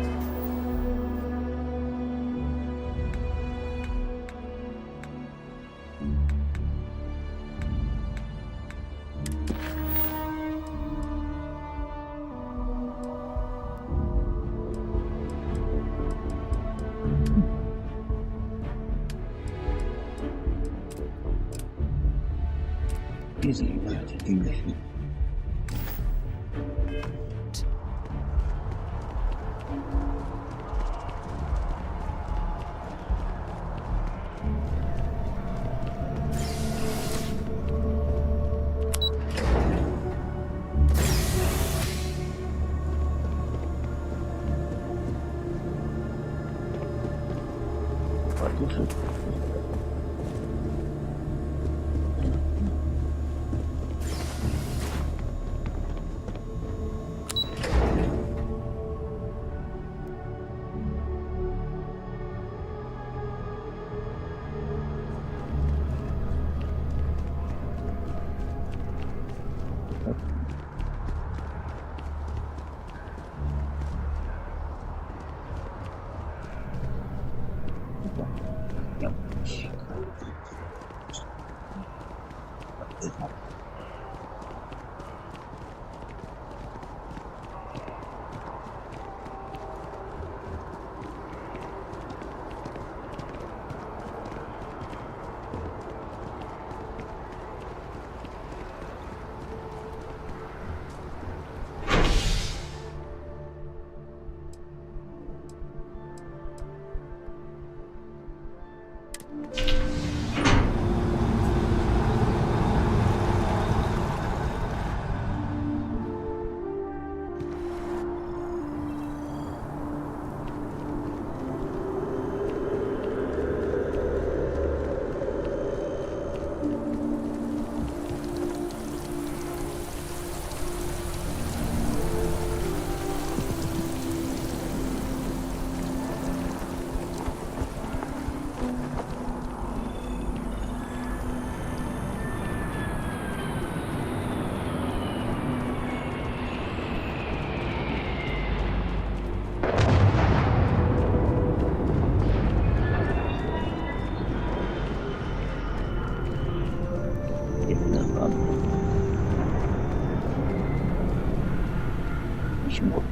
しも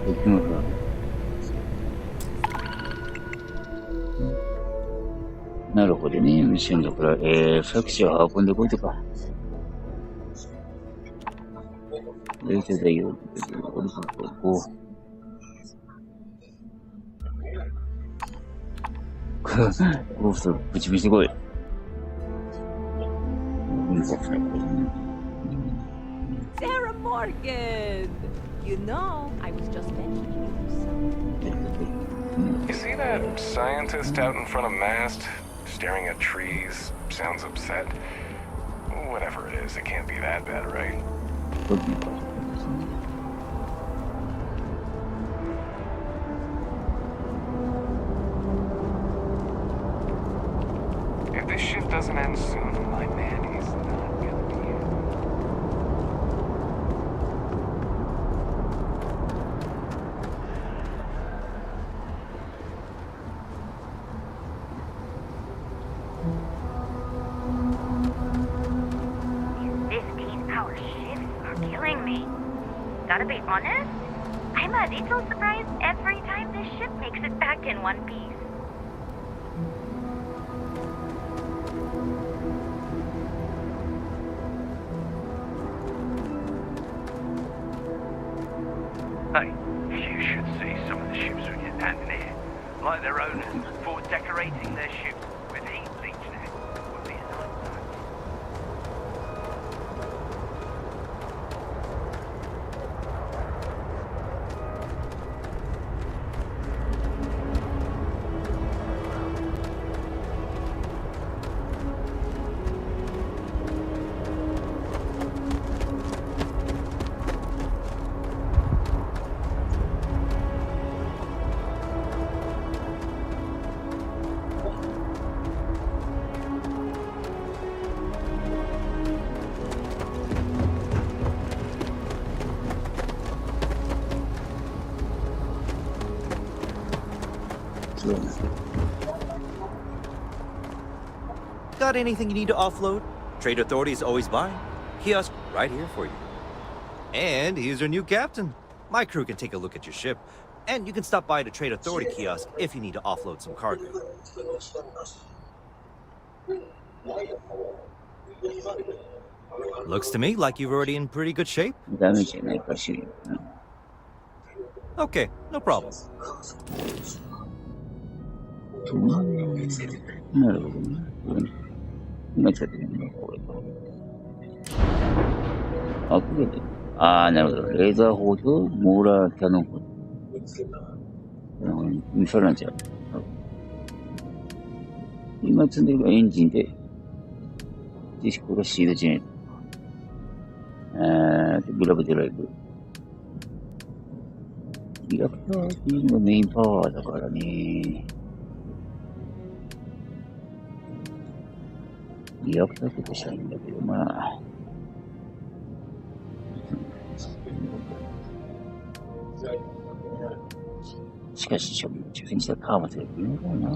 できますか。なるほどね。ミッションだから、作者を運んでこいとか。冷静だよ。俺ちょっとこう。ゴーストぶち見してこい。Sarah Morgan! You know, I was just mentioning you. You see that scientist out in front of mast, staring at trees, sounds upset? Whatever it is, it can't be that bad, right? If this shift doesn't end soon, my man is not gonna be here. These 15-hour shifts are killing me. Gotta be honest, I'm a little surprised every time this ship makes it back in one piece. Hey, you should see some of the ships we get landing here. Like their owners for decorating their ships with heat bleach now. Would be a nice touch. Got anything you need to offload? Trade Authority is always buying. Kiosk right here for you. And here's your new captain. My crew can take a look at your ship, and you can stop by the Trade Authority kiosk if you need to offload some cargo. Looks to me like you're already in pretty good shape. Okay, no problem. なるほどね。今ちょっとね、これ。あ、これで。ああ、なるほど。レーザー砲とモーラーキャノン砲。ミサイルなんちゃう。今積んでるエンジンで、ディスコがシードジェネート。グラブドライブ。リアクターっていうのがメインパワーだからね。リアクターとしたいんだけど、まあ。しかし、抽選したらカーマスがいるのかな。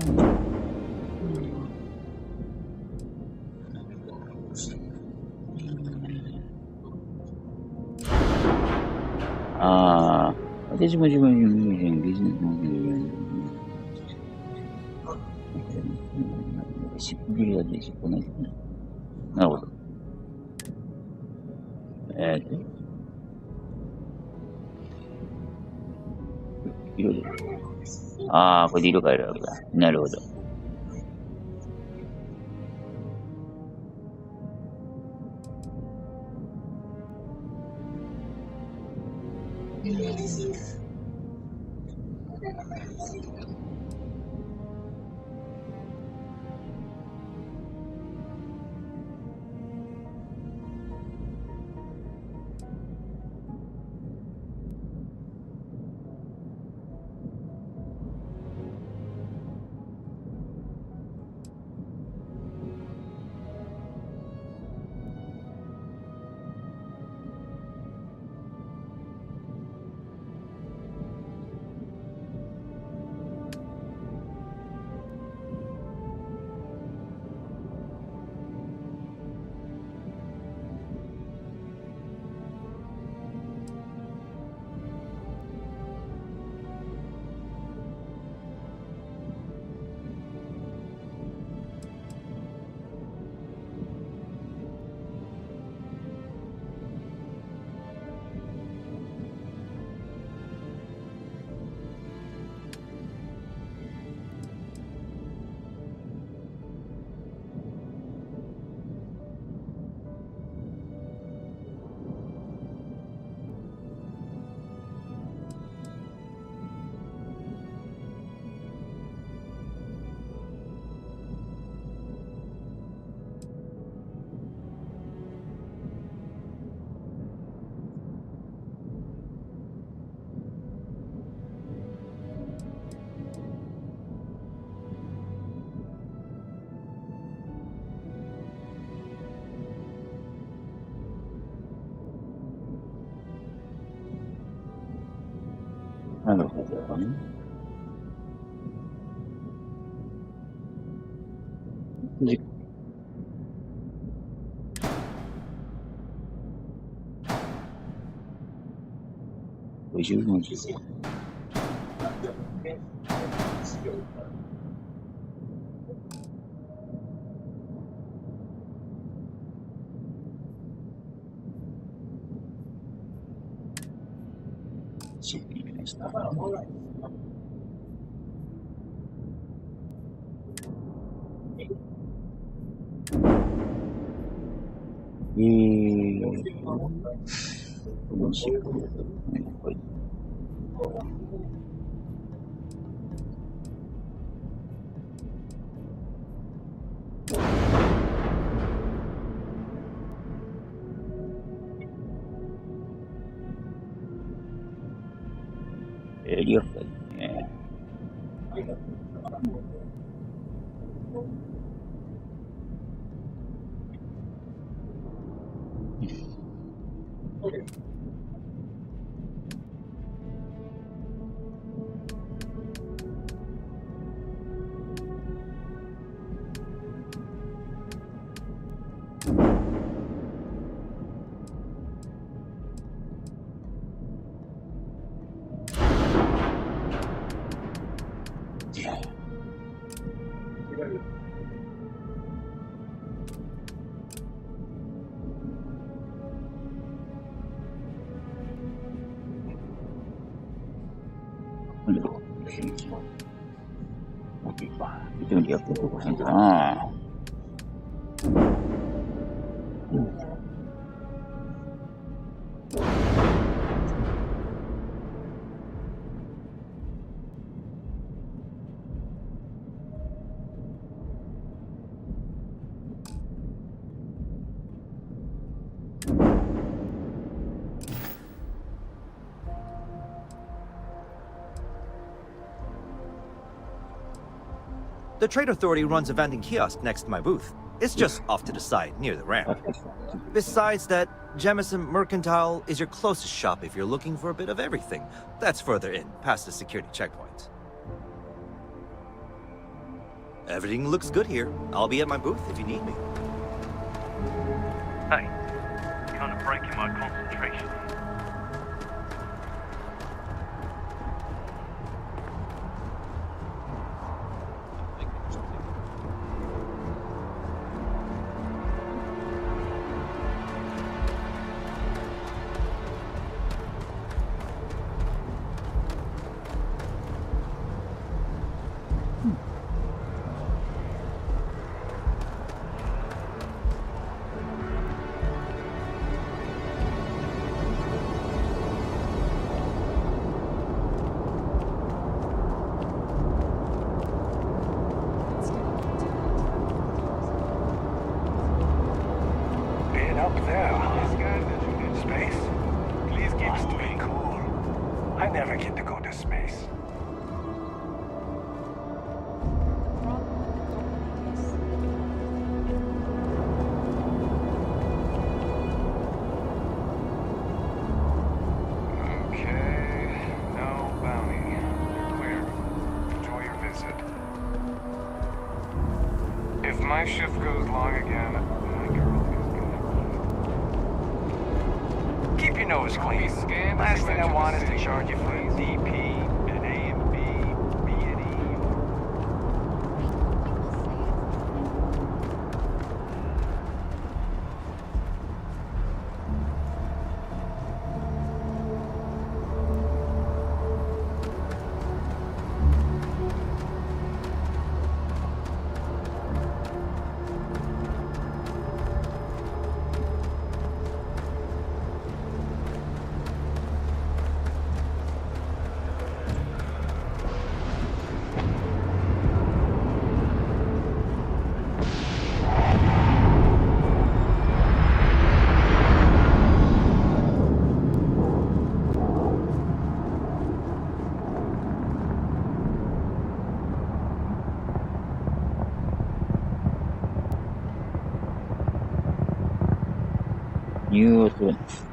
ああ、私も自分にビジネスモデルシップビルダーでしょ、ないなるほど。色で。ああ、これで色変えるわけだ。なるほど。なるほどね。50文字で。面白い。リアルだね。1.2% だな。The Trade Authority runs a vending kiosk next to my booth. It's just off to the side, near the ramp. Besides that, Jemison Mercantile is your closest shop if you're looking for a bit of everything. That's further in, past the security checkpoint. Everything looks good here. I'll be at my booth if you need me. Hey, kind of breaking my concentration. Up there, huh? Space? Please give us to be cool. I never get to go to space. Okay, no bounty. Clear. Enjoy your visit. If my shift goes long again, my girl is gonna Keep your nose clean. Last thing I want is to charge you for a DP, an A and B, B and E. New Orleans.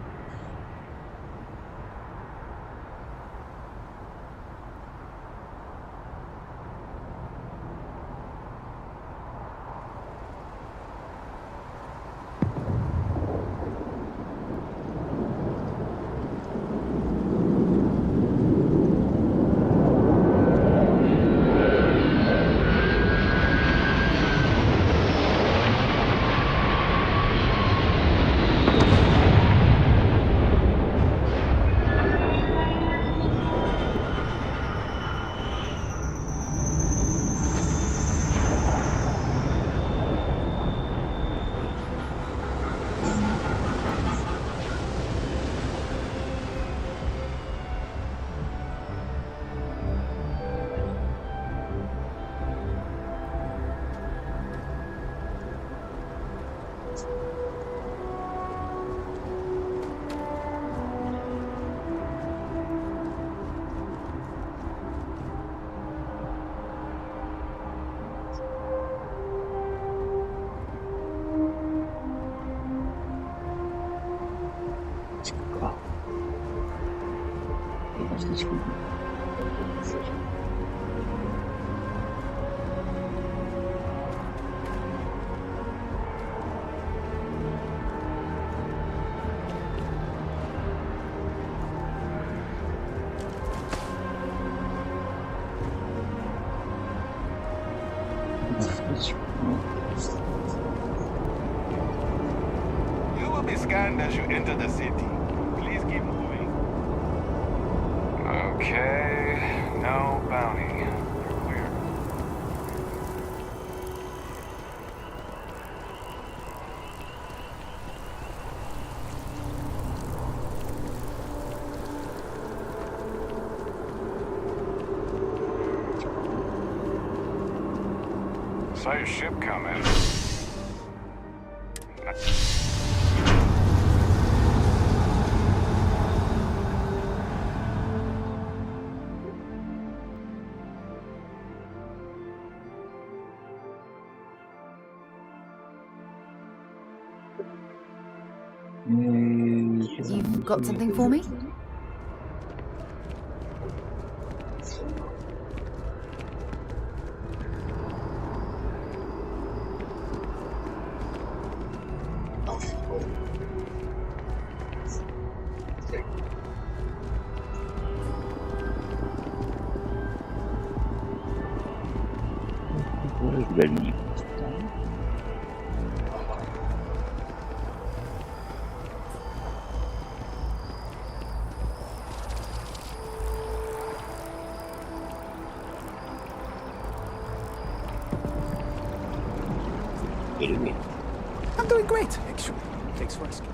You will be scanned as you enter the city. Please keep moving. Okay, no bounty. You're clear. Saw your ship come in. You got something for me? Ready. I'm doing great, actually. Thanks for asking.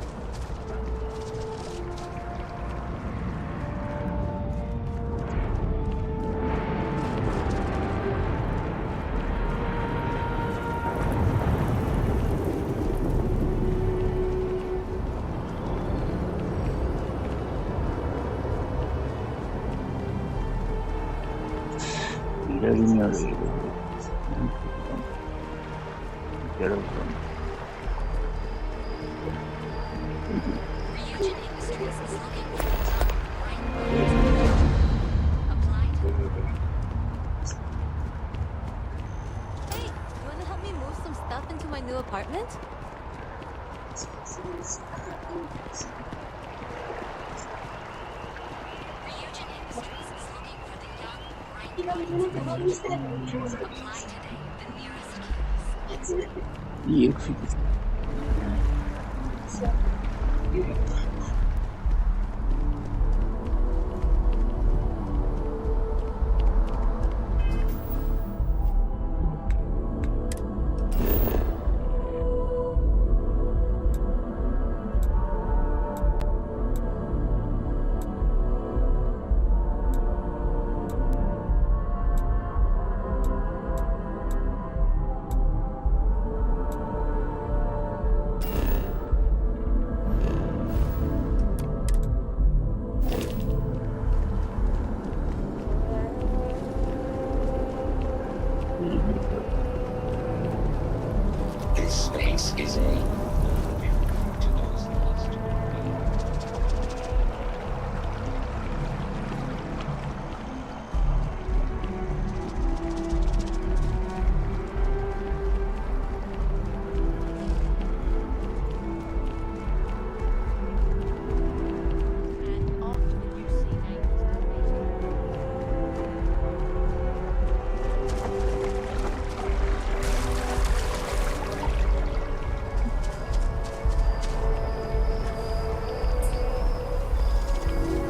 Apartment? This space is a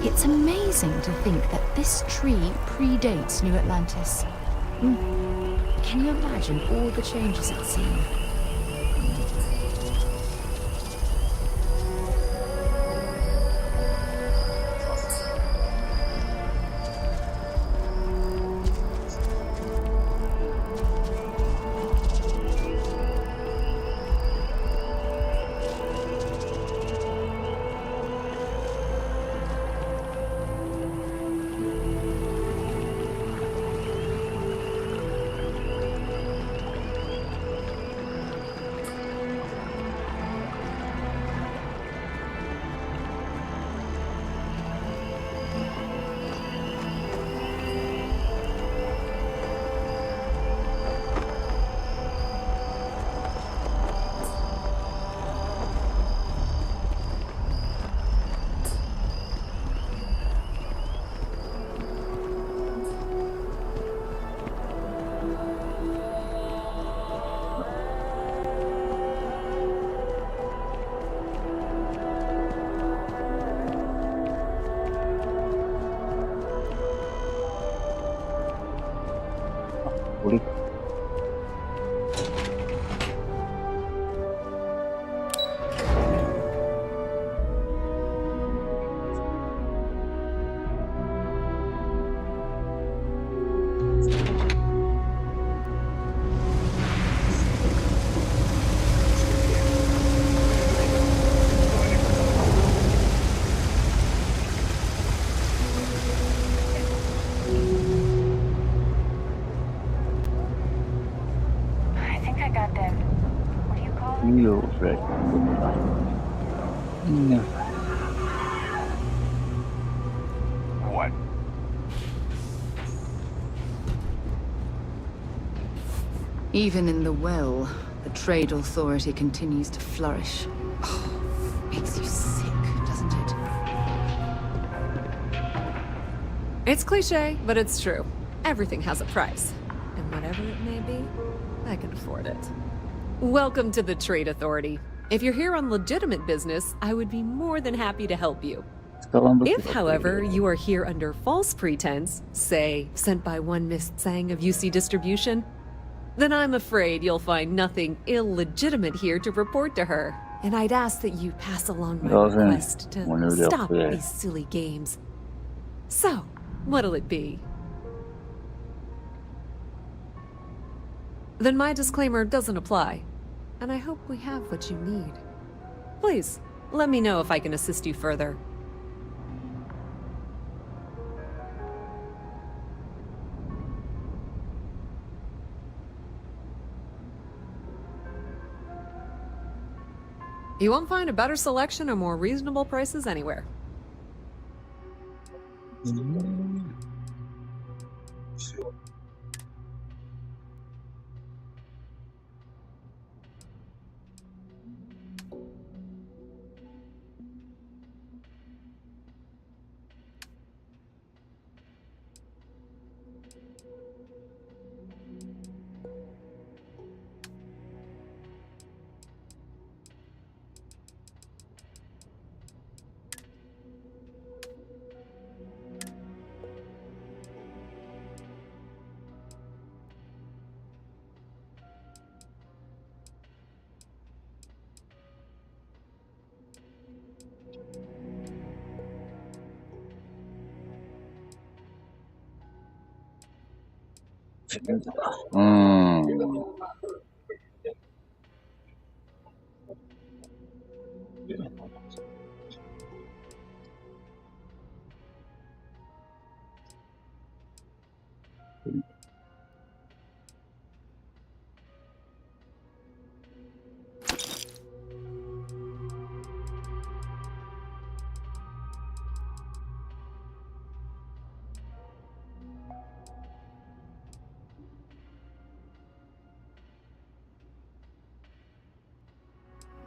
It's amazing to think that this tree predates New Atlantis. Can you imagine all the changes it's seen? これReal red. No. What? Even in the well, the trade authority continues to flourish. Oh, makes you sick, doesn't it? It's cliche, but it's true. Everything has a price. And whatever it may be, I can afford it. Welcome to the Trade Authority. If you're here on legitimate business, I would be more than happy to help you. If, however, you are here under false pretense, say, sent by one Miss Tsang of UC Distribution, then I'm afraid you'll find nothing illegitimate here to report to her. And I'd ask that you pass along my request to stop these silly games. So, what'll it be? Then my disclaimer doesn't apply. And I hope we have what you need. Please, let me know if I can assist you further. You won't find a better selection or more reasonable prices anywhere.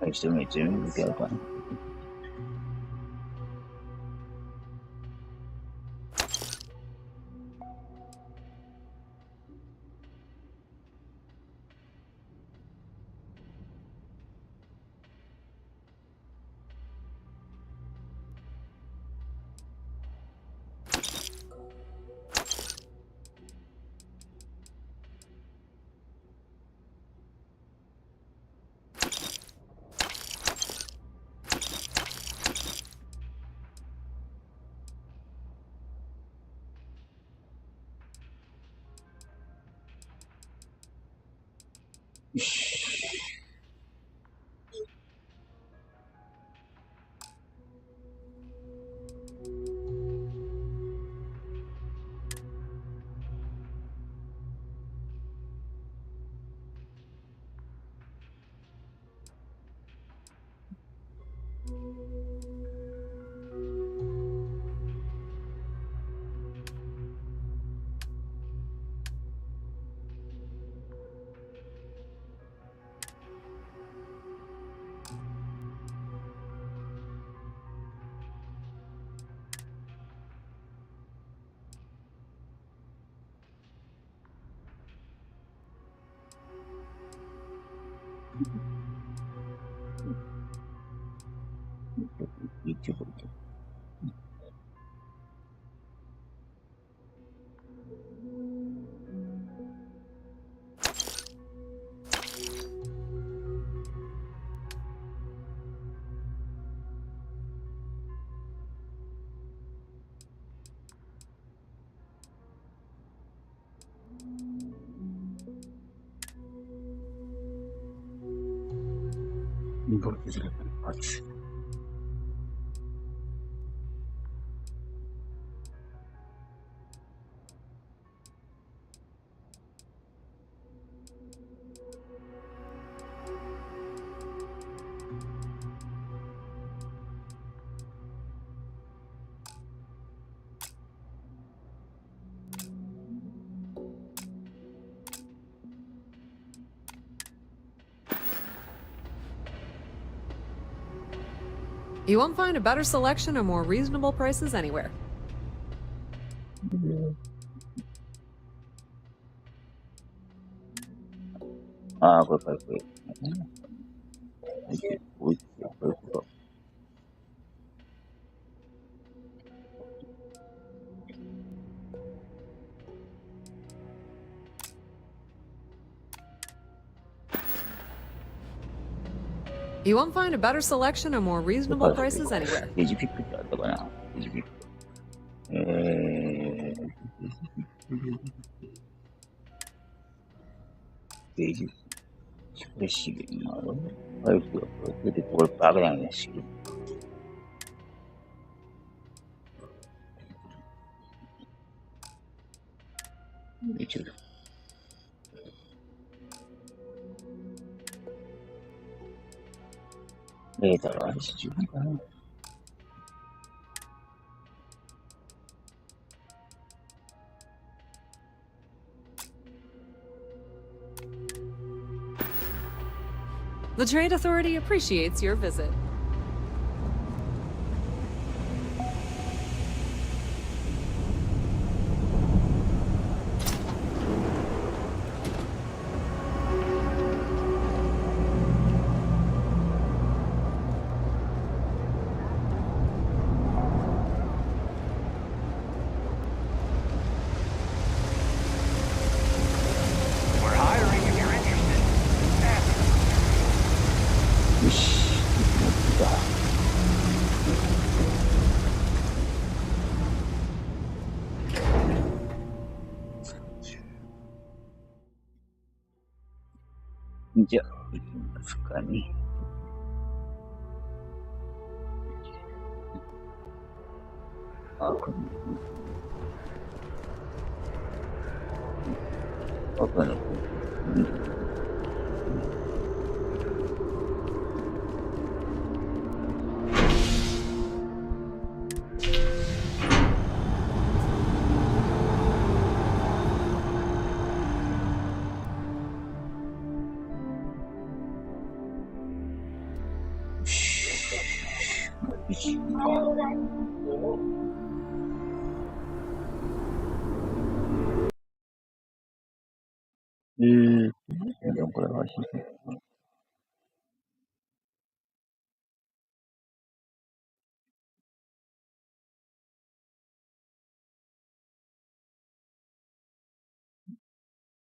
I still need to get one. You won't find a better selection or more reasonable prices anywhere. You won't find a better selection or more reasonable prices anywhere. ページピックってあったかな、ページピック。ページ、これ資源なの？あれ、これでこれバカなんですよ。宇宙だ。レーダーは十分かな。The Trade Authority appreciates your visit.じゃあ、行きますかね。赤のでもこれはよ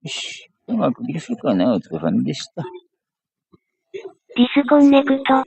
し。うまくできるかな、お疲れ様でした。ディスコンネクト。